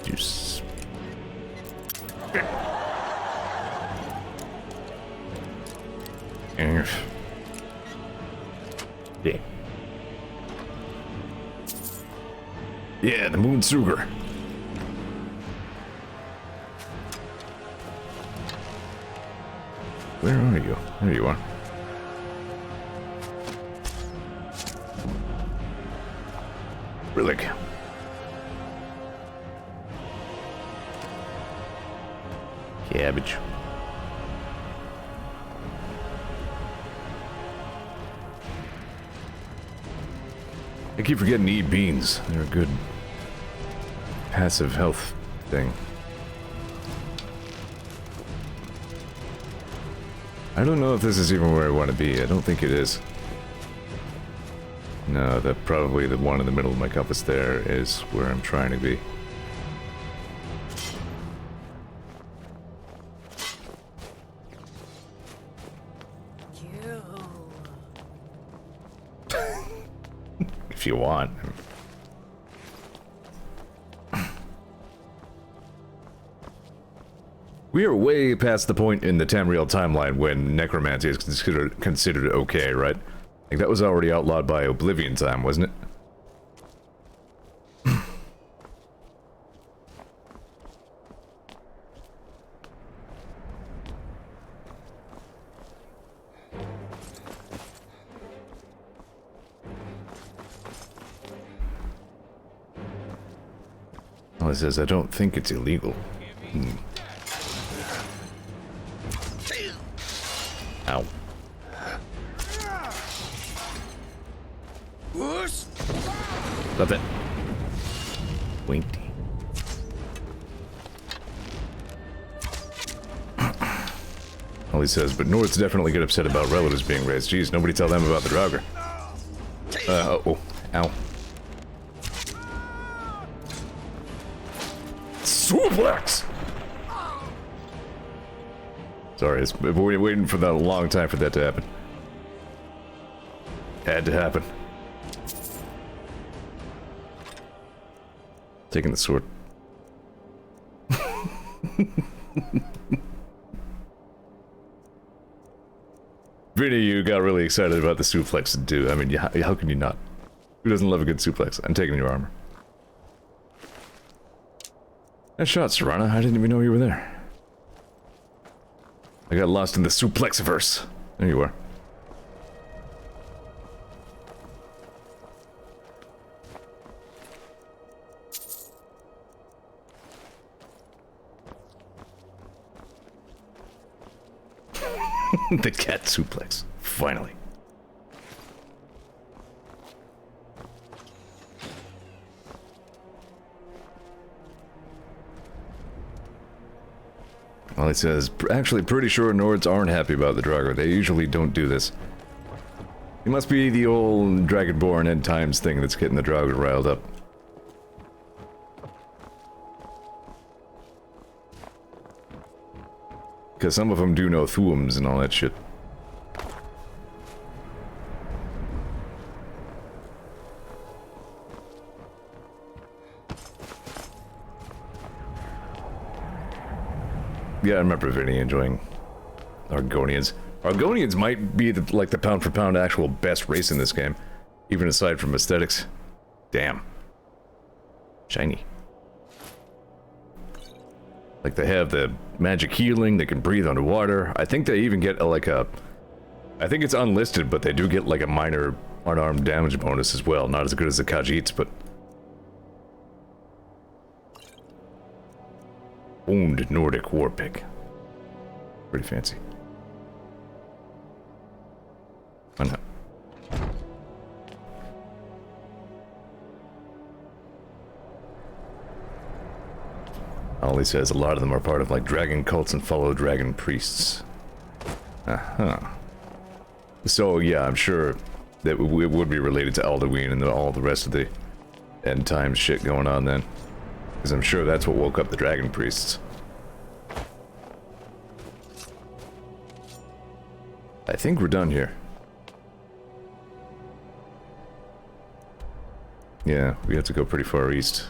Juice. Yeah. Yeah, the moon sugar. Where are you? There you are. Relic. Cabbage. I keep forgetting to eat beans. They're a good passive health thing. I don't know if this is even where I want to be. I don't think it is. No, probably the one in the middle of my compass there is where I'm trying to be. If you want. We are way past the point in the Tamriel timeline when necromancy is considered okay, right? Like that was already outlawed by Oblivion time, wasn't it? Well, it says I don't think it's illegal. Ow. Stop it. Winky. Well, he says, but Nords definitely get upset about relatives being raised. Jeez, nobody tell them about the Draugr. Oh, ow. Suplex! Sorry, we're waiting for that a long time for that to happen. Had to happen. Taking the sword. Vinny, you got really excited about the suplex, too. I mean, how can you not? Who doesn't love a good suplex? I'm taking your armor. Nice shot, Serana. I didn't even know you were there. I got lost in the suplexiverse. There you are. The cat suplex. Finally. Well, it says, actually pretty sure Nords aren't happy about the Draugr. They usually don't do this. It must be the old Dragonborn end times thing that's getting the Draugr riled up. Because some of them do know Thuums and all that shit. Yeah, I remember Vinny enjoying Argonians. Argonians might be like the pound for pound actual best race in this game, even aside from aesthetics. Damn. Shiny. Like they have the magic healing, they can breathe underwater. I think they even get I think it's unlisted, but they do get like a minor unarmed damage bonus as well. Not as good as the Khajiits, but... Wound Nordic war pick. Pretty fancy. All he says, a lot of them are part of like dragon cults and follow dragon priests. Uh-huh. So yeah, I'm sure that it would be related to Alduin and all the rest of the end times shit going on then. Because I'm sure that's what woke up the dragon priests. I think we're done here. Yeah, we have to go pretty far east.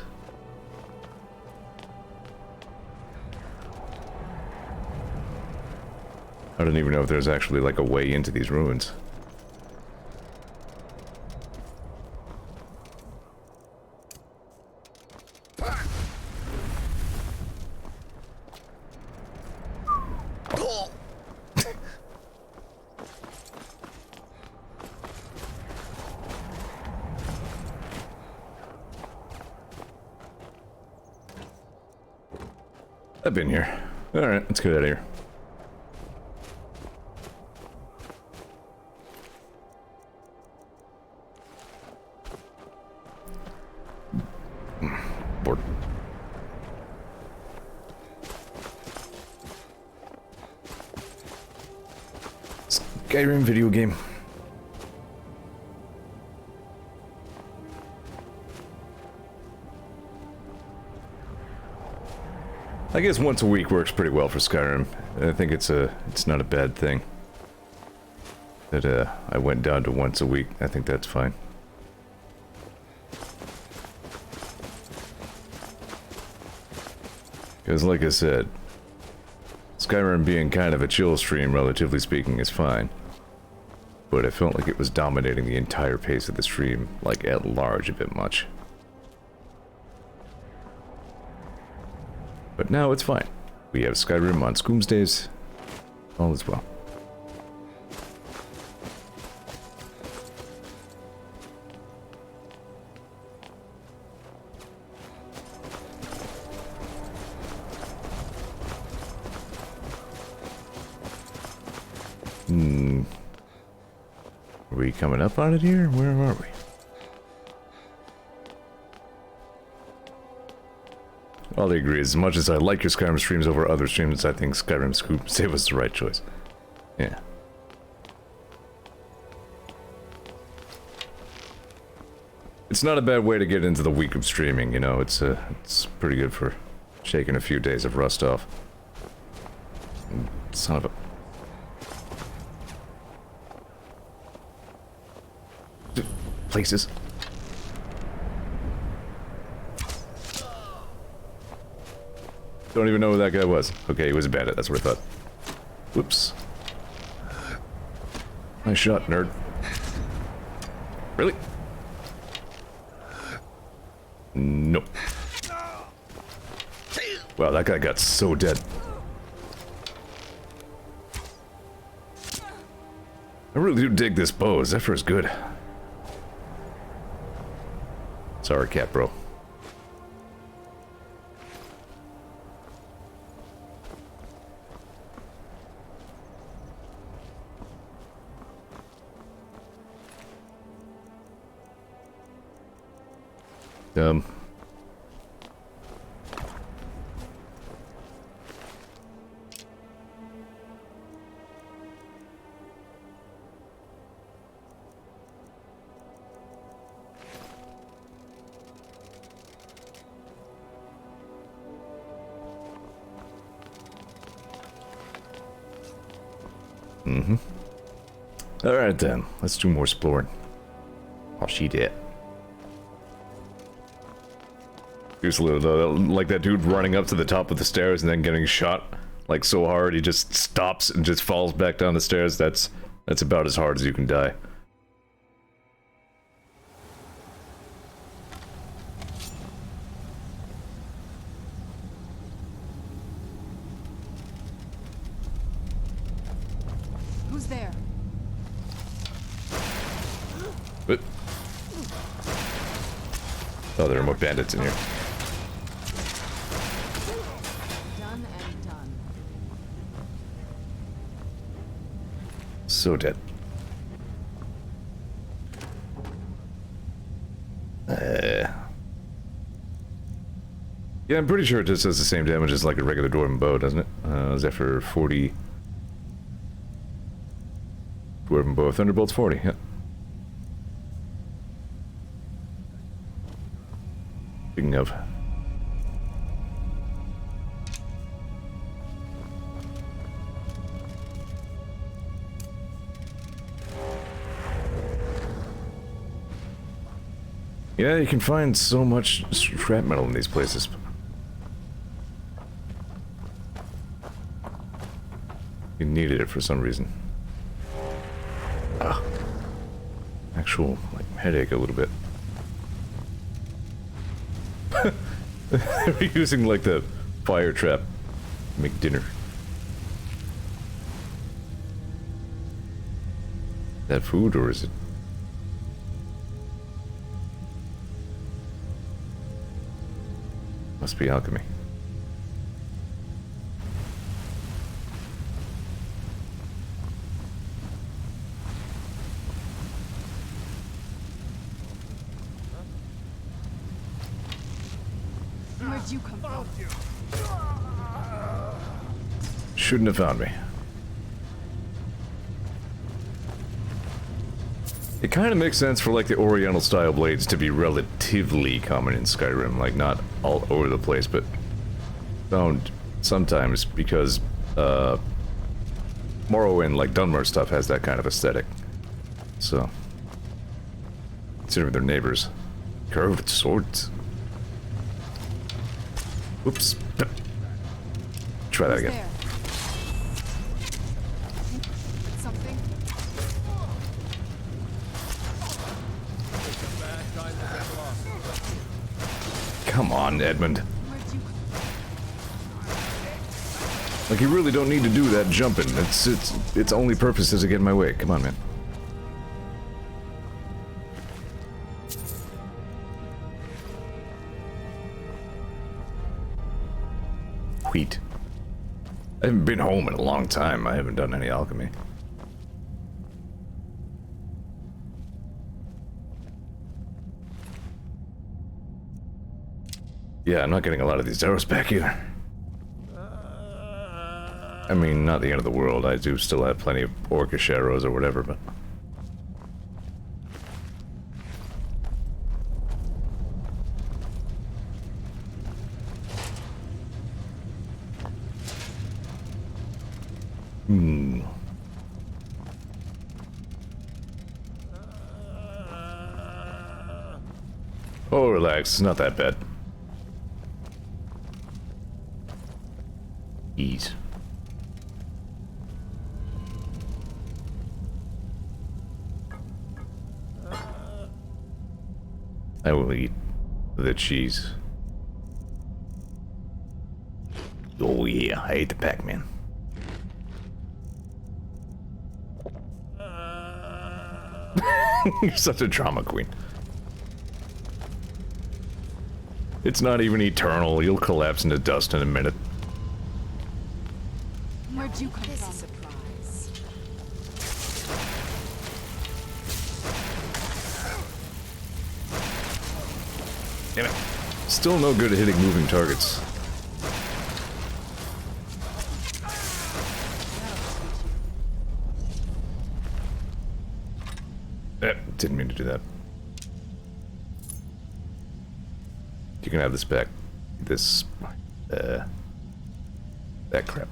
I don't even know if there's actually like a way into these ruins. I've been here. Alright, let's get out of here. Bored. Skyrim video game. I guess once a week works pretty well for Skyrim. I think it's not a bad thing. That I went down to once a week. I think that's fine. Because like I said, Skyrim being kind of a chill stream, relatively speaking, is fine. But I felt like it was dominating the entire pace of the stream, like at large a bit much. But now it's fine. We have Skyrim on Scoomsdays. All is well. Are we coming up on it here? Where are we? All I agree, as much as I like your Skyrim streams over other streams, I think Skyrim Scoop was the right choice. Yeah. It's not a bad way to get into the week of streaming, you know, it's pretty good for shaking a few days of rust off. Son of a... Places. Don't even know who that guy was. Okay, he was a bandit, that's what I thought. Whoops. Nice shot, nerd. Really? Nope. Wow, that guy got so dead. I really do dig this bow. Zephyr's good. Sorry, cat bro. Alright then, let's do more exploring. Oh, she did. Here's a little, like that dude running up to the top of the stairs and then getting shot, like so hard he just stops and just falls back down the stairs. That's about as hard as you can die. Who's there? But oh, there are more bandits in here. Done and done. So dead. Yeah, I'm pretty sure it just does the same damage as like a regular dwarven bow, doesn't it? Is that for 40? Dwarven bow, Thunderbolt's 40, yeah. Speaking of. Yeah, you can find so much scrap metal in these places. You needed it for some reason. Ah. Actual, like, headache a little bit. They're using, like, the fire trap to make dinner. Is that food, or is it... Must be alchemy. Where'd you come from? Shouldn't have found me. It kind of makes sense for like the Oriental style blades to be relatively common in Skyrim, like not all over the place, but found sometimes because Morrowind, like Dunmer stuff, has that kind of aesthetic. So, considering their neighbors, curved swords. Oops. Try that again. Something? Come on, Edmund. Like, you really don't need to do that jumping. Its only purpose is to get in my way. Come on, man. Wheat. I haven't been home in a long time. I haven't done any alchemy. Yeah, I'm not getting a lot of these arrows back either. I mean, not the end of the world. I do still have plenty of orcish arrows or whatever, but... Oh, relax. It's not that bad. Eat. I will eat the cheese. Oh yeah, I ate the Pac-Man. You're such a drama queen. It's not even eternal. You'll collapse into dust in a minute. Where'd you come from? Surprise. Damn it. Still no good at hitting moving targets. Didn't mean to do that. You can have this back. This, that crap.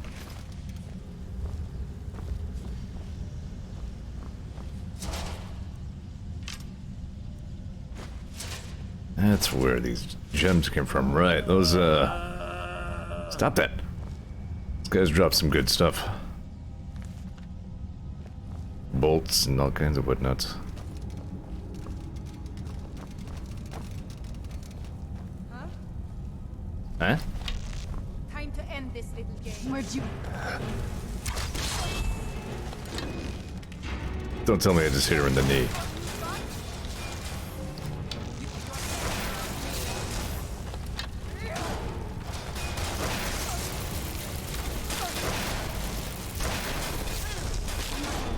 That's where these gems came from, right? Those, Stop that. These guys dropped some good stuff. Bolts and all kinds of whatnots. Huh? Time to end this little game. Where'd you... Don't tell me I just hit her in the knee.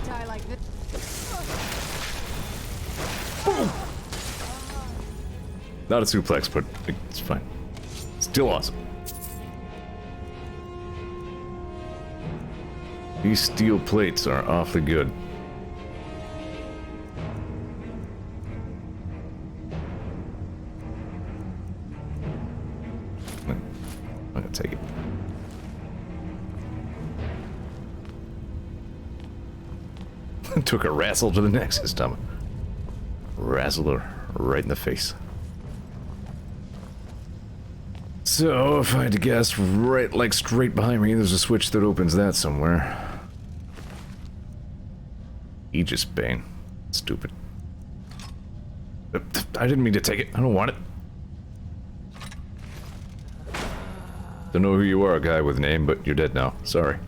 Die like this. Not a suplex, but it's fine. Still awesome. These steel plates are awfully good. I'm gonna take it. Took a wrestle to the Nexus stomach. Razzled her right in the face. So, if I had to guess, right, like straight behind me, there's a switch that opens that somewhere. Aegis Bane. Stupid. I didn't mean to take it. I don't want it. Don't know who you are, guy with a name, but you're dead now. Sorry.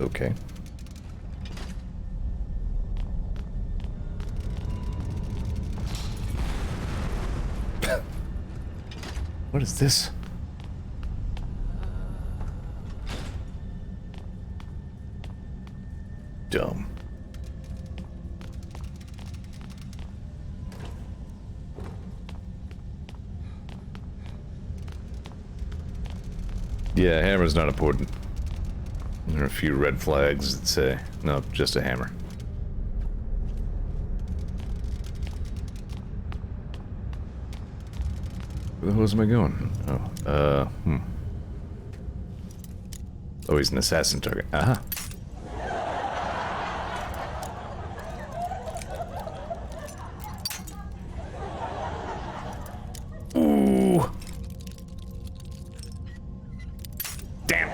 Okay. What is this? Dumb. Yeah, hammer's not important. There are a few red flags that say, no, just a hammer. Where the hell am I going? Oh, he's an assassin target. Aha. Ooh. Damn.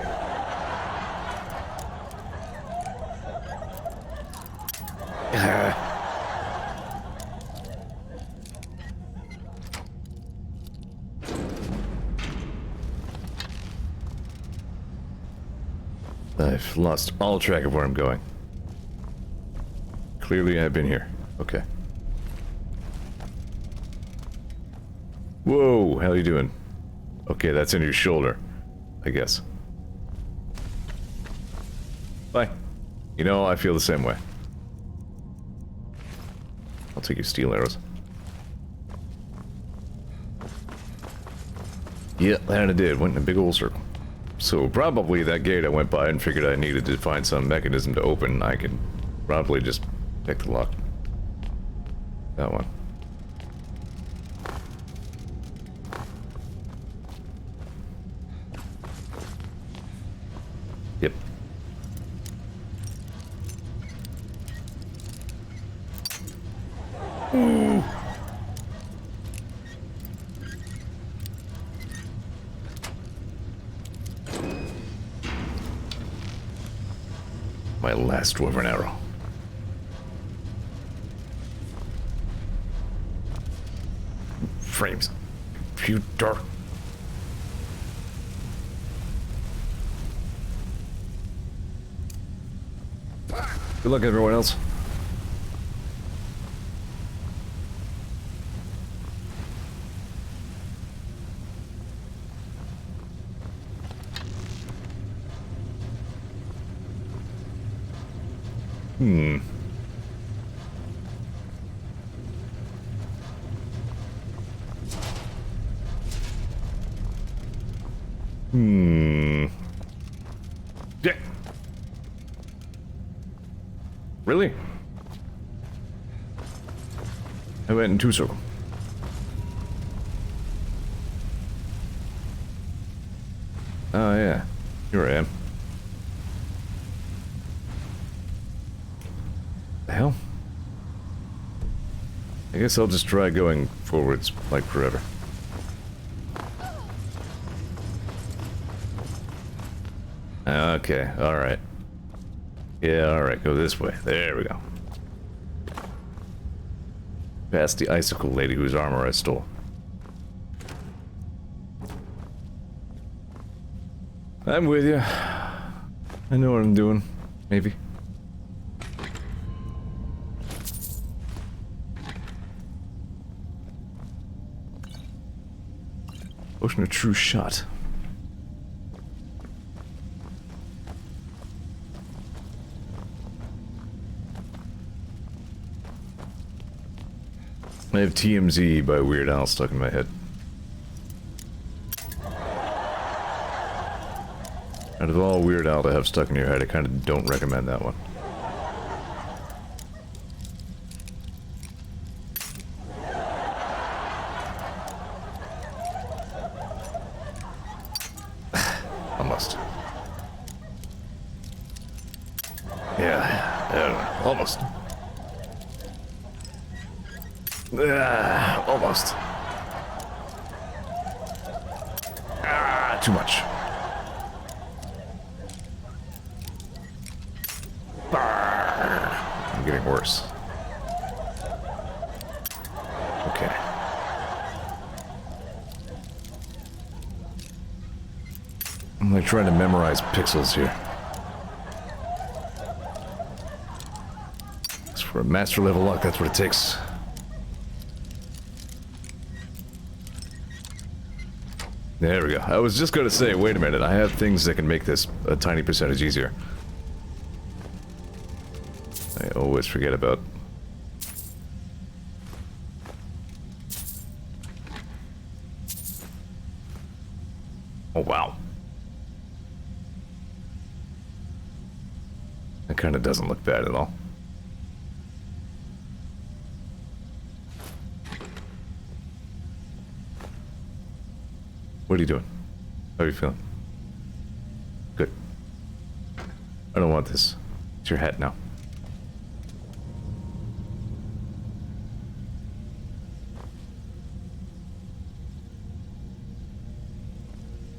I've lost all track of where I'm going. Clearly I've been here. Okay. Whoa, how you doing? Okay, that's in your shoulder, I guess. Bye. You know, I feel the same way. I'll take your steel arrows. Yeah, that I did. Went in a big old circle. So probably that gate I went by and figured I needed to find some mechanism to open. I can probably just pick the lock. That one. Yep. Ooh. My last dwarven arrow. Frames. Computer. Good luck, everyone else. Hmm. Yeah. Really? I went in two circles. Oh yeah, here I am. The hell? I guess I'll just try going forwards like forever. Okay, alright. Yeah, alright, go this way. There we go. Past the icicle lady whose armor I stole. I'm with you. I know what I'm doing. Maybe. Ocean of True Shot. I have TMZ by Weird Al stuck in my head. Out of all Weird Al to have stuck in your head, I kind of don't recommend that one. Almost. Yeah, almost. Almost. Too much. I'm getting worse. Okay. I'm like trying to memorize pixels here. It's for a master level luck, that's what it takes. There we go. I was just gonna say, wait a minute, I have things that can make this a tiny percentage easier. I always forget about. Oh, wow. That kind of doesn't look bad at all. What are you doing? How are you feeling? Good. I don't want this. It's your hat now.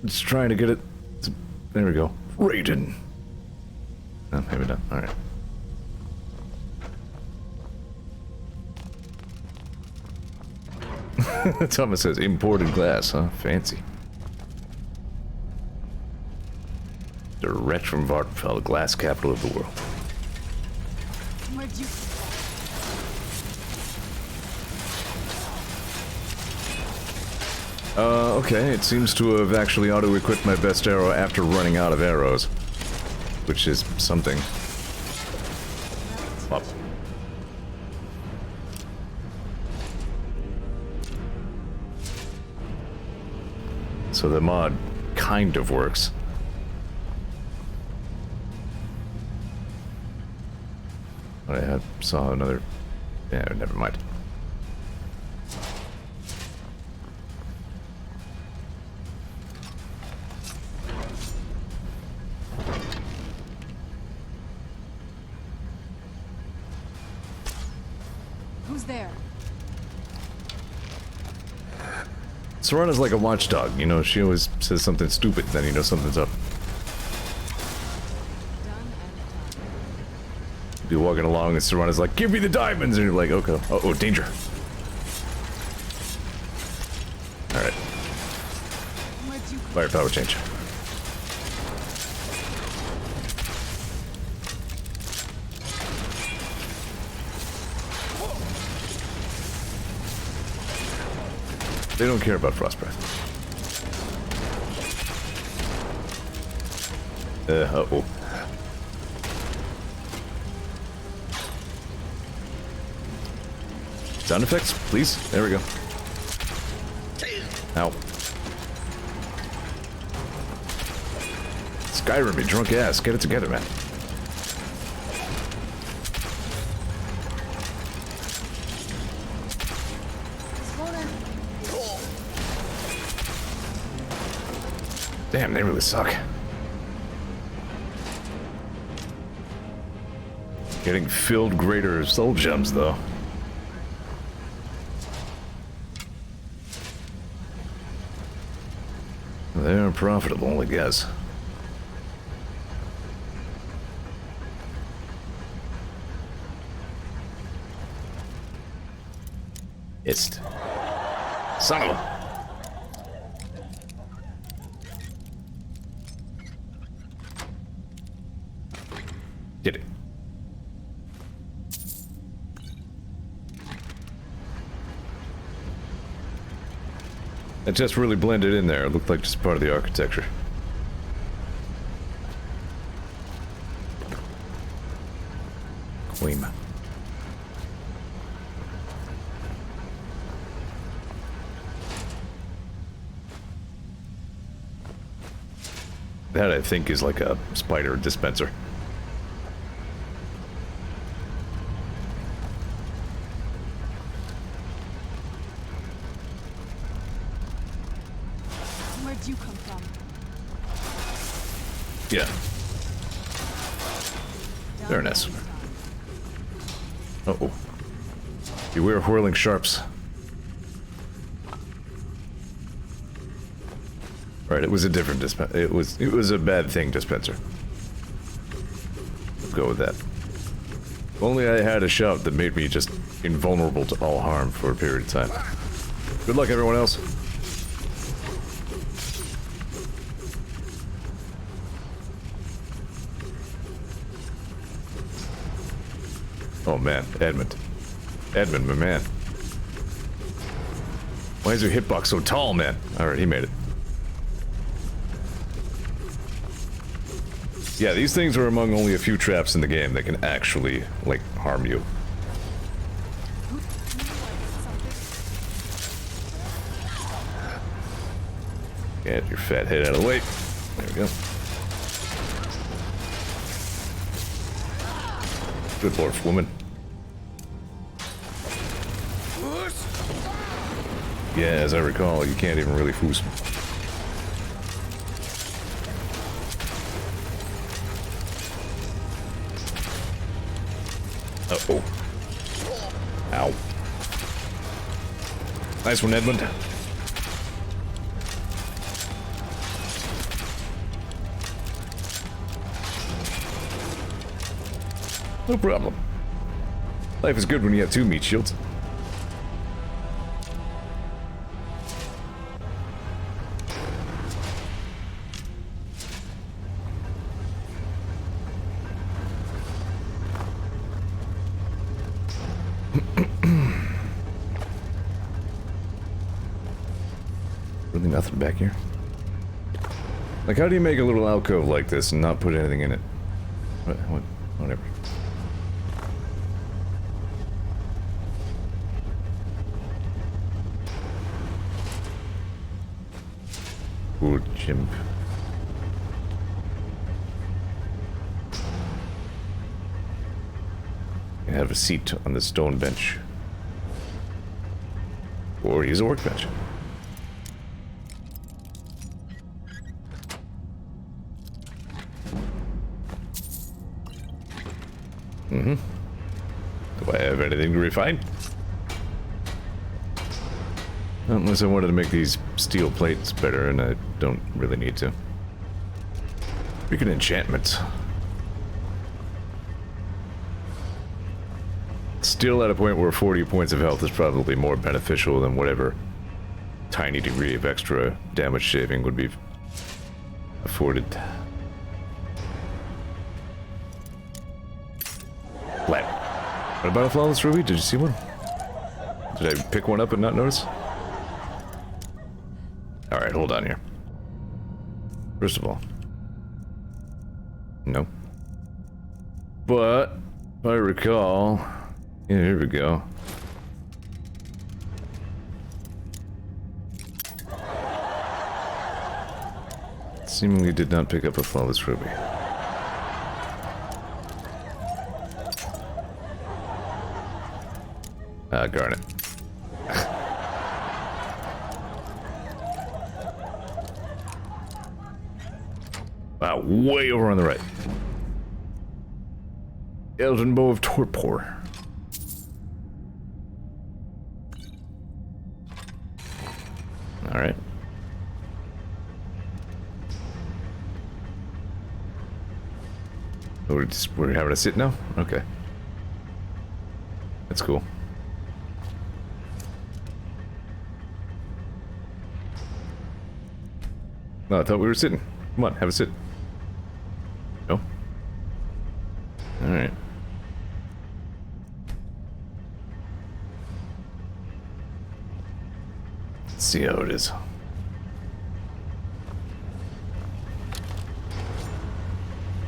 Just trying to get it. There we go. Raiden. No, maybe not. Alright. Thomas says imported glass, huh? Fancy. Direct from Vardenfell, the glass capital of the world. Where'd you... Okay, it seems to have actually auto-equipped my best arrow after running out of arrows. Which is something. Up. So the mod kind of works. I saw another... Yeah, never mind. Who's there? Serana's like a watchdog, you know, she always says something stupid, then you know something's up. Be walking along and Serana's like, give me the diamonds! And you're like, okay, uh-oh, danger. Alright. Firepower change. They don't care about frost breath. Uh-oh. Sound effects, please. There we go. Ow. Skyrim, you drunk ass. Get it together, man. Damn, they really suck. Getting filled greater soul gems, though. They're profitable, I guess. Ist. Son of a... Did it. It just really blended in there. It looked like just part of the architecture. Queen. That, I think, is like a spider dispenser. Where'd you come from? Yeah. Very nice. Uh-oh. Beware of whirling sharps. Right, it was a different dispenser. It was a bad thing dispenser. Let's go with that. If only I had a shot that made me just invulnerable to all harm for a period of time. Good luck, everyone else. Oh man, Edmund. Edmund, my man. Why is your hitbox so tall, man? Alright, he made it. Yeah, these things are among only a few traps in the game that can actually, like, harm you. Get your fat head out of the way. There we go. Good lord, woman. Yeah, as I recall, you can't even really foos. Uh-oh. Ow. Nice one, Edmund. No problem. Life is good when you have two meat shields. Really nothing back here? Like, how do you make a little alcove like this and not put anything in it? Whatever. Poor chimp. You have a seat on the stone bench. Or use a workbench. Mm-hmm. Do I have anything to refine? Unless I wanted to make these steel plates better, and I don't really need to. Freaking enchantments. Still at a point where 40 points of health is probably more beneficial than whatever tiny degree of extra damage saving would be afforded. What about a flawless ruby? Did you see one? Did I pick one up and not notice? Alright, hold on here. First of all. No. But, if I recall... Yeah, here we go. Seemingly did not pick up a flawless ruby. Garnet. Wow, way over on the right. Elden Bow of Torpor. Alright. We're having a sit now? Okay. That's cool. No, I thought we were sitting. Come on, have a sit. No? Alright. Let's see how it is.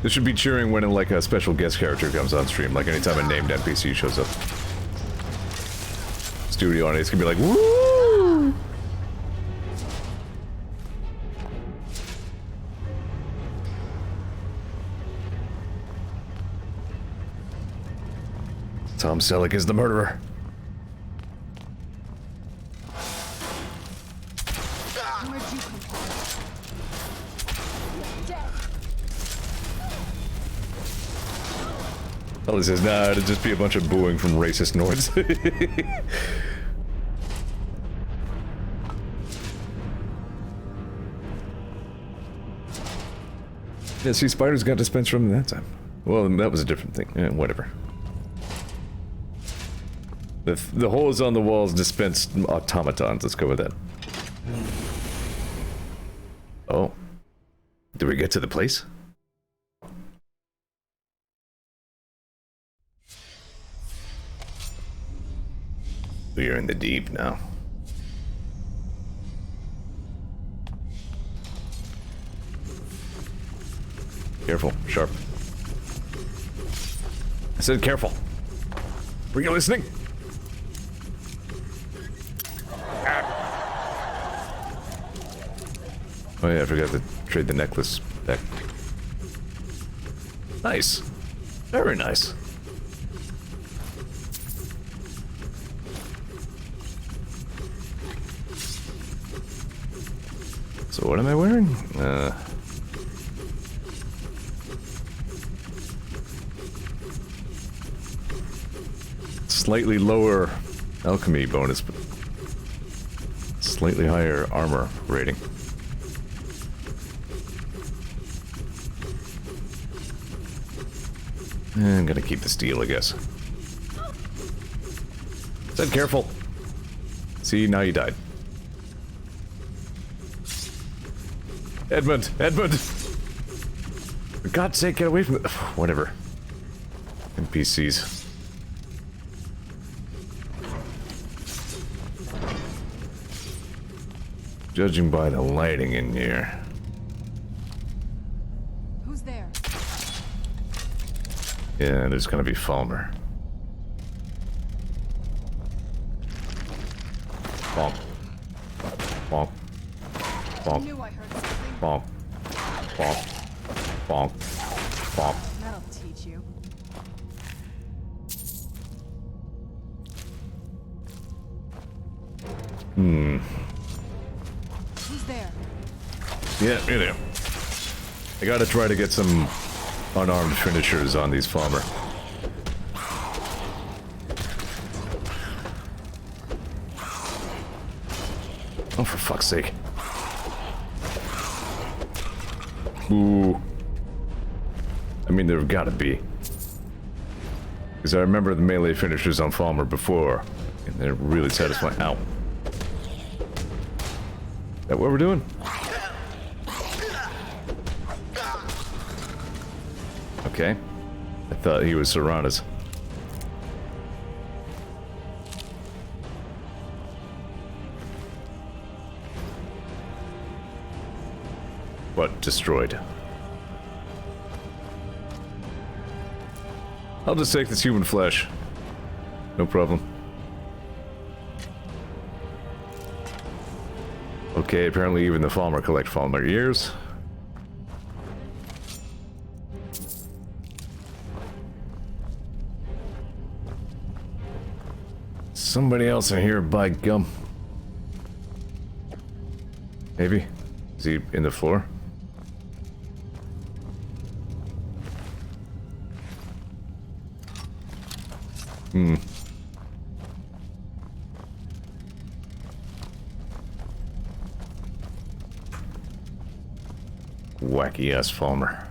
This should be cheering when like a special guest character comes on stream, like anytime a named NPC shows up. Studio audience can be like, woo! Tom Selleck is the murderer. Ellie says, nah, it'd just be a bunch of booing from racist Nords. Yeah, see, spiders got dispensed from that time. Well, that was a different thing. Yeah, whatever. The holes on the walls dispensed automatons. Let's go with that. Oh. Did we get to the place? We are in the deep now. Careful, sharp. I said careful. Were you listening? Oh yeah, I forgot to trade the necklace back. Nice. Very nice. So what am I wearing? Slightly lower alchemy bonus, but slightly higher armor rating. I'm gonna keep the steel, I guess. Said careful. See, now you died. Edmund! Edmund! For God's sake, get away from it. Whatever. NPCs. Judging by the lighting in here. Who's there? Yeah, there's gonna be Falmer. Bonk. Bonk. Bonk. Bonk. Bonk. Bonk. Bonk. That'll teach you. Hmm. Who's there? Yeah, you know. I gotta try to get some unarmed finishers on these Falmer. Oh, for fuck's sake. Ooh. I mean, there've gotta be. Because I remember the melee finishers on Falmer before, and they're really satisfying. Ow. Is that what we're doing? Okay. I thought he was Serrana's. But destroyed. I'll just take this human flesh. No problem. Okay, apparently even the Falmer collect Falmer ears. Somebody else in here, by gum. Maybe? Is he in the floor? Hmm. Wacky ass Falmer.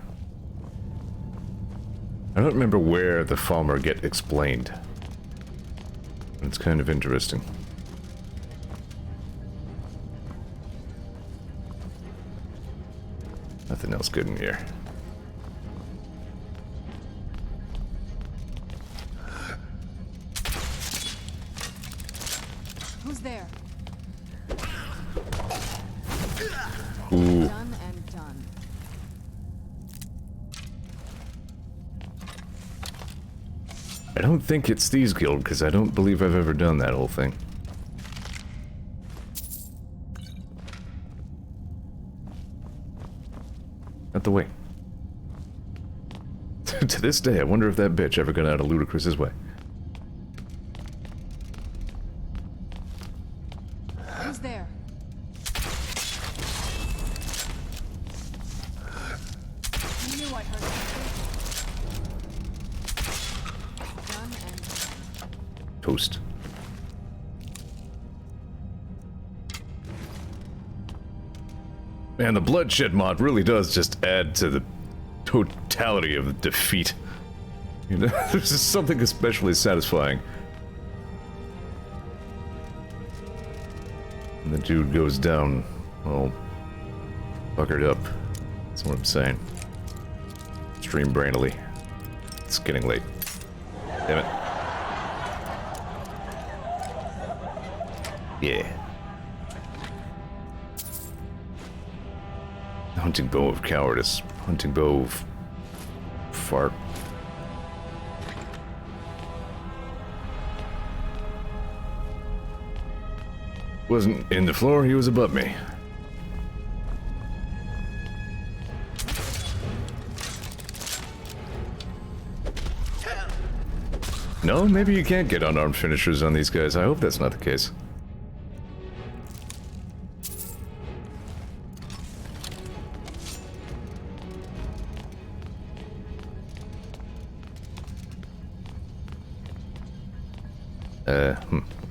I don't remember where the Falmer get explained. It's kind of interesting. Nothing else good in here. Who's there? Ooh. Done and done. I don't think it's Thieves Guild, because I don't believe I've ever done that whole thing. Out the way. To this day, I wonder if that bitch ever got out of Ludacris's way. Who's there? I knew I heard something. Done and... Toast. Man, the bloodshed mod really does just add to the totality of the defeat. You know, there's just something especially satisfying. And the dude goes down, all fuckered up. That's what I'm saying. Stream brainily. It's getting late. Damn it. Yeah. Hunting bow of cowardice. Hunting bow of fart. Wasn't in the floor, he was above me. No, maybe you can't get unarmed finishers on these guys. I hope that's not the case.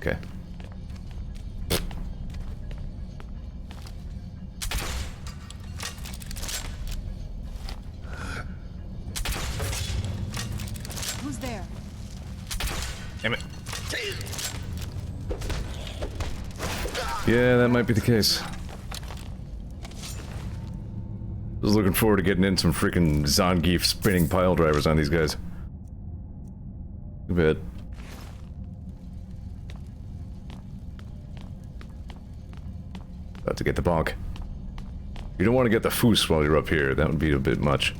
Okay. Who's there? Damn it. Yeah, that might be the case. Was looking forward to getting in some freaking Zangief spinning pile drivers on these guys. Too bad. About to get the bonk. You don't want to get the foos while you're up here. That would be a bit much.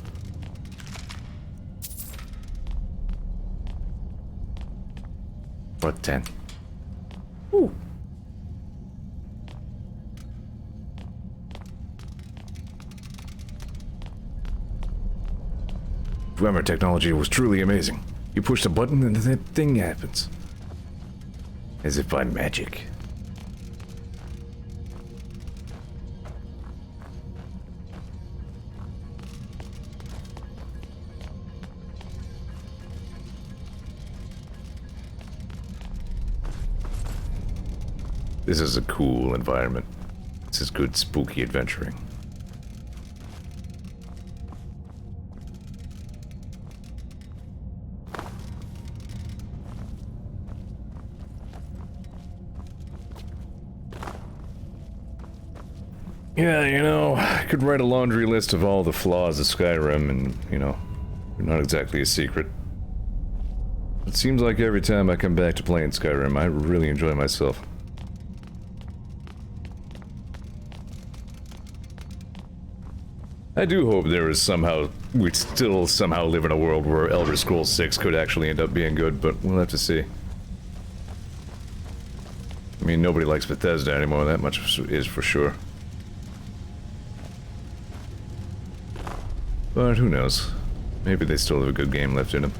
What 10? Ooh. Grammar technology was truly amazing. You push the button and that thing happens. As if by magic. This is a cool environment. This is good spooky adventuring. Yeah, you know, I could write a laundry list of all the flaws of Skyrim and, you know, they're not exactly a secret. It seems like every time I come back to playing Skyrim, I really enjoy myself. I do hope there is somehow, we'd still somehow live in a world where Elder Scrolls 6 could actually end up being good, but we'll have to see. I mean, nobody likes Bethesda anymore, that much is for sure. But who knows? Maybe they still have a good game left in them.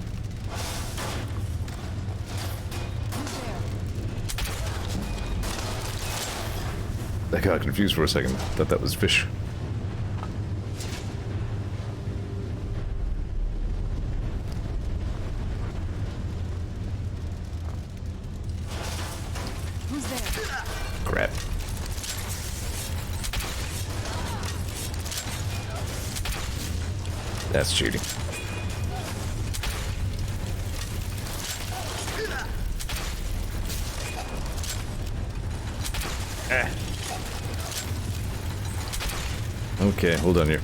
I got confused for a second. Thought that was fish. Who's there? Crap. That's cheating. Okay, hold on here.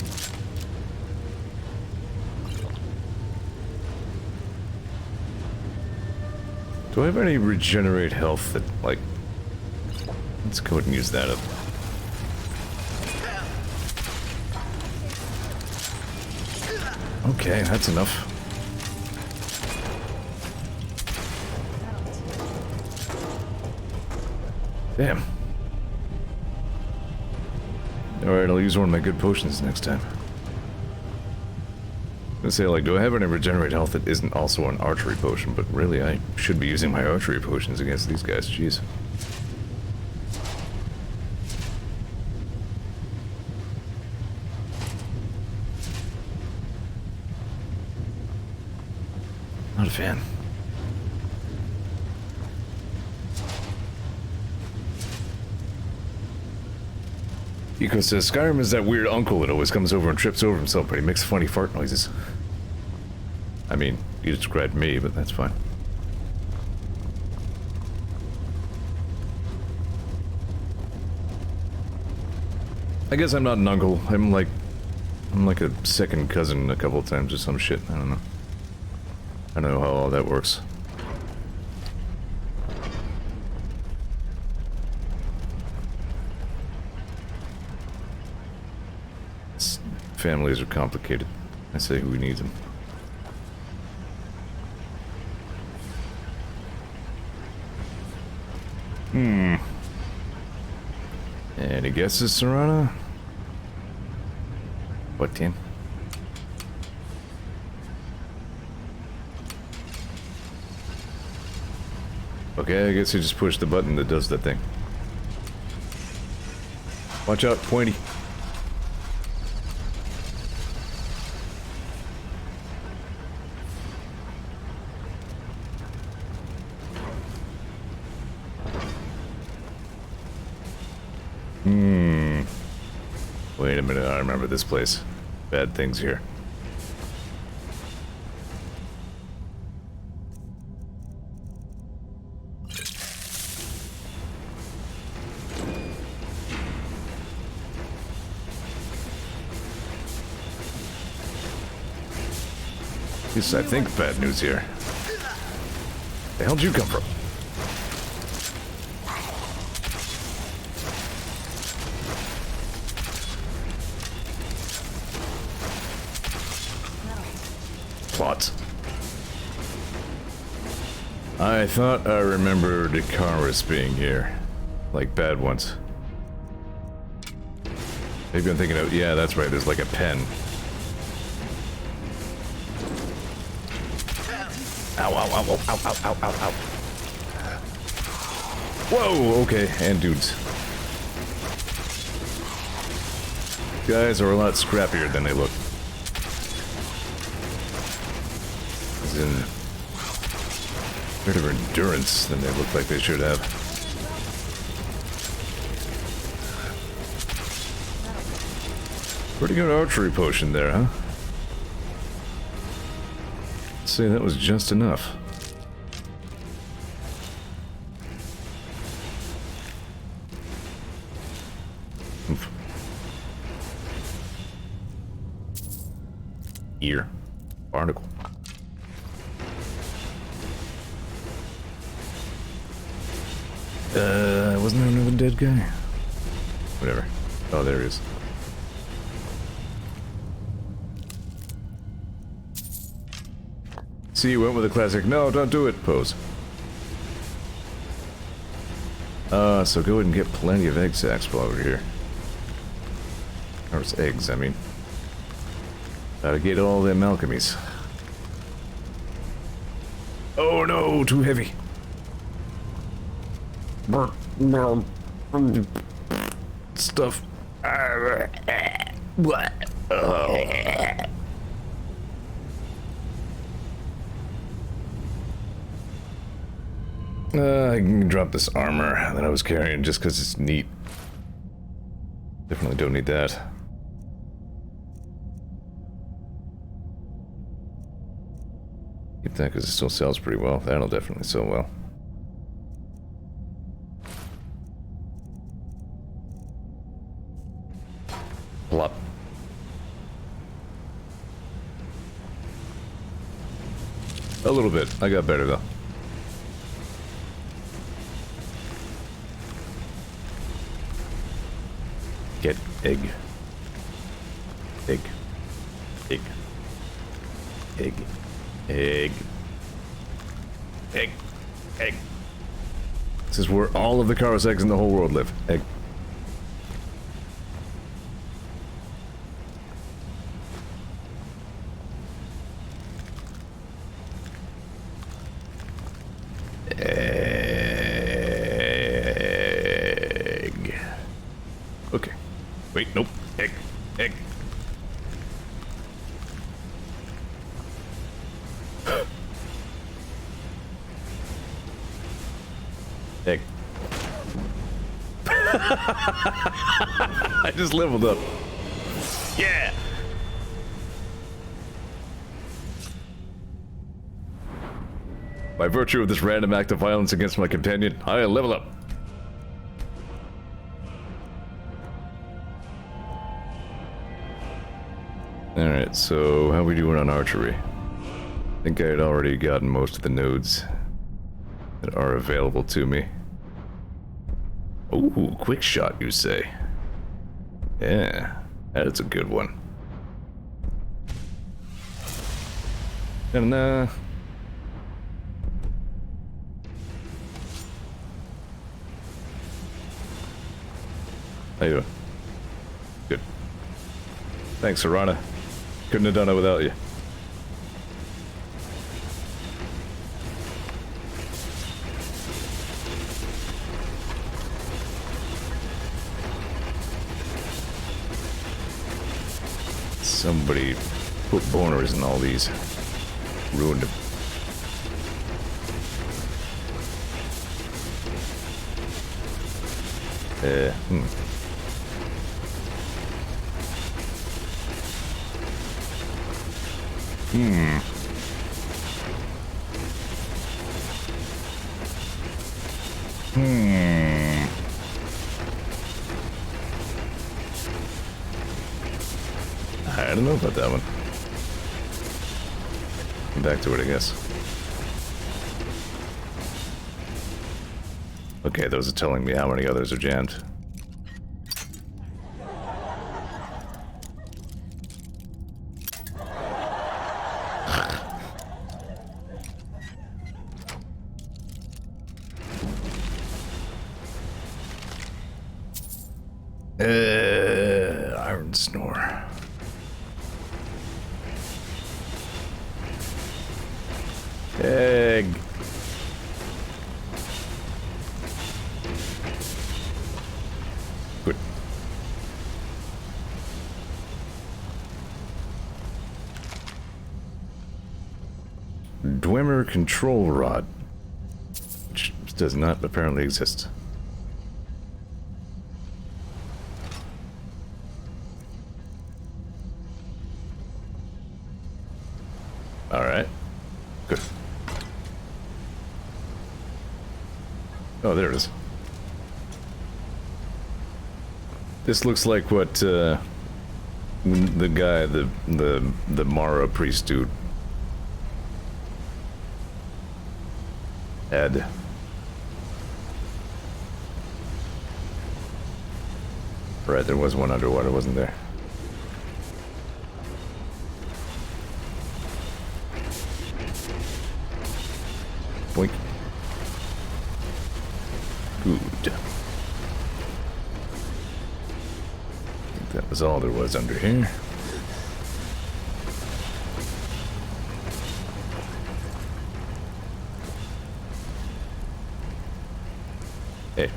Do I have any regenerate health that, like... Let's go ahead and use that up. Okay, that's enough. Damn. Alright, I'll use one of my good potions next time. I'm gonna say, like, do I have any regenerate health that isn't also an archery potion? But really, I should be using my archery potions against these guys. Jeez. Not a fan. Eco says, Skyrim is that weird uncle that always comes over and trips over himself, but he makes funny fart noises. I mean, you described me, but that's fine. I guess I'm not an uncle. I'm like a second cousin a couple of times or some shit. I don't know. I don't know how all that works. Families are complicated. I say who needs them. Any guesses, Serana? What team? Okay, I guess you just push the button that does that thing. Watch out, pointy. Wait a minute, I remember this place. Bad things here. At least I think bad news here. The hell did you come from? Plots. I thought I remembered Icarus being here. Like bad ones. Maybe I'm thinking of, yeah, that's right, there's like a pen. Ow, ow, ow, ow, ow, ow, ow, ow, ow. Whoa, okay, and dudes. Guys are a lot scrappier than they look. As in, better endurance than they look like they should have. Pretty good archery potion there, huh? I'd say that was just enough. Oof. Ear. Barnacle. Wasn't there another dead guy? Whatever. Oh, there he is. See, you went with a classic, no, don't do it pose. So go ahead and get plenty of egg sacs while we're here. Or it's eggs, I mean. Gotta get all them alchemies. Oh no, too heavy. Stuff. What? I can drop this armor that I was carrying just because it's neat. Definitely don't need that. Keep that because it still sells pretty well. That'll definitely sell well. Plop. A little bit. I got better though. Get egg. Egg. Egg. Egg. Egg. Egg. Egg. This is where all of the Karos eggs in the whole world live. Egg. Egg. Okay. Wait, nope. Egg. Egg. Egg. I just leveled up. Yeah! By virtue of this random act of violence against my companion, I level up. Alright, so how we doing on archery? I think I had already gotten most of the nodes that are available to me. Ooh, quick shot, you say? Yeah, that's a good one. And how you doing? Good. Thanks, Serana. Couldn't have done it without you. Somebody put boners in all these. Ruined them. I don't know about that one. Come back to it, I guess. Okay, those are telling me how many others are jammed. Iron Snore. Egg. Good. Dwemer control rod, which does not apparently exist. All right. Good. Oh, there it is. This looks like what the guy, the Moth Priest dude had. Right, there was one underwater, wasn't there? Boink. Good. I think that was all there was under here. Hey.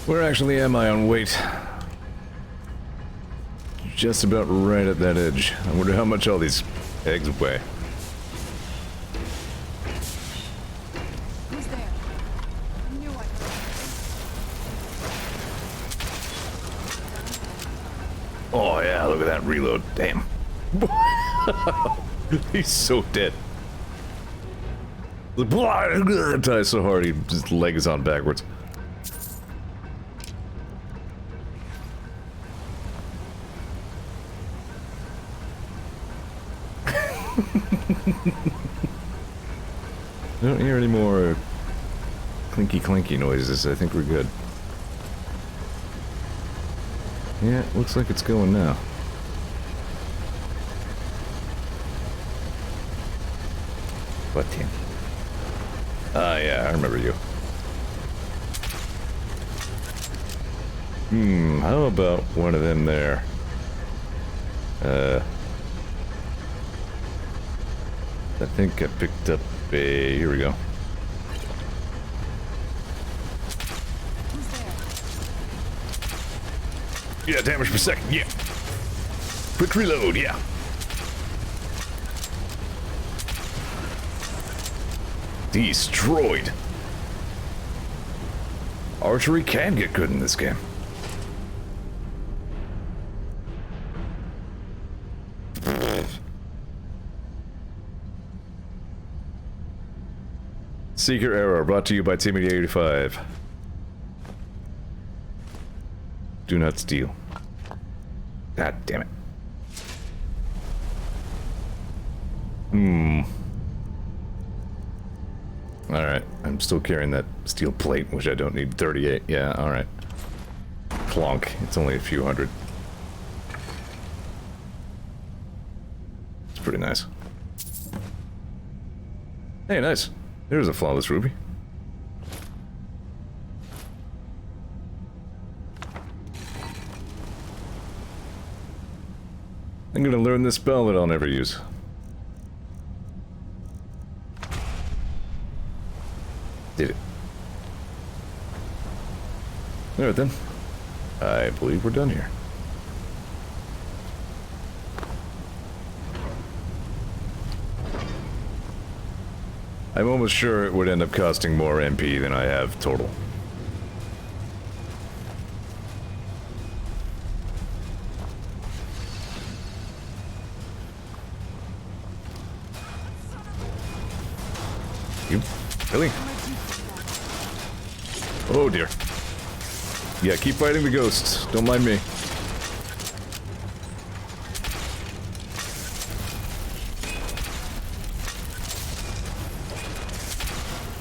Where actually am I on weight? Just about right at that edge. I wonder how much all these eggs weigh. Who's there? I knew I Oh yeah, look at that reload. Damn. He's so dead. The ties so hard, his leg is on backwards. I don't hear any more clinky clinky noises. I think we're good. Yeah, it looks like it's going now. What team? Ah, yeah, I remember you. How about one of them there? I think I picked up a... Here we go. Yeah, damage per second, yeah. Quick reload, yeah. Destroyed. Archery can get good in this game. Seeker Error, brought to you by Timmy85. Do not steal. God damn it. Alright, I'm still carrying that steel plate, which I don't need 38. Yeah, alright. Plonk, it's only a few hundred. It's pretty nice. Hey, nice. There's a flawless ruby. I'm gonna learn this spell that I'll never use. Did it. Alright then. I believe we're done here. I'm almost sure it would end up costing more MP than I have total. You? Really? Oh dear. Yeah, keep fighting the ghosts. Don't mind me.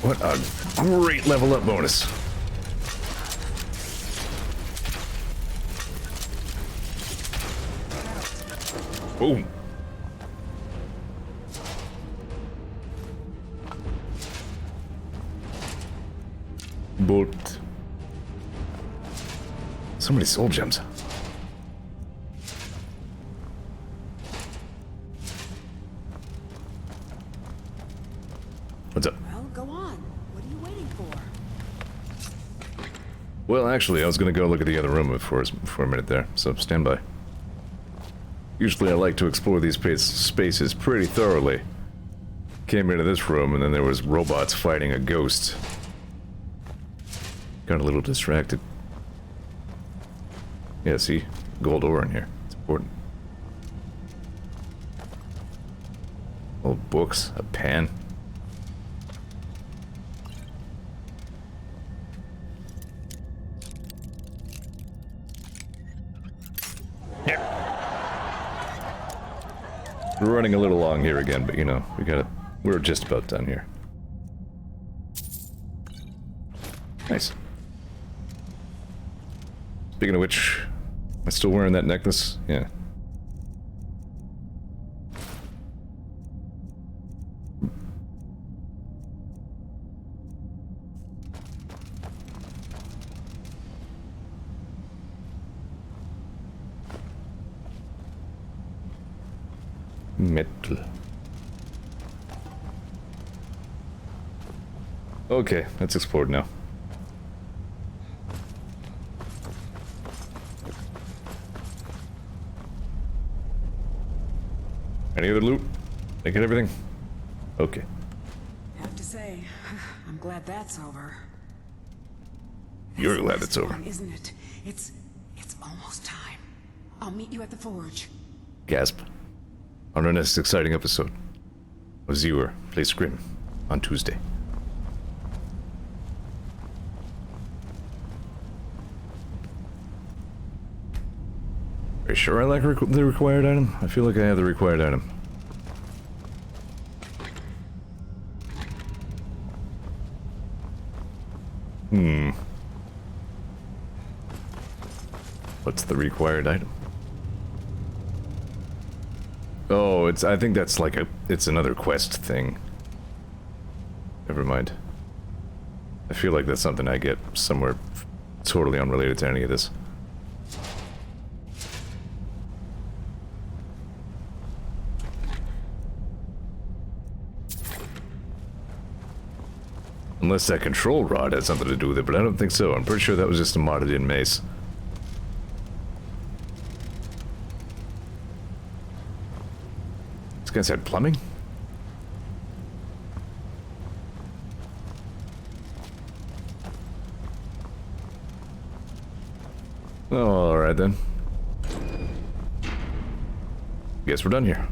What a great level up bonus. Boom. But so many soul gems. What's up? Well, go on. What are you waiting for? Well, actually, I was gonna go look at the other room for a minute there, so stand by. Usually I like to explore these spaces pretty thoroughly. Came into this room and then there was robots fighting a ghost. Got a little distracted. Yeah, see? Gold ore in here. It's important. Old books, a pen. We're running a little long here again, but you know, we're just about done here. Nice. Speaking of which, am I still wearing that necklace? Yeah. Metal. Okay, that's explored now. Any other loot? Did I get everything? Okay. Have to say, I'm glad that's over. You're glad it's over. Isn't it? It's almost time. I'll meet you at the forge. Gasp. On our next exciting episode of Zeor plays Skyrim on Tuesday. Are you sure I like the required item? I feel like I have the required item. What's the required item? Oh, I think that's like it's another quest thing. Never mind. I feel like that's something I get somewhere totally unrelated to any of this. Unless that control rod had something to do with it, but I don't think so. I'm pretty sure that was just a modded in mace. This guy said plumbing? Oh, alright then. Guess we're done here.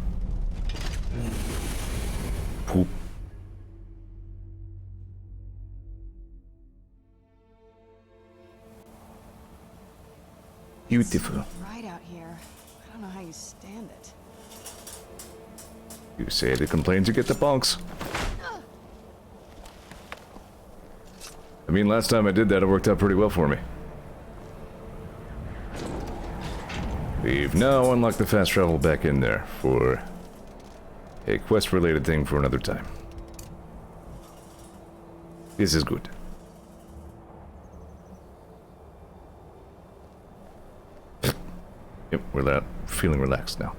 Poop. Beautiful. Right out here. I don't know how you stand it. You say the complaints, you get the bonks. I mean, last time I did that, it worked out pretty well for me. We've now unlocked the fast travel back in there for a quest-related thing for another time. This is good. Yep, we're feeling relaxed now.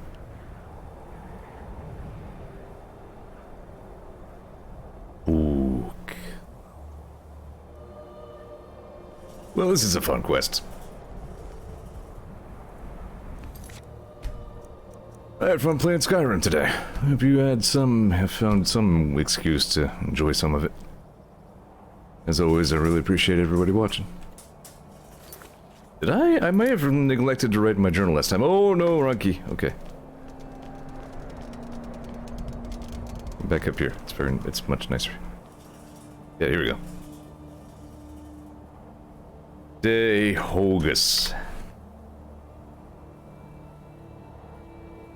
Ook. Well, this is a fun quest. I had fun playing Skyrim today. Hope you have found some excuse to enjoy some of it. As always, I really appreciate everybody watching. Did I may have neglected to write in my journal last time. Oh no, wrong key. Okay. Back up here. It's much nicer. Yeah, here we go. Day Hogus.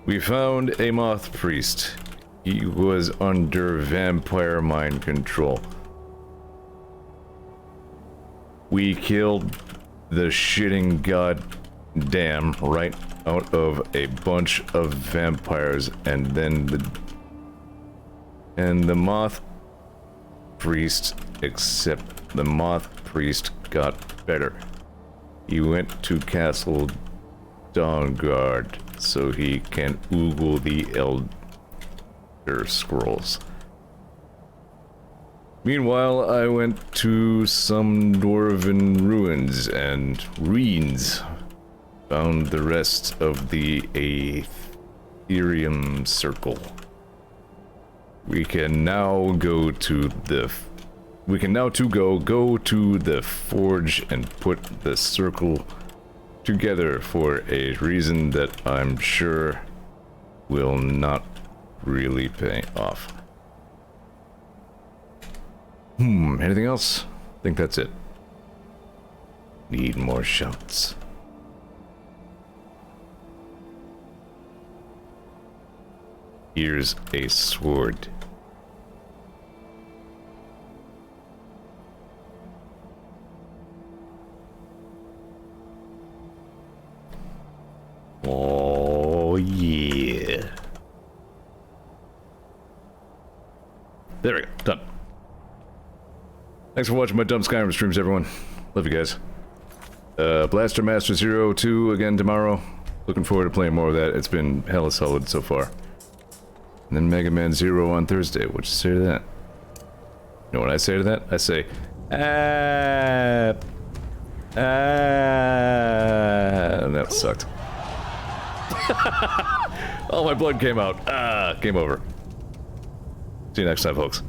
We found a Moth Priest. He was under vampire mind control. We killed the shitting goddamn right out of a bunch of vampires, and then the Moth Priest, except the Moth Priest got better. He went to Castle Dawnguard so he can oogle the Elder Scrolls. Meanwhile, I went to some dwarven ruins and found the rest of the Aetherium Circle. We can now go to the forge and put the circle together for a reason that I'm sure will not really pay off. Anything else? I think that's it. Need more shouts. Here's a sword. Oh yeah. There we go. Done. Thanks for watching my dumb Skyrim streams, everyone. Love you guys. Blaster Master 02 again tomorrow. Looking forward to playing more of that. It's been hella solid so far. And then Mega Man Zero on Thursday. What you say to that? You know what I say to that? I say, and that sucked. Oh, my blood came out. Game over. See you next time, folks.